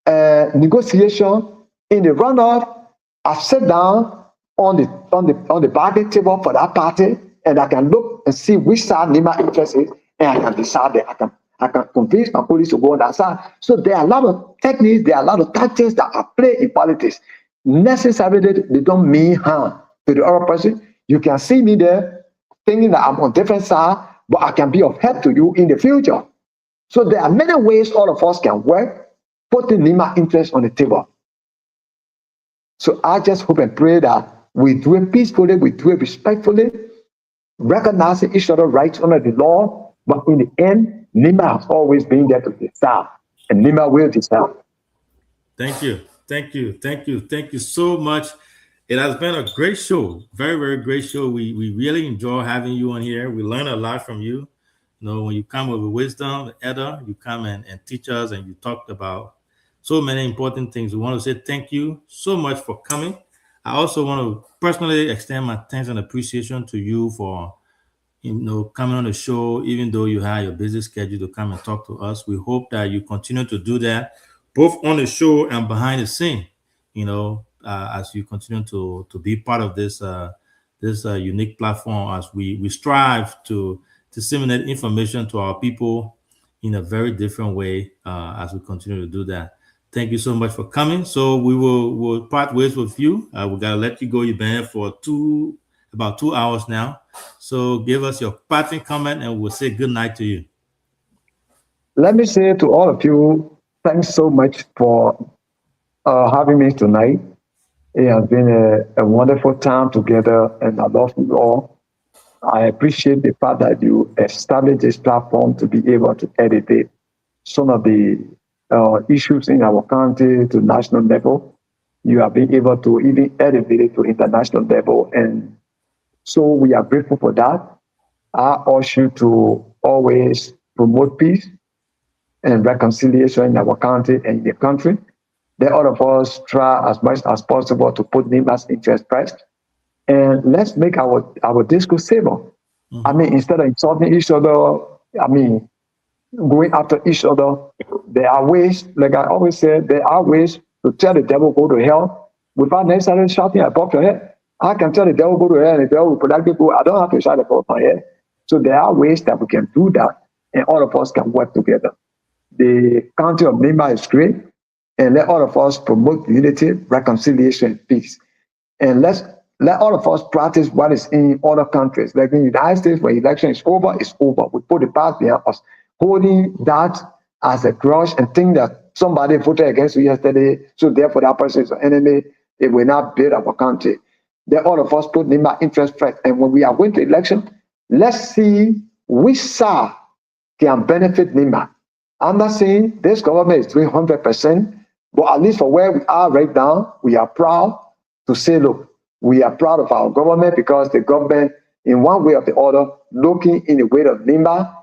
negotiation in the runoff, I sit down on the bargaining table for that party, and I can look and see which side NEMA interest is, and I can decide that I can convince my police to go on that side. So there are a lot of techniques, there are a lot of tactics that are played in politics. Necessarily, they don't mean harm to the other person. You can see me there thinking that I'm on different side, but I can be of help to you in the future. So there are many ways all of us can work, putting NEMA interest on the table. So I just hope and pray that we do it peacefully, we do it respectfully, recognizing each other's rights under the law, but in the end, NEMA has always been there to decide, and NEMA will decide. Thank you. Thank you. Thank you. Thank you so much. It has been a great show. Very, very great show. We really enjoy having you on here. We learn a lot from you. You know, when you come with wisdom, Edda, you come and teach us, and you talked about so many important things. We want to say thank you so much for coming. I also want to personally extend my thanks and appreciation to you for, you know, coming on the show, even though you had your busy schedule to come and talk to us. We hope that you continue to do that, both on the show and behind the scene, you know, as you continue to be part of this unique platform, as we strive to disseminate information to our people in a very different way as we continue to do that. Thank you so much for coming. So we'll part ways with you. We gotta let you go. You've been here for about 2 hours now. So give us your parting comment, and we'll say good night to you. Let me say to all of you, thanks so much for having me tonight. It has been a wonderful time together, and I love you all. I appreciate the fact that you established this platform to be able to educate some of the issues in our country to national level. You have been able to even elevate it to international level, and so we are grateful for that. I urge you to always promote peace and reconciliation in our country and in the country. Let all of us try as much as possible to put NEMA's interest first, and let's make our discourse civil. I mean, instead of insulting each other, I mean, going after each other, there are ways, like I always say, there are ways to tell the devil go to hell without necessarily shouting above your head. I can tell the devil go to hell, and the devil will politely go, I don't have to shout above my head. So there are ways that we can do that, and all of us can work together. The country of NEMA is great, and let all of us promote unity, reconciliation, and peace. And let all of us practice what is in other countries. Like in the United States, when election is over, it's over. We put the past behind us. Holding that as a grudge and think that somebody voted against you yesterday, so therefore that person is an enemy, it will not build our country. Let all of us put NEMA interest first. And when we are going to election, let's see which side can benefit NEMA. I'm not saying this government is doing 100%, but at least for where we are right now, we are proud to say, look, we are proud of our government because the government, in one way or the other, looking in the way of NEMA.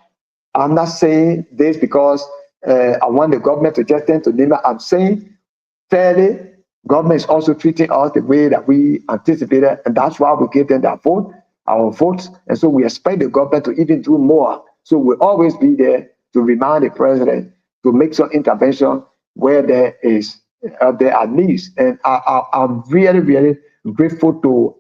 I'm not saying this because I want the government to just tend to NEMA. I'm saying fairly, government is also treating us the way that we anticipated, and that's why we give them our votes. And so we expect the government to even do more. So we'll always be there to remind the president to make some intervention where there are needs. And I'm really, really grateful to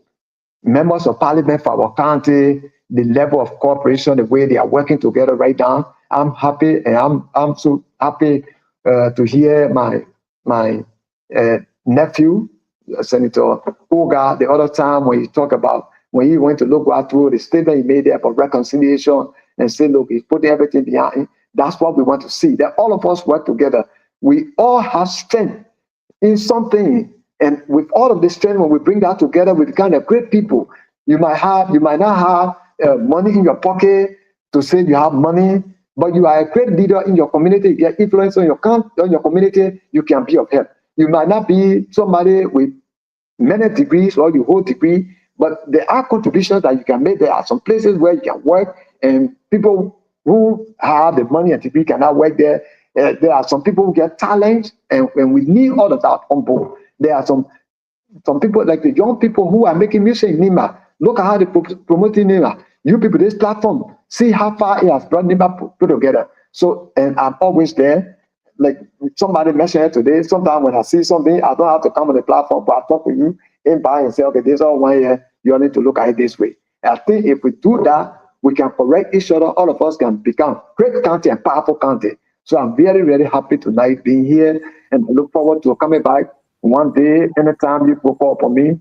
members of parliament for our country, the level of cooperation, the way they are working together right now. I'm happy, and I'm so happy to hear my nephew, Senator Oga, the other time when he talked about when he went to look right through the statement he made there for reconciliation and say, look, he's putting everything behind him. That's what we want to see, that all of us work together. We all have strength in something, and with all of this strength, when we bring that together, we become a great people. You might not have money in your pocket to say you have money, but you are a great leader in your community, you get influence on your community, you can be of help. You might not be somebody with many degrees or you hold degree, but there are contributions that you can make. There are some places where you can work, and people who have the money and degree cannot work there. There are some people who get talent, and we need all of that on board. There are some people, like the young people who are making music in Nima. Look at how they promoting Nima. You people, this platform, see how far it has brought Nima put together. So, and I'm always there. Like somebody mentioned it today, sometimes when I see something, I don't have to come on the platform, but I talk with you in by and say, okay, this is all 1 year, you need to look at it this way. And I think if we do that, we can correct each other, all of us can become great county and powerful county. So I'm very, very happy tonight being here, and I look forward to coming back one day, anytime you call upon me.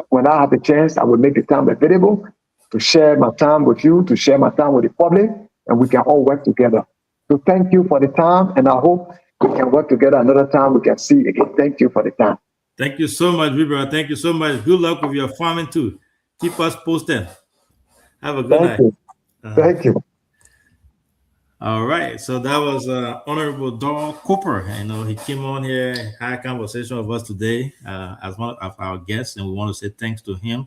When I have the chance, I will make the time available to share my time with you, to share my time with the public, and we can all work together. So thank you for the time, and I hope we can work together another time. We can see again. Thank you for the time. Thank you so much, Vibra. Thank you so much. Good luck with your farming too. Keep us posted. Have a good night. Thank you. All right. So that was Honorable Doug Cooper. I know he came on here, had a conversation with us today as one of our guests, and we want to say thanks to him.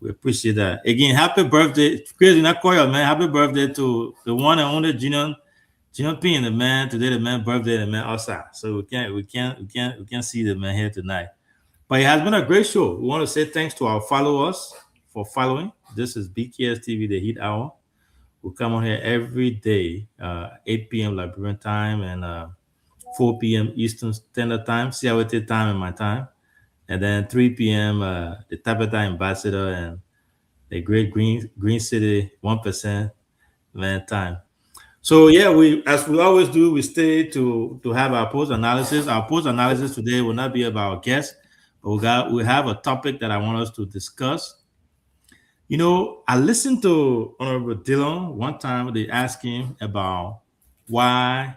We appreciate that. Again, happy birthday. Crazy, not Koya, man. Happy birthday to the one and only Junior P, the man. Today, the man birthday, the man outside. So we can't see the man here tonight. But it has been a great show. We want to say thanks to our followers for following. This is BKS TV, the Heat Hour. We come on here every day, 8 p.m. Liberian time and 4 p.m. Eastern Standard Time, CIOT time and my time. And then 3 p.m. The Tabitha Ambassador and the Great Green City 1% man time. So yeah, as we always do, we stay to have our post analysis. Our post analysis today will not be about guests, but we have a topic that I want us to discuss. You know, I listened to Honorable Dillon one time. They asked him about why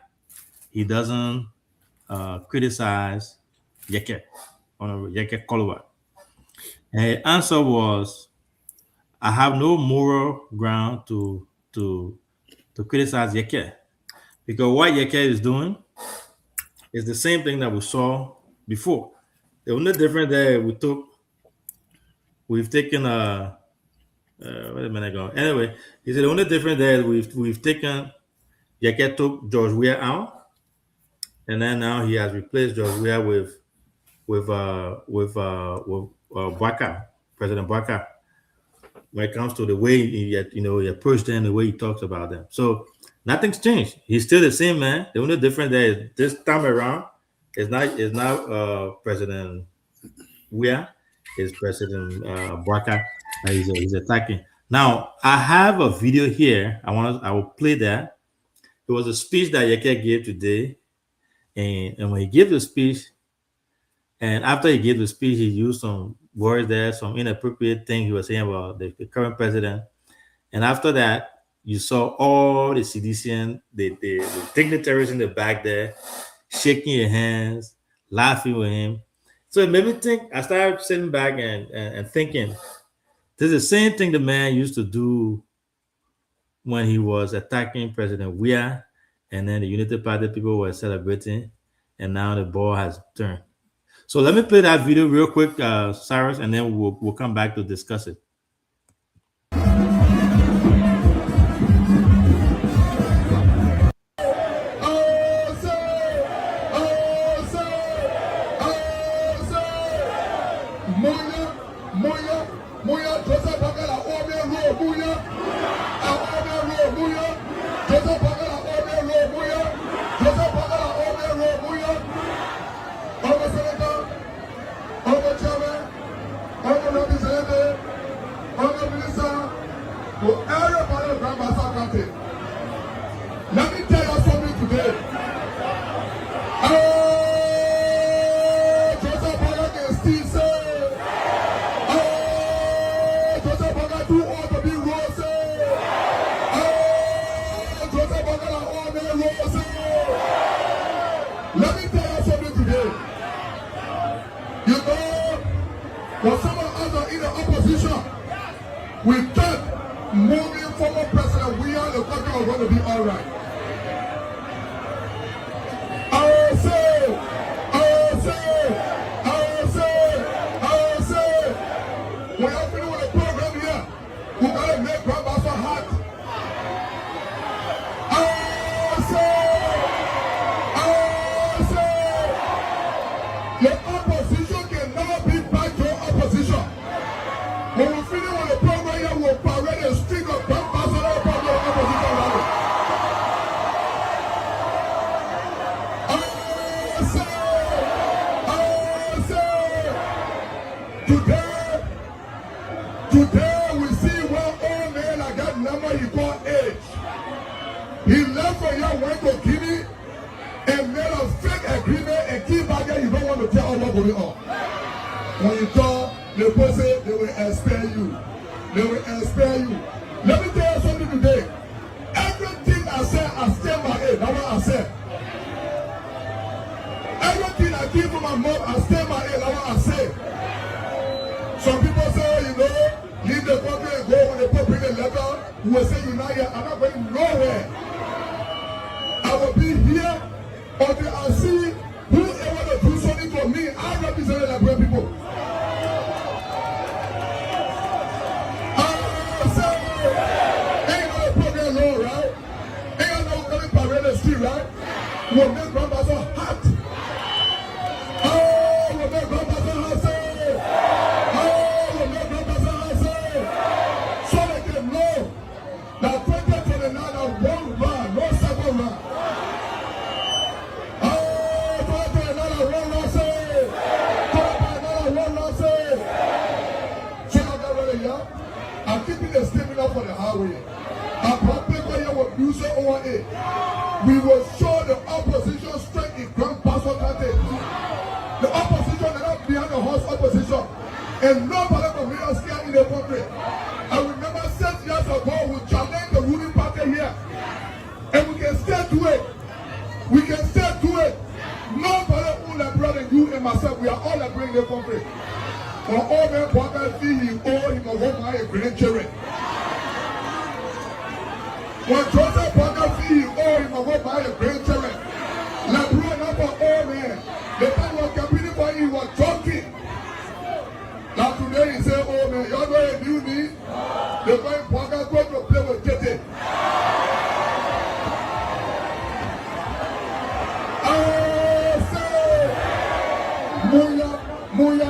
he doesn't criticize Yeke, Honorable Yeke Kolowat. And his answer was, I have no moral ground to criticize Yeke, because what Yeke is doing is the same thing that we saw before. The only difference that we've taken wait a minute ago. Anyway, he said the only difference that we've taken Yeke took George Weah out, and then now he has replaced George Weah with Bouakai, President Bouakai. When it comes to the way he approached them, the way he talks about them, so nothing's changed. He's still the same man. The only difference that is this time around is not President Weah, is President Bouakai. He's attacking. Now I have a video here. I will play that. It was a speech that Yeke gave today, and when he gave the speech, and after he gave the speech, he used some words there, some inappropriate things he was saying about the current president. And after that, you saw all the CDCN, the dignitaries in the back there, shaking your hands, laughing with him. So it made me think. I started sitting back and thinking, this is the same thing the man used to do when he was attacking President Weah, and then the Unity Party people were celebrating, and now the ball has turned. So let me play that video real quick, Cyrus, and then we'll come back to discuss it. the country was going to be all right. I will say, when I finish with the program here, we're going to make Grandmaster hot. Your opposition can never be back to your opposition. When we finish with the program here, we'll parade a string of Grandmaster from your opposition rally. Today we see one old man like that number he called age. He left from here, went to Guinea, and made a fake agreement and keep back there. You don't want to tell us what's going on. When you talk, the person, they will expel you. They will expel you. Let me tell you something today. Everything I said, I stand by it. That's what I said. Everything I give to my mom, I stand by it. That's what I said. Some people say, you know, leave the country and go. When they bring a letter, we will say you're not here. I'm not going nowhere. I will be here until I see who is able to do something for me. I represent the Liberian people. Ain't no program law, right? Ain't no coming parade the street, right? We'll make Grandmaster hot. Oh, we'll make Grandmaster hot, say. Oh, we'll make Grandmaster hot, say. So they can know that 2029 are one round, no second round. I'm keeping the statement up for the highway. I'm probably going to use it over it. We will show the opposition strength in Grand Pastor Kante. The opposition is not behind the horse opposition. And nobody will make us scared in the country. I remember 6 years ago, we challenged the ruling party here. And we can still do it. We can still do it. Nobody who like brother, you and myself, we are all like in the country. When all men want see him, all him will hold my grandchildren. When Joseph Parker see him, all him will hold my grandchildren. Like bro, not for all men. The time was competing for him, was joking. Now today he said, oh man, y'all know what you need? The boy Parker going to play with Tete. Muya,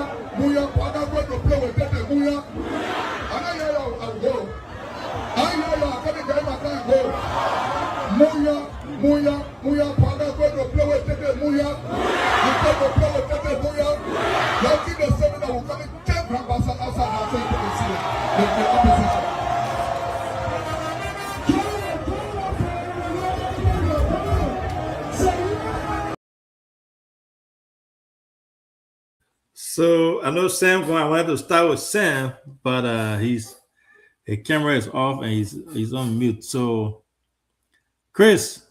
Parker going to play with Tete, Muya. And I hear you, I'll go. I hear you, I'm going to get my time, go. Muya, Parker going to play with Tete, Muya. He's going to play with Tete, Muya. Y'all see the seminar will come in 10 Grandmaster outside and say you can see it. The opposition. So I know Sam. I wanted to start with Sam, but his camera is off and he's on mute. So, Chris,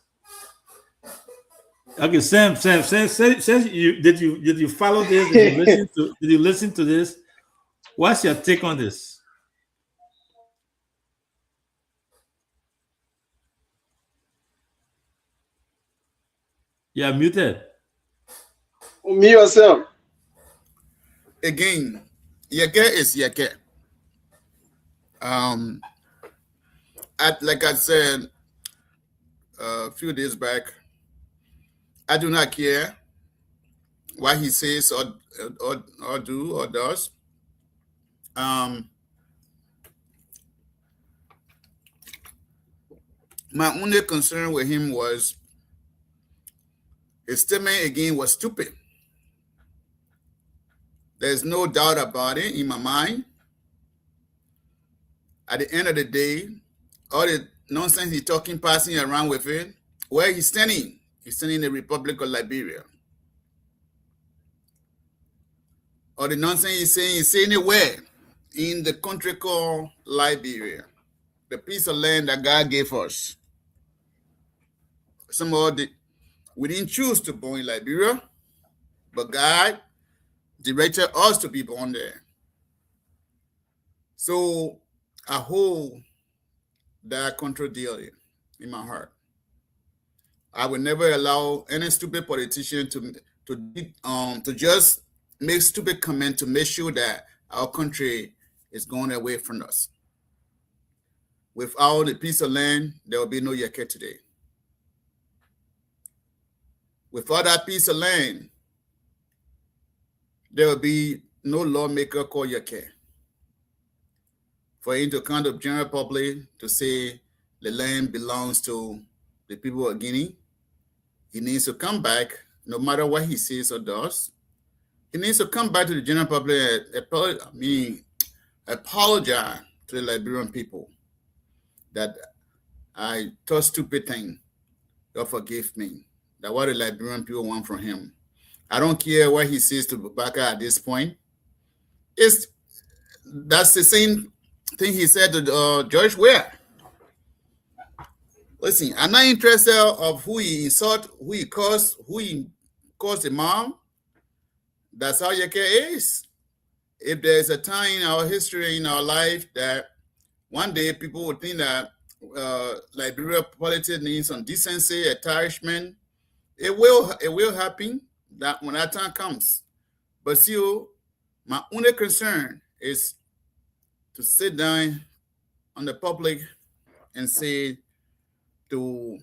okay, Sam, did you follow this? Did you listen to this? What's your take on this? You're muted. Me or Sam? Again, Yeke is Yeke. Like I said a few days back, I do not care what he says or do or does. My only concern with him was his statement again was stupid. There's no doubt about it in my mind. At the end of the day, all the nonsense he's talking, passing around with it, where he's standing in the Republic of Liberia. Or the nonsense he's saying it where? In the country called Liberia, the piece of land that God gave us. We didn't choose to born in Liberia, but God directed us to be born there. So I hold that contradiction. in my heart. I will never allow any stupid politician to just make stupid comment to make sure that our country is going away from us. Without a piece of land, there will be no Yeke today. Without that piece of land, there will be no lawmaker called Yeke. For him to come to the general public to say the land belongs to the people of Guinea, he needs to come back, no matter what he says or does. He needs to come back to the general public and apologize to the Liberian people that I thought stupid thing. God forgive me. That what the Liberian people want from him. I don't care what he says to Boubacar at this point. That's the same thing he said to George Weah. Listen, I'm not interested of who he insult, who he calls the mom. That's how Yeke is. If there's a time in our history, in our life, that one day people would think that Liberia politics needs some decency, attachment, it will happen that when that time comes. But still, my only concern is to sit down on the public and say to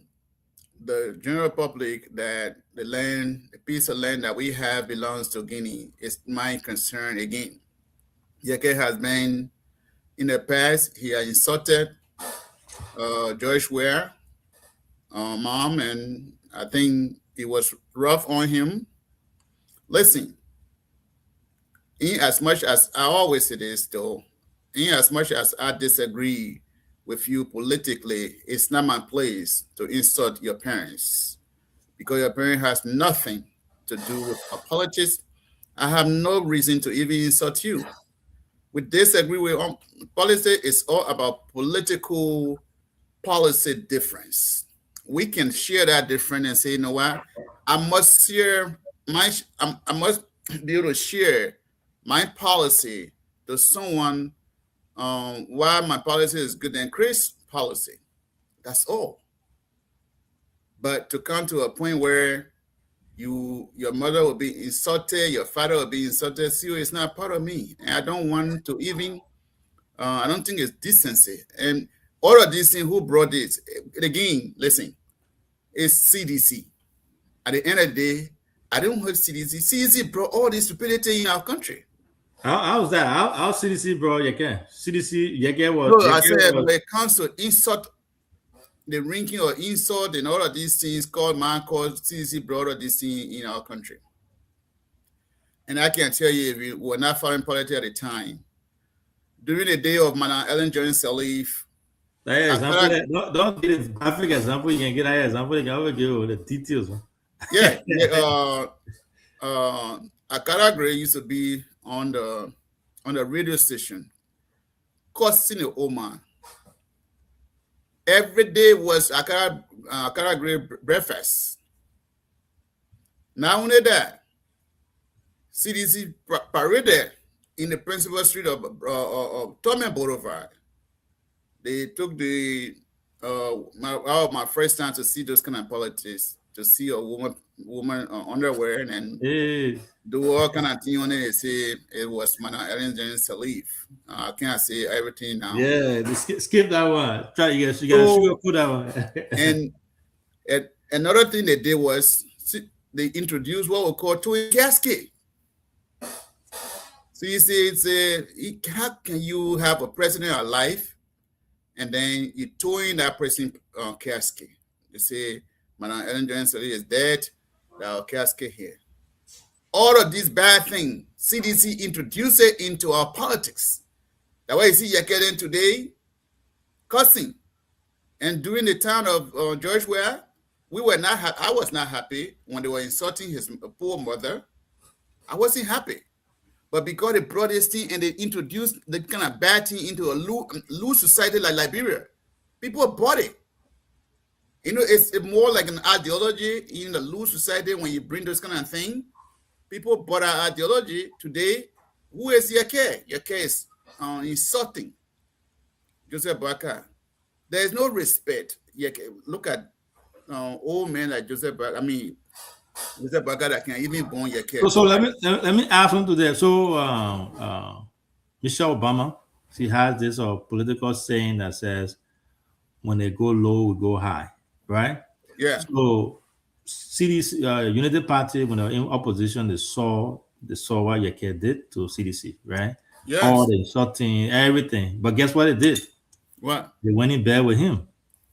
the general public that the piece of land that we have belongs to Guinea. Is my concern again. Yeke has been, in the past, he has insulted George Weah, mom, and I think it was rough on him. Listen, in as much as I always say this, though, in as much as I disagree with you politically, it's not my place to insult your parents, because your parent has nothing to do with our politics. I have no reason to even insult you. We disagree with policy. It's all about political policy difference. We can share that difference and say, you know what, I must share I must be able to share my policy to someone why my policy is good than Chris' policy. That's all. But to come to a point where your mother will be insulted, your father will be insulted, see, it's not part of me. And I don't want to even, I don't think it's decency. And all of these things, who brought this? Again, listen, it's CDC. At the end of the day, I don't have CDC. CDC brought all this stupidity in our country. How was that? How CDC brought Yeke? CDC, Yeke was... No, I said when it comes to insult, the ranking or insult and all of these things called CDC brought all these things in our country. And I can tell you, if we were not following politics at the time, during the day of Madam Ellen Jones Sirleaf, don't give a graphic example. You can get an example. You can give the details. Yeah. Akara Gray used to be on the radio station, cursing the old man. Every day was Akara Gray breakfast. Not only that, CDC paraded in the principal street of Tome Boulevard. They took my first time to see those kind of politics, to see a woman underwear and do all kind of thing on it. They say it was Madam Ellen Jones Sirleaf. I can't say everything now. Yeah, skip that one. You gotta put that one. and another thing they did was they introduced what we call towing casket. So you see, how can you have a president alive and then you towing that person casket? They say Madam Ellen Jones Sirleaf is dead. Our casket here. All of these bad things, CDC introduced it into our politics. That's why you see Yeke today cussing. And during the time of George Weah, I was not happy when they were insulting his poor mother. I wasn't happy. But because they brought this thing and they introduced the kind of bad thing into a loose society like Liberia, people bought it. You know, it's more like an ideology in the loose society when you bring those kind of thing. People bought our ideology today. Who is Yeke? Yeke is insulting Joseph Boakai. There is no respect. Look at old men like Joseph Baga. I mean, Joseph Baga that can even born your kid. So let me add something to that. So Michelle Obama, she has this political saying that says, "When they go low, we go high," right? Yeah. So CDC, United Party, when they were in opposition, they saw what Yeke did to CDC, right? Yes. All the insulting, everything. But guess what it did? What? They went in bed with him,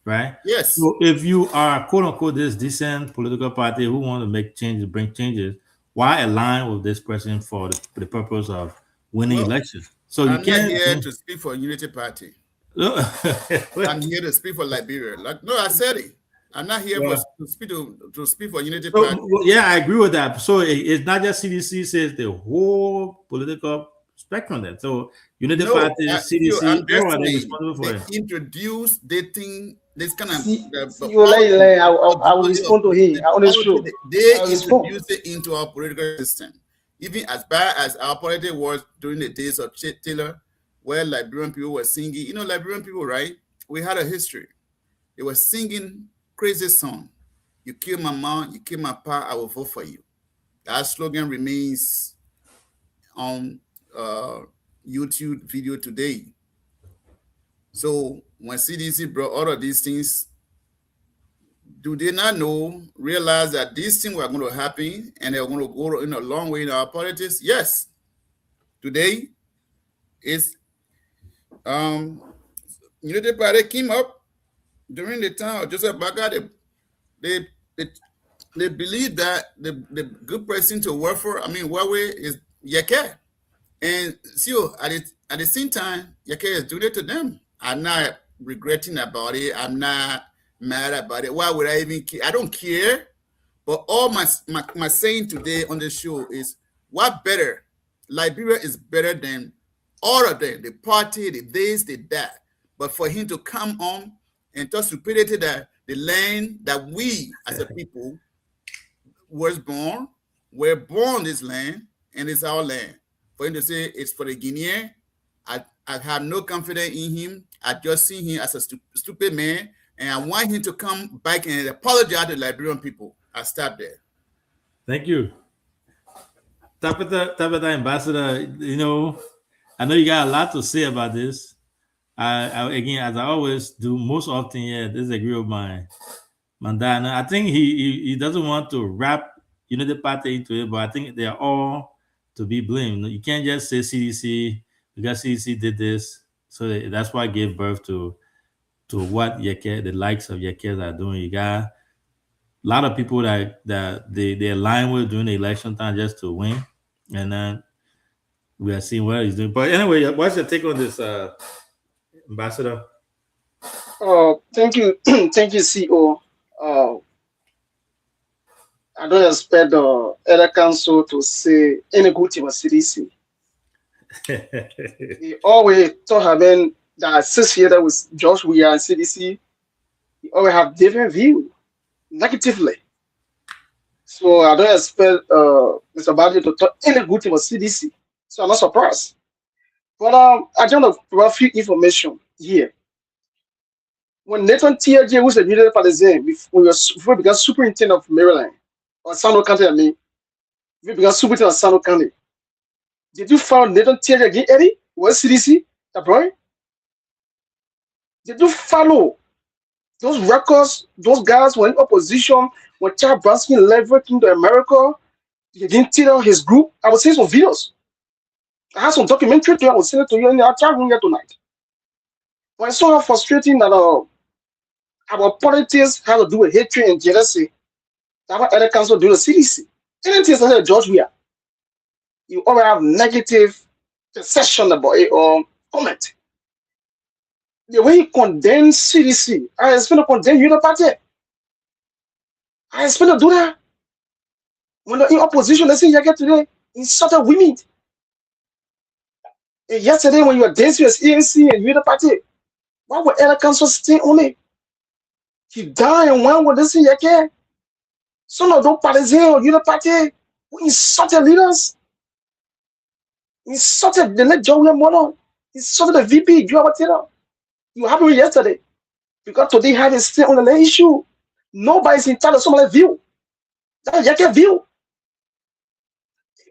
right? Yes. So if you are quote unquote this decent political party who want to make changes, bring changes, why align with this person for the purpose of winning elections? So I'm not here to speak for Unity Party. I'm here to speak for Liberia. No, I said it. I'm not here to speak for Unity Party. Yeah, I agree with that. So it's not just CDC, says the whole political spectrum then. So Unity Party, CDC, everyone is responsible for it. They introduced dating this kind of I will respond to him. They introduced it into our political system. Even as bad as our politics was during the days of Chet Taylor, where Liberian people were singing. You know, Liberian people, right? We had a history. They were singing crazy song. You kill my mom, you kill my pa, I will vote for you. That slogan remains on YouTube video today. So when CDC brought all of these things, do they not realize that these things were going to happen and they're going to go in a long way in our politics? Yes. Today, it's Unity Party came up during the time of Joseph Baga. They believe that the good person to work for, Huawei is Yeke. And so at the same time, Yeke is doing it to them. I'm not regretting about it. I'm not mad about it. Why would I even care? I don't care. But all my saying today on the show is, what better? Liberia is better than all of them, the party, the this, the that. But for him to come on and talk stupidity that the land that we as a people we're born this land and it's our land. For him to say it's for the Guinean, I have no confidence in him. I just see him as a stupid man, and I want him to come back and apologize to Liberian people. I'll stop there. Thank you. Tabitha Ambassador, I know you got a lot to say about this. I again, as I always do, most often, disagree with my Mandana. I think he doesn't want to wrap Unity Party into it, but I think they are all to be blamed. You can't just say CDC because CDC did this, so that's why it gave birth to what Yeke, the likes of Yekes are doing. You got a lot of people that they align with during the election time just to win, and then we are seeing what he's doing. But anyway, what's your take on this, Ambassador? Thank you, thank you, CEO. I don't expect the other council to say any good thing about CDC. He always thought having that associated with George Weah and CDC, he always have different view, negatively. So I don't expect Mr. Badley to talk any good thing about CDC. So I'm not surprised. But I don't have a few information here. When Nathan T.J. was a Unity Party, before he became superintendent of Maryland, or Sano County, he became superintendent of Sano County. Did you follow Nathan T.J. again, Eddie? What CDC? That boy? Did you follow those records? Those guys were in opposition when Charles Bransky left came to America. He didn't tell his group. I was seeing some videos. I have some documentary I will send it to you in our chat room here tonight. But it's so frustrating that our politics have to do with hatred and jealousy. That's what other council do to CDC. Anything like George Weah, you always have negative perception about it or comment. The way he condemns CDC, I expect to condemn Unity Party. I expect to do that. When they're in opposition, let's say you get today, insulted women. And yesterday, when you were dancing with ANC and Unity Party, why would other council stay on it? He died and one with this thing you can. Some of those parties or Unity Party who insulted leaders. Insulted the late John Mono. Insulted the VP, Joe Taylor. You happened yesterday. Because today have a say on the issue. Nobody's entitled to somebody's view. That's your view.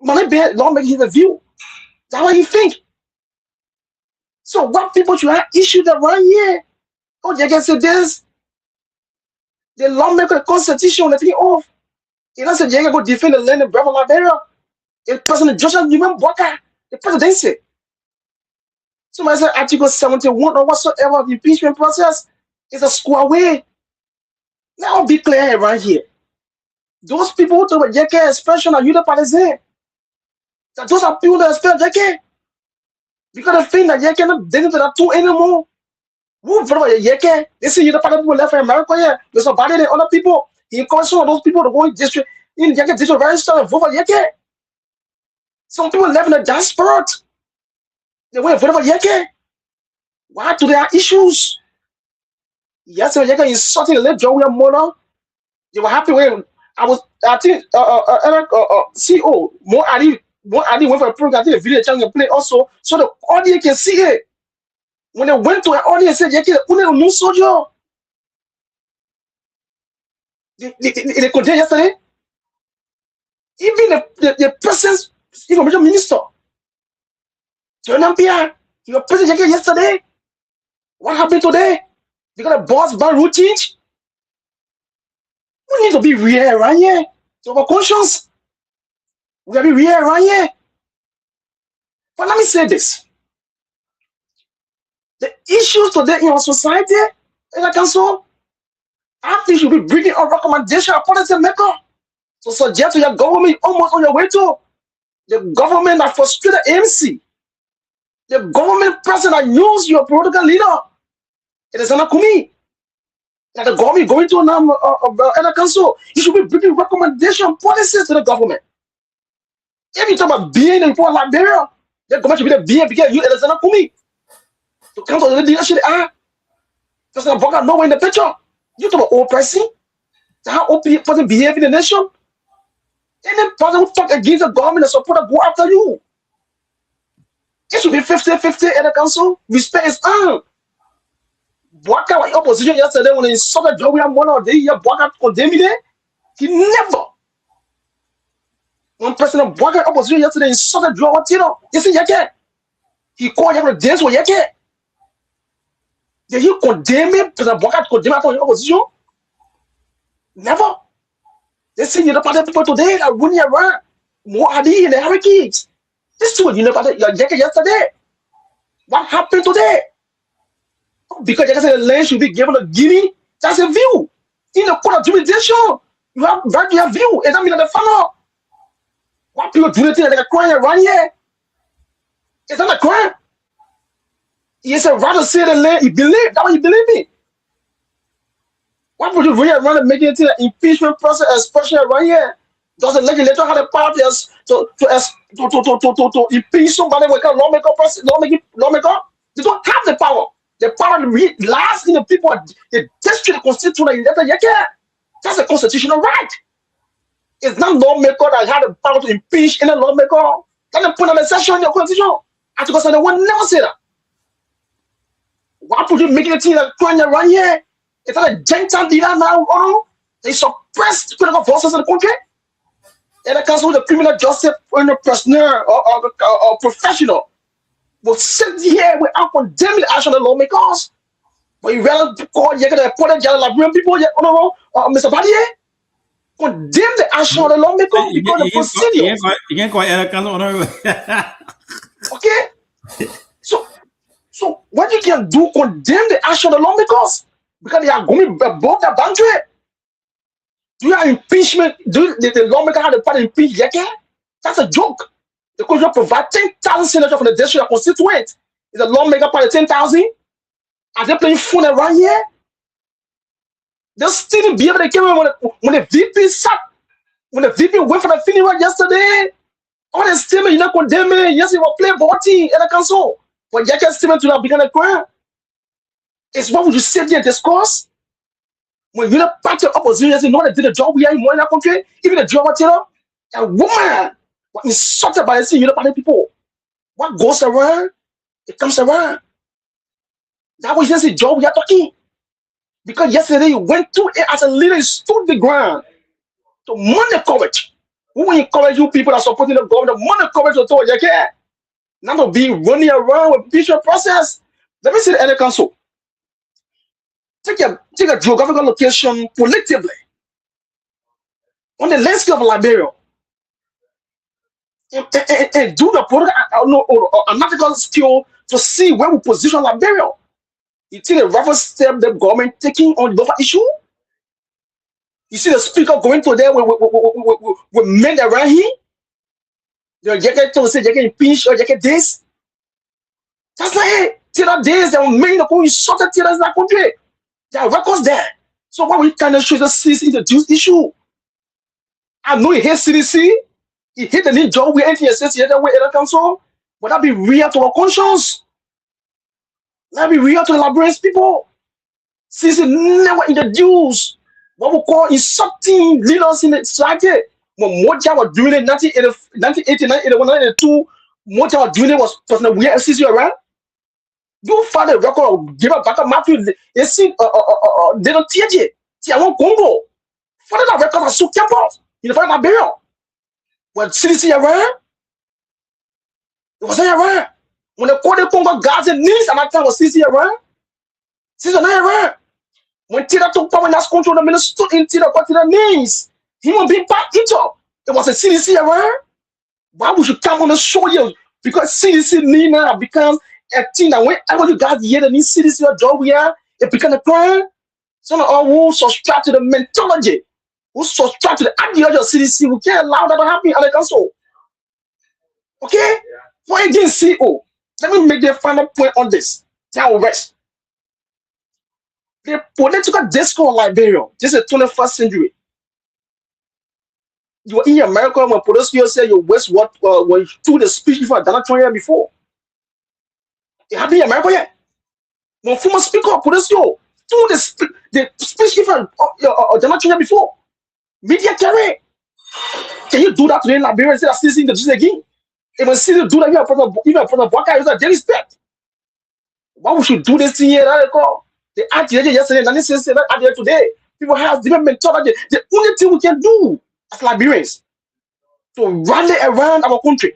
Money bear lawmaking his view. That's what he think. So what people should have issued that right here? Oh, you can say this. The lawmaker, the constitution, the thing off. You know, said you can go defend the land of Bravo Liberia. The President Joshua Newman Walker, the presidency. Somebody said Article 71 or whatsoever, the impeachment process is a square way. Now be clear right here. Those people who talk about JK expression are you the partisan. Those are people that expel JK. Because the thing that JK not dating to that two anymore. Who vote about JK? They say you the part of people left in America here. There's somebody and other people. He encouraged some of those people to go in district in JK district register and vote for JK. Some people left in the diaspora. They went vote for JK. Why do they have issues? Yes, JK is sorting the left Joe Mona. They were happy when I think CEO more Ali went for a program. I think the video channel play also, so the audience can see it. When they went to an audience, said, "Yeah, we new soldier." They condemned yesterday. Even the president's information minister, Jordan Pierre, he was president yesterday. What happened today? Because the boss ban rule change. We need to be real right here. So our conscience. We gotta be real right here. But let me say this. The issues today in our society, in the council, I think you should be bringing a recommendation of policy maker to suggest to your government almost on your way to the government that frustrated ANC, the government president that used your political leader. It is not me. That the government going to now the council, you should be bringing recommendation policies to the government. If you talk about being in for Liberia, the government should be the being because you Alexander Kumi. To come to the leadership, because the Boga nowhere in the picture. You talk about old person, how old person behave in the nation. Any person who talk against the government and support go after you. It should be 50-50 in the council. Respect is earned. Boga was opposition yesterday when he saw the job we have 1 or day. Boga condemned it. He never. When President Boga opposition yesterday, he saw the job what you know. You see, he called him to dance with Yake. Did he condemn him? President Boga condemn him for opposition? Never. They say you know part of people today that running around more Adi in the hurricanes. This is what you know about Yake yesterday. What happened today? Because Yake said the land should be given to Guinea. That's a view. In the court of jurisdiction, you have right to have view. It doesn't mean that the farmer. What people do they like a crime around here? It's not a crime. He said rather say the land, he believed. That's what he believed in. Why would you really run and make it into the impeachment process, especially right here? Does the legislature have the power to impeach somebody with a lawmaker? They don't have the power. The power lies in the people, the district, the constitution, that's a constitutional right. It's not lawmaker that have the power to impeach any lawmaker. That's the point of the section in the constitution. Article 71 never say that. Why would you make it a like crime right here? It's not a Gentile leader now. They suppress critical forces in the country. And the council, the criminal justice personnel or professional will sit here without condemning the action of the lawmakers. But you rather call you get appointed Liberian people, Mr. Badier, condemn the action of the lawmakers because the procedures. You can't call it a Okay? So what you can do, condemn the action of the lawmakers because they are going above the boundary. Do you have impeachment? Do the lawmaker have the power to impeach Yeke? That's a joke. Because you provide 10,000 senators from the district constituent. Is the lawmaker part of 10,000? Are they playing phone around here? They'll still be able to come when the VP sat, when the VP went for the funeral yesterday. All the statement, you're not condemning. Yes, you will play voting in the council. But Yeke's statement to have begun a crime. It's what would you say there discourse? When you're not part of opposition, you know they did a job we are in one country, even a job material, a woman was insulted by the United people. What goes around, it comes around. That was just a job we are talking. Because yesterday he went to it as a leader, he stood the ground to money coverage. Who encourage you people that are supporting the government, money coverage to tell you, yeah, not to be running around with visual process. Let me see the other council. Take a geographical location collectively on the landscape of Liberia and do the political analytical skill to see where we position Liberia. You see the rougher step the government taking on the issue. You see the speaker going to there with men around him. The jacket to say jacket pinch or jacket this. That's like hey, till that days that men the going short till in that country. There are records there. So why we kind of show the CDC introduce issue? I know he hates CDC. He hate the new job we NTSS the other way in the council. But that be real to our conscience. That be real to the Liberian people. CDC never introduced what we call insulting leaders in the society. When Moja was doing it in 1989, 81, 92, Moja was doing it was personal we FCC around. You find a record of give up back up Matthew. You see, they don't teach it. See, I want Congo. Follow that record of South Campus. You find that burial. When CDC around, it was not around. When the Code Congo guards and knees, and that time was CDC around. CDC not around. When Tida took power in that control, the minister stood in Tida, got to the knees. He won't be back into it. It was a CDC around. Why would you come on the show you? Because CDC need now become a thing that whenever you guys hear the new CDC or job we are, it become a crime. Some of all who subscribe to the mentality, who subscribe to the ideology of CDC, we can't allow that to happen at the council. Okay? For again, CEO, let me make the final point on this. Then we'll rest. The political discourse in Liberia, this is the 21st century. You were in America when police say you waste what when you do the speech for Donald Trump before. It happened in America yet. When former speaker of police do the speech for Donald Trump before. Media carry. Can you do that today in Liberia instead of seeing the justice again? If we see you do that, even for the Baka, it's a daily respect. Why would you do this thing here? The idea yesterday, and this is the idea today. People have different mentality. The only thing we can do as Liberians to rally around our country,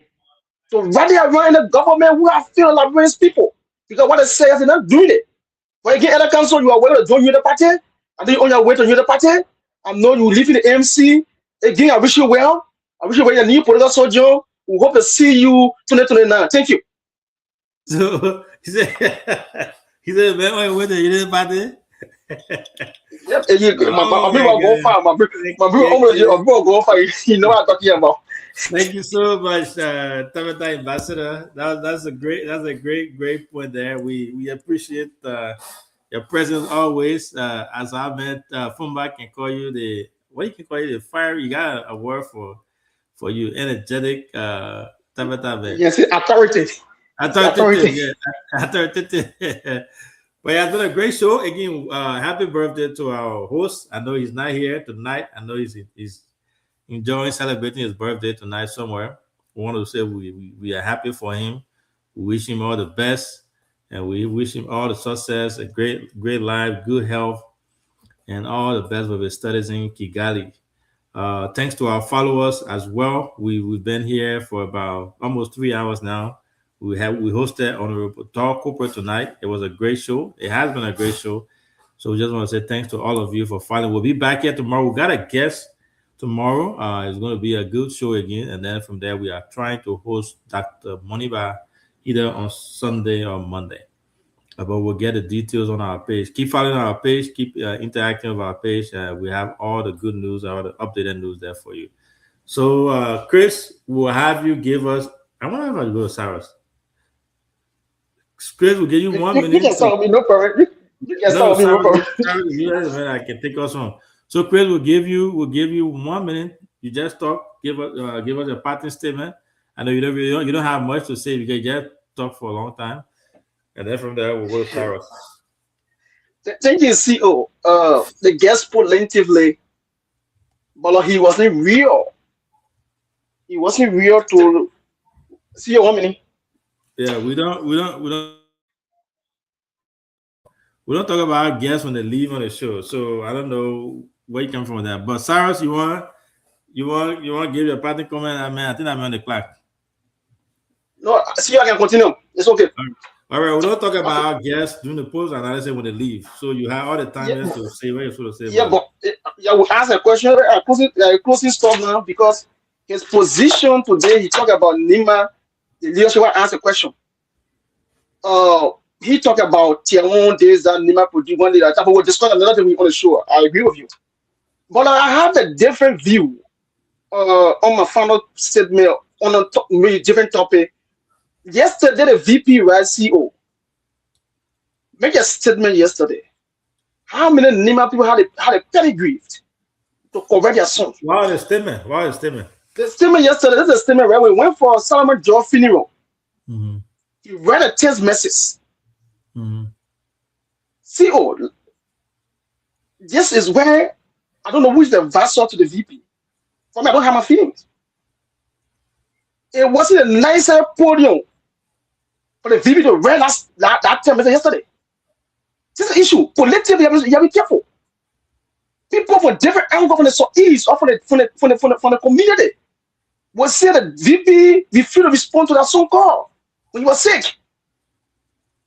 to rally around the government who are feeling Liberians people. Because what they say is they're not doing it. When you get other council, you are willing to join the party, and then on your way to join the party. I know you live in the AMC. Again, I wish you well. I wish you well, your new political soldier. We hope to see you 2029. Thank you. So he said, man, I went to the party. Yep, my people go far. My people go far. You know what I'm talking about. Thank you so much, Tabata Ambassador. That's a great point there. We appreciate your presence always. As I met Fumba can call you the the fire. You got a word for you, energetic Tabata. Yes, authoritative. Yeah, authoritative. But it's been a great show. Again, happy birthday to our host. I know he's not here tonight. I know he's enjoying celebrating his birthday tonight somewhere. We want to say we are happy for him. We wish him all the best, and we wish him all the success, a great life, good health, and all the best with his studies in Kigali. Thanks to our followers as well. We've been here for about almost 3 hours now. We hosted Honorable Talk Cooper tonight. It was a great show. It has been a great show. So we just want to say thanks to all of you for following. We'll be back here tomorrow. We got a guest tomorrow. It's going to be a good show again. And then from there, we are trying to host Dr. Moniba either on Sunday or Monday. But we'll get the details on our page. Keep following our page. Keep interacting with our page. We have all the good news, all the updated news there for you. So, Chris, we'll have you give us. I wonder if I go to Cyrus. Chris, we'll give you 1 minute. You can start me, no problem. You can start me, no problem. I can take us on. So, Chris, we'll give you 1 minute. You just talk. Give us a parting statement. I know you don't have much to say because you just talk for a long time. And then from there, we'll go to Cyrus. Thank you, CEO. The guest put lengthily, but he wasn't real. He wasn't real to see 1 minute. Yeah, we don't We don't talk about our guests when they leave on the show. So I don't know where you come from with that. But Cyrus, you want to give your parting comment? Man, I think I'm on the clock. No, see, I can continue. It's okay. All right, we don't talk about our guests doing the post analysis when they leave. So you have all the time to say what you're supposed to say. Yeah, but we'll ask a question. Closing stuff now because his position today, he talked about Nima. The leadership will ask a question. He talked about tier 1 days that Nima produced one day. We'll discuss another thing on the show. I agree with you. But I have a different view on my final statement on a different topic. Yesterday, the VP, right, CEO, made a statement yesterday. How many Nima people had a pedigree to correct their son? Wow, the statement. The statement yesterday, this is a statement where we went for Solomon Joe funeral. Mm-hmm. He read a text message. Mm-hmm. CEO, this is where I don't know who is the advisor to the VP. For me, I don't have my feelings. It wasn't a nicer podium for the VP to read that text message yesterday. This is an issue. Politically, you have to be careful. People from different angles from the southeast or from the community will say the VP refused to respond to that phone call when you were sick.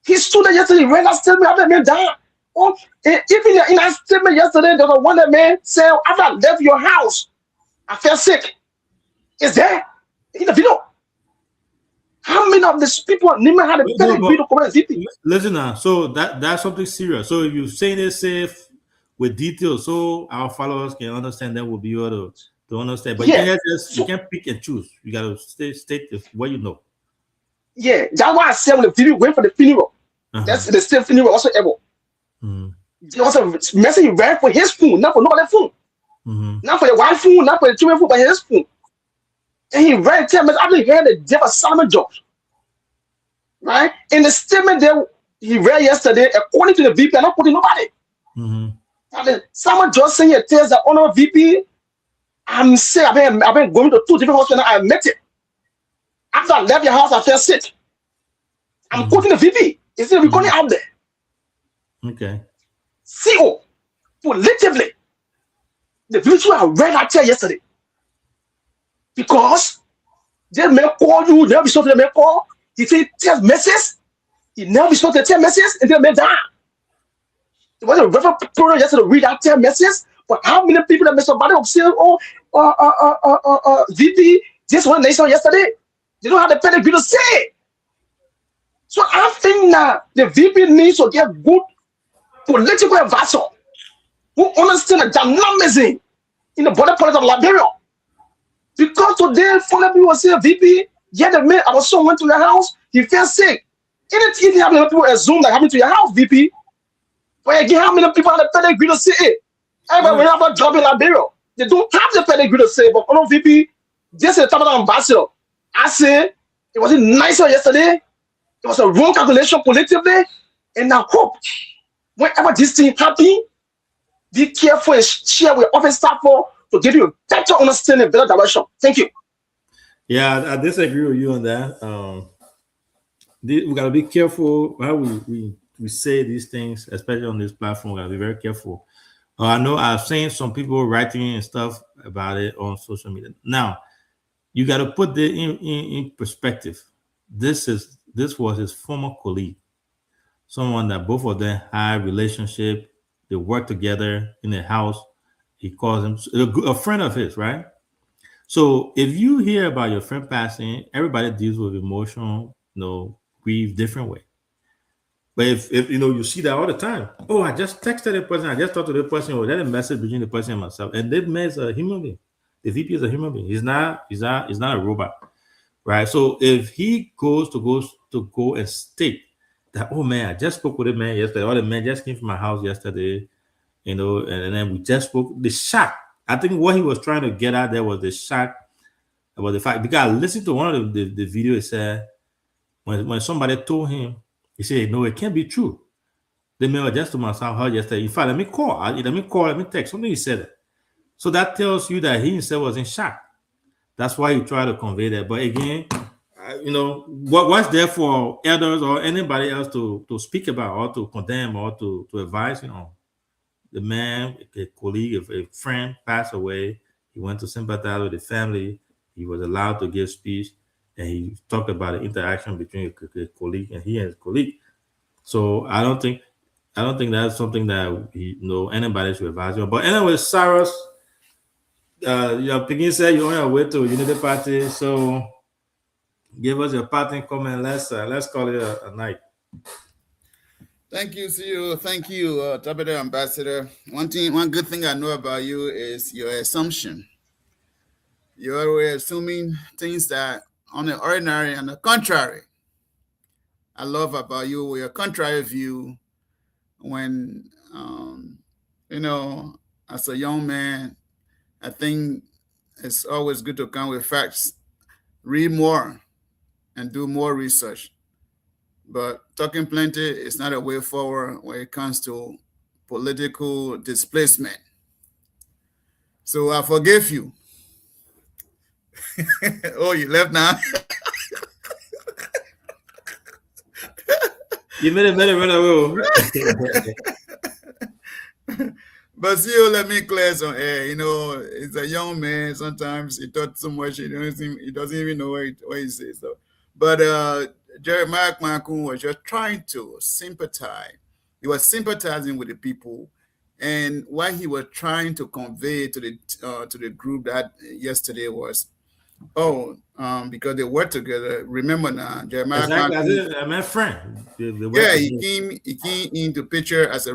He stood there yesterday, read that statement after the man died. Oh, even in that statement yesterday, there was one that man said, after I left your house, I felt sick. It's there in the video. How many of these people Nima had a pedigree to correct VP? Listen now, so that's something serious. So if you saying it safe with details, so our followers can understand, that will be able to understand. But yeah, you can't pick and choose. You gotta state what you know. Yeah, that's why I said when the VP went for the funeral. That's the same funeral also ever. There was a message he read for his phone, not for nobody's phone. Not for your wife's phone, not for the children's phone, but his phone. And he read 10 minutes after he heard the death of Solomon George. Right? In the statement that he read yesterday, according to the VP, I'm not quoting nobody. Solomon George saying he tells the honor VP, I'm sick. I've been going to 2 different hospitals. I met it. After I left your house, I felt sick. I'm quoting the VP. It's a recording out there. Okay. CO, politically, the video I read that text yesterday. Because they may call you, never respond to the call. He said text message, he never respond to the text message, and they may die. It was a reference program yesterday to read that text message. But how many people that somebody will say, VP, this one nation yesterday? They don't have the pedigree to say it. So I think that the VP needs to get good political advisor who understand the dynamism in the border politics of Liberia. Because today, foreign people say, VP, yeah, the man, our son went to your house, he felt sick. Anything happened, people assume that happened to your house, VP. But again, how many people have the pedigree to say it? Everybody when have a job in Liberia, they don't have the pedigree to say, but on VP, this is the type of ambassador. I say, it wasn't nicer yesterday. It was a wrong calculation politically, and I hope whenever this thing happens, be careful and share with office staff to give you a better understanding, better direction. Thank you. Yeah, I disagree with you on that. We gotta be careful how we say these things, especially on this platform. We gotta be very careful. I know I've seen some people writing and stuff about it on social media. Now, you got to put it in perspective. This was his former colleague, someone that both of them had a relationship. They worked together in the house. He calls him a friend of his, right? So if you hear about your friend passing, everybody deals with emotional, grief different way. But if you see that all the time, I just texted the person, I just talked to the person, or there's a message between the person and myself, and that man is a human being. The VP is a human being. He's not a robot, right? So if he goes to go and state that, I just spoke with a man yesterday, or the man just came from my house yesterday, and then we just spoke. The shock. I think what he was trying to get at there was the shock about the fact, because I listened to one of the video. It said when somebody told him, he said, "No, it can't be true." The man was just to myself heard yesterday. In fact, let me text. Something he said. So that tells you that he himself was in shock. That's why he tried to convey that. But again, you know, what's there for elders or anybody else to speak about or to condemn or to advise? You know, the man, a colleague, a friend passed away. He went to sympathize with the family. He was allowed to give speech, and he talked about the interaction between a colleague and his colleague. So I don't think that's something that anybody should advise you. But anyway, Cyrus, Piggy said you're on your way to Unity Party, so give us your parting comment. Let's call it a night. Thank you, CEO. Thank you, Tabitha Ambassador. One good thing I know about you is your assumption. You're always assuming things that on the ordinary and the contrary. I love about you your contrary view when, as a young man, I think it's always good to come with facts, read more, and do more research. But talking plenty is not a way forward when it comes to political displacement. So I forgive you. Oh, you left now? You made it better run away. But still, let me clear some air. It's a young man. Sometimes he thought so much he doesn't even know what he says. So. But Jeremiah Kmakun was just trying to sympathize. He was sympathizing with the people, and what he was trying to convey to the group that yesterday was, because they work together. Remember now, Jeremiah Kmakun, my friend. He came into picture as a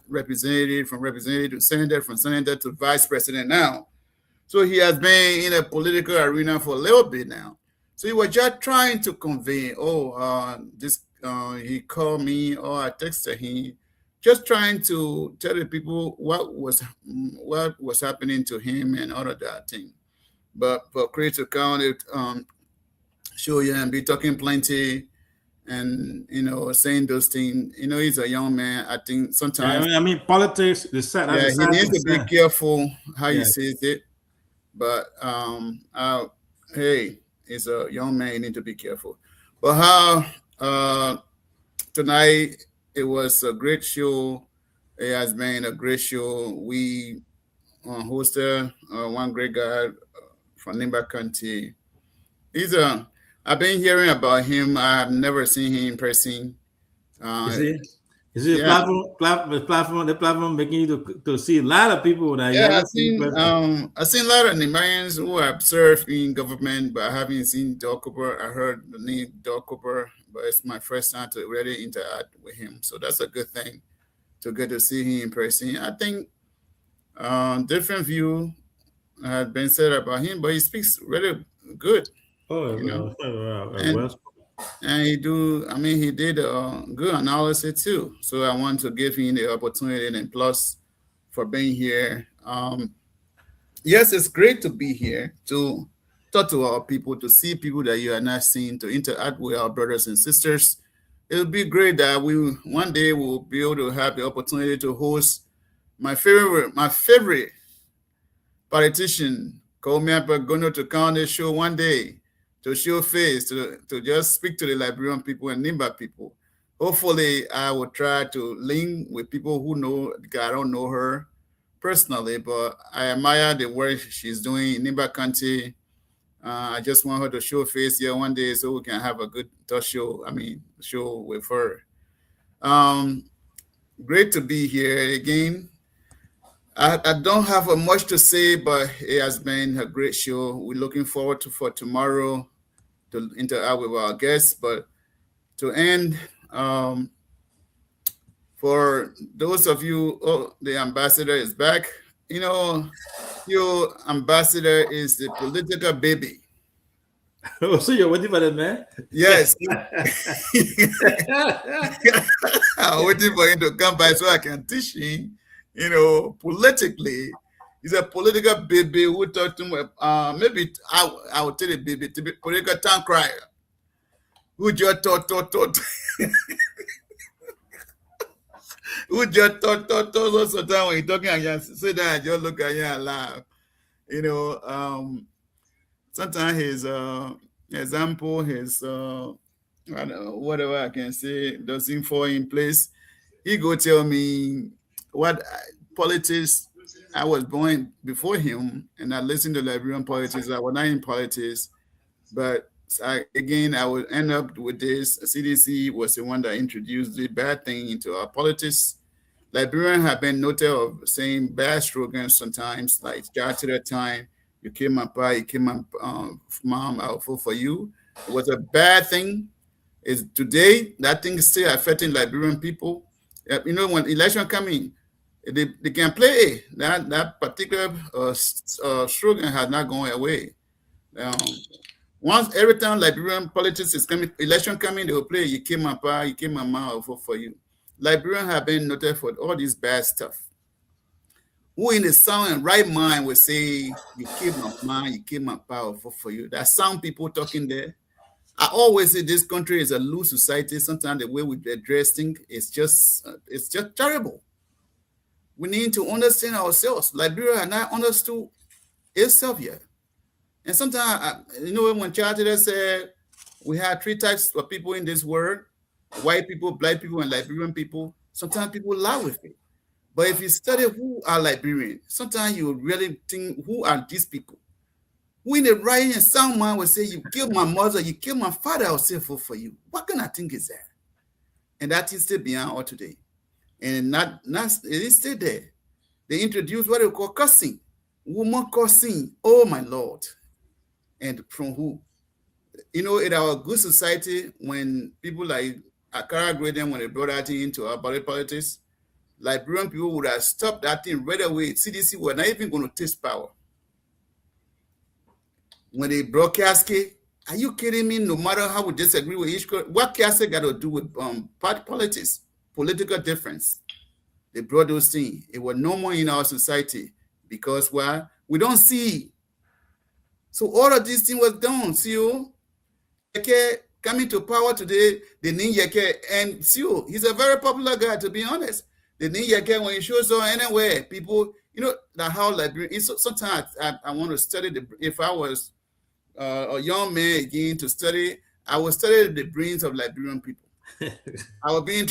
representative, from representative to senator, from senator to vice president now. So he has been in a political arena for a little bit now. So he was just trying to convey, he called me or I texted him, just trying to tell the people what was happening to him and all of that thing. But for Chris to count it, show you and be talking plenty and, saying those things, he's a young man. I think sometimes. I mean politics, he needs to be careful how he says it. But, hey, he's a young man, you need to be careful. But how tonight, it was a great show. It has been a great show. We hosted one great guy from Nimba County. I've been hearing about him. I have never seen him in person. Is it the platform making you to see a lot of people that I've seen a lot of Nigerians who have served in government, but I haven't seen Doug Cooper. I heard the name Doug Cooper, but it's my first time to really interact with him. So that's a good thing to get to see him in person. I think different view had been said about him, but he speaks really good. And he did a good analysis too. So I want to give him the opportunity and plus for being here. Yes, it's great to be here, to talk to our people, to see people that you are not seeing, to interact with our brothers and sisters. It would be great that one day we'll be able to have the opportunity to host my favorite politician, Komiapa Gono, to come on this show one day, to show face, to just speak to the Liberian people and Nimba people. Hopefully, I will try to link with people who know, I don't know her personally, but I admire the work she's doing in Nimba County. I just want her to show face here one day so we can have a good show with her. Great to be here again. I don't have much to say, but it has been a great show. We're looking forward for tomorrow to interact with our guests. But to end, for those of you, the ambassador is back. Your ambassador is the political baby. Oh, so you're waiting for the man? Yes. I'm waiting for him to come by so I can teach him. Politically, he's a political baby who talked to him. Maybe I will tell the baby to be political town crier. Who just thought. Who just thought lots of time when you're talking and you sit down and just look at you and laugh. Sometimes example, his I don't know, whatever I can say doesn't fall in place, he go tell me what politics. I was born before him, and I listened to Liberian politics. I was not in politics, but again, I would end up with this. CDC was the one that introduced the bad thing into our politics. Liberians have been noted of saying bad slogans sometimes, like "Start to the time, you kill my pa, you kill my mom, I'll vote for you." It was a bad thing. Is today that thing is still affecting Liberian people. You know, when election coming, they can play that particular slogan has not gone away. Once every time Liberian politics is coming, election coming, they will play "You kill my pa, you kill my mom, I'll vote for you." Liberians have been noted for all this bad stuff. Who in the sound and right mind will say, "You kill my mom, you kill my pa, I'll vote for you"? There's some people talking there. I always say this country is a loose society. Sometimes the way we address things is just terrible. We need to understand ourselves. Liberia has not understood itself yet. And sometimes, you know, when Charles said we have three types of people in this world: white people, black people, and Liberian people. Sometimes people laugh with it. But if you study who are Liberians, sometimes you really think, who are these people? Who in the right and sound mind will say, "You killed my mother, you killed my father, I'll say for you"? What kind of thing is that? And that is still beyond all today. And not it is still there. They introduced what they call cussing. Woman cussing. Oh my Lord. And from who? You know, in our good society, when people like Akara Graydon, when they brought that thing into our body politics, Liberian people would have stopped that thing right away. CDC were not even going to taste power. When they brought Cascade, are you kidding me? No matter how we disagree with each, what Cascade got to do with party politics, political difference? They brought those things. It was no more in our society because why? We don't see. So all of these things was done. See you, Yeke coming to power today. They need Yeke, and see you, he's a very popular guy, to be honest. They need Yeke when he shows up anywhere. People, you know, that how Liberian. Sometimes I want to study if I was a young man again to study, I would study the brains of Liberian people. I would be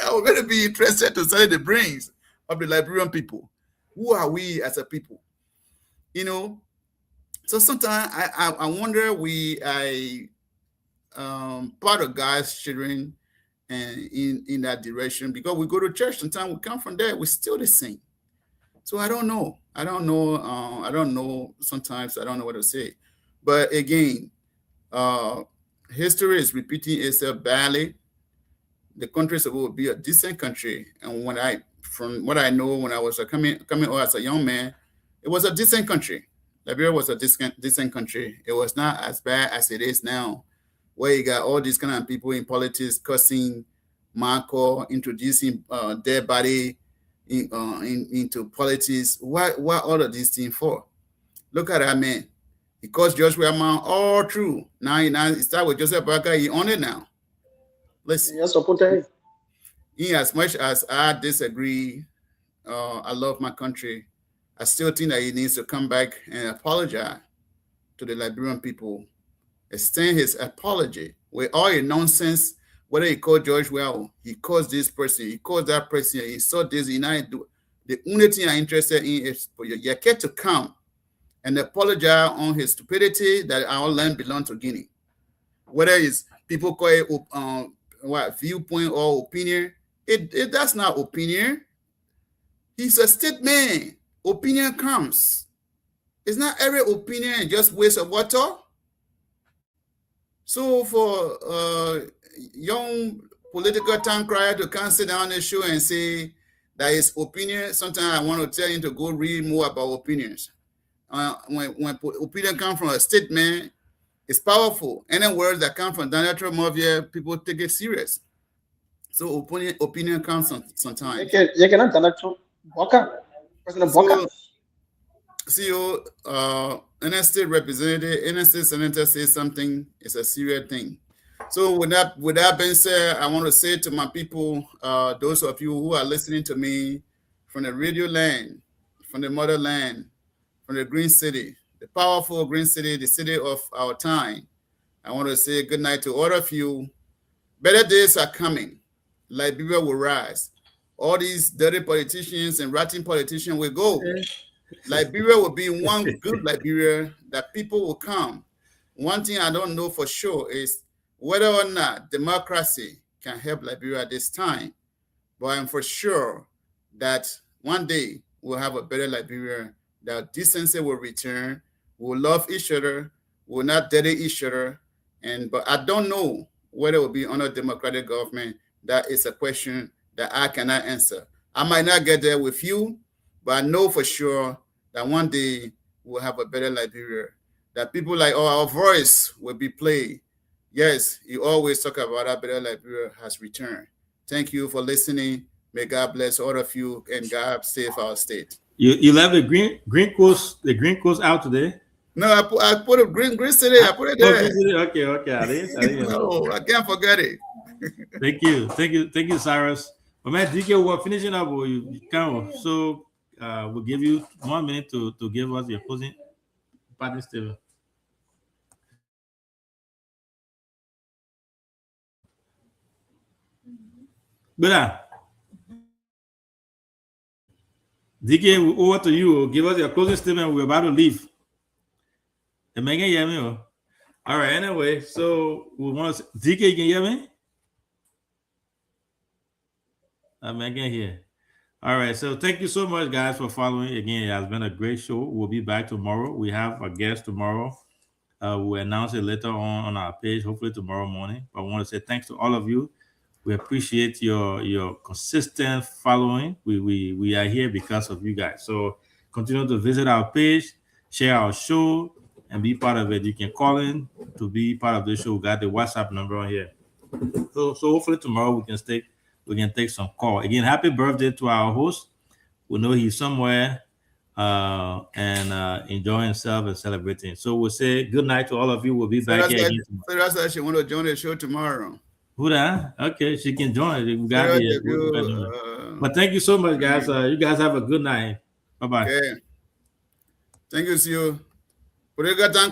I would really be interested to study the brains of the Liberian people. Who are we as a people? You know, so sometimes I wonder part of God's children and in that direction, because we go to church, sometimes we come from there, we're still the same. So I don't know. Sometimes I don't know what to say. But again, history is repeating itself badly. The country is supposed to be a decent country. And from what I know, when I was coming out as a young man, it was a decent country. Liberia was a decent country. It was not as bad as it is now, where you got all these kind of people in politics cussing, Marco, introducing dead body into politics. What all of these things for? Look at that man. He caused Joshua Man all through. Now he start with Joseph Barker. He on it now. Listen. Yes, In as much as I disagree, I love my country, I still think that he needs to come back and apologize to the Liberian people. Extend his apology with all the nonsense. Whether he called George Well, he calls this person, he calls that person, he saw this, he now do. The only thing I'm interested in is for your kid to come and apologize on his stupidity that our land belongs to Guinea. Whether it's people call it viewpoint or opinion, that's not opinion. He's a statement. Opinion comes. It's not every opinion just waste of water. So for young political town crier to come sit down on the show and say that his opinion, sometimes I want to tell him to go read more about opinions. When opinion comes from a statement, it's powerful. Any words that come from Daniel Trump, people take it serious. So opinion comes sometimes. You cannot Daniel Trump. President Boka. CEO, any state representative, any state senator says something, it's a serious thing. So with that being said, I want to say to my people, those of you who are listening to me from the radio land, from the motherland, from the Green City, the powerful Green City, the city of our time. I want to say good night to all of you. Better days are coming. Liberia will rise. All these dirty politicians and rotten politicians will go. Liberia will be one good Liberia that people will come. One thing I don't know for sure is whether or not democracy can help Liberia at this time. But I'm for sure that one day we'll have a better Liberia, that decency will return, we'll love each other, we'll not dirty each other. But I don't know whether it will be under democratic government. That is a question that I cannot answer. I might not get there with you, but I know for sure that one day we'll have a better Liberia, that people like, oh, our voice will be played. Yes, you always talk about how better Liberia has returned. Thank you for listening. May God bless all of you and God save our state. You left the green coast out today? No, I put a green city. I put it there. Okay. I didn't. No, I can't forget it. Thank you, Cyrus. But man, DK, we're finishing up. You can. So we'll give you 1 minute to give us your closing parting statement. Good. DK, over to you. Give us your closing statement. We're about to leave. Am I hear me? All right. Anyway, so we want to. DK, you can hear me? I'm again here. All right. So thank you so much, guys, for following. Again, it has been a great show. We'll be back tomorrow. We have a guest tomorrow. We'll announce it later on our page, hopefully tomorrow morning. But I want to say thanks to all of you. We appreciate your consistent following. We are here because of you guys. So continue to visit our page, share our show, and be part of it. You can call in to be part of the show. We got the WhatsApp number on here. So hopefully tomorrow we can take some call. Again, happy birthday to our host. We know he's somewhere and enjoying himself and celebrating. So we'll say good night to all of you. We'll be back here again tomorrow. So that's why she want to join the show tomorrow. Who that? Okay, she can join. We got but thank you so much, guys. You guys have a good night. Bye-bye. Okay. Thank you, see you.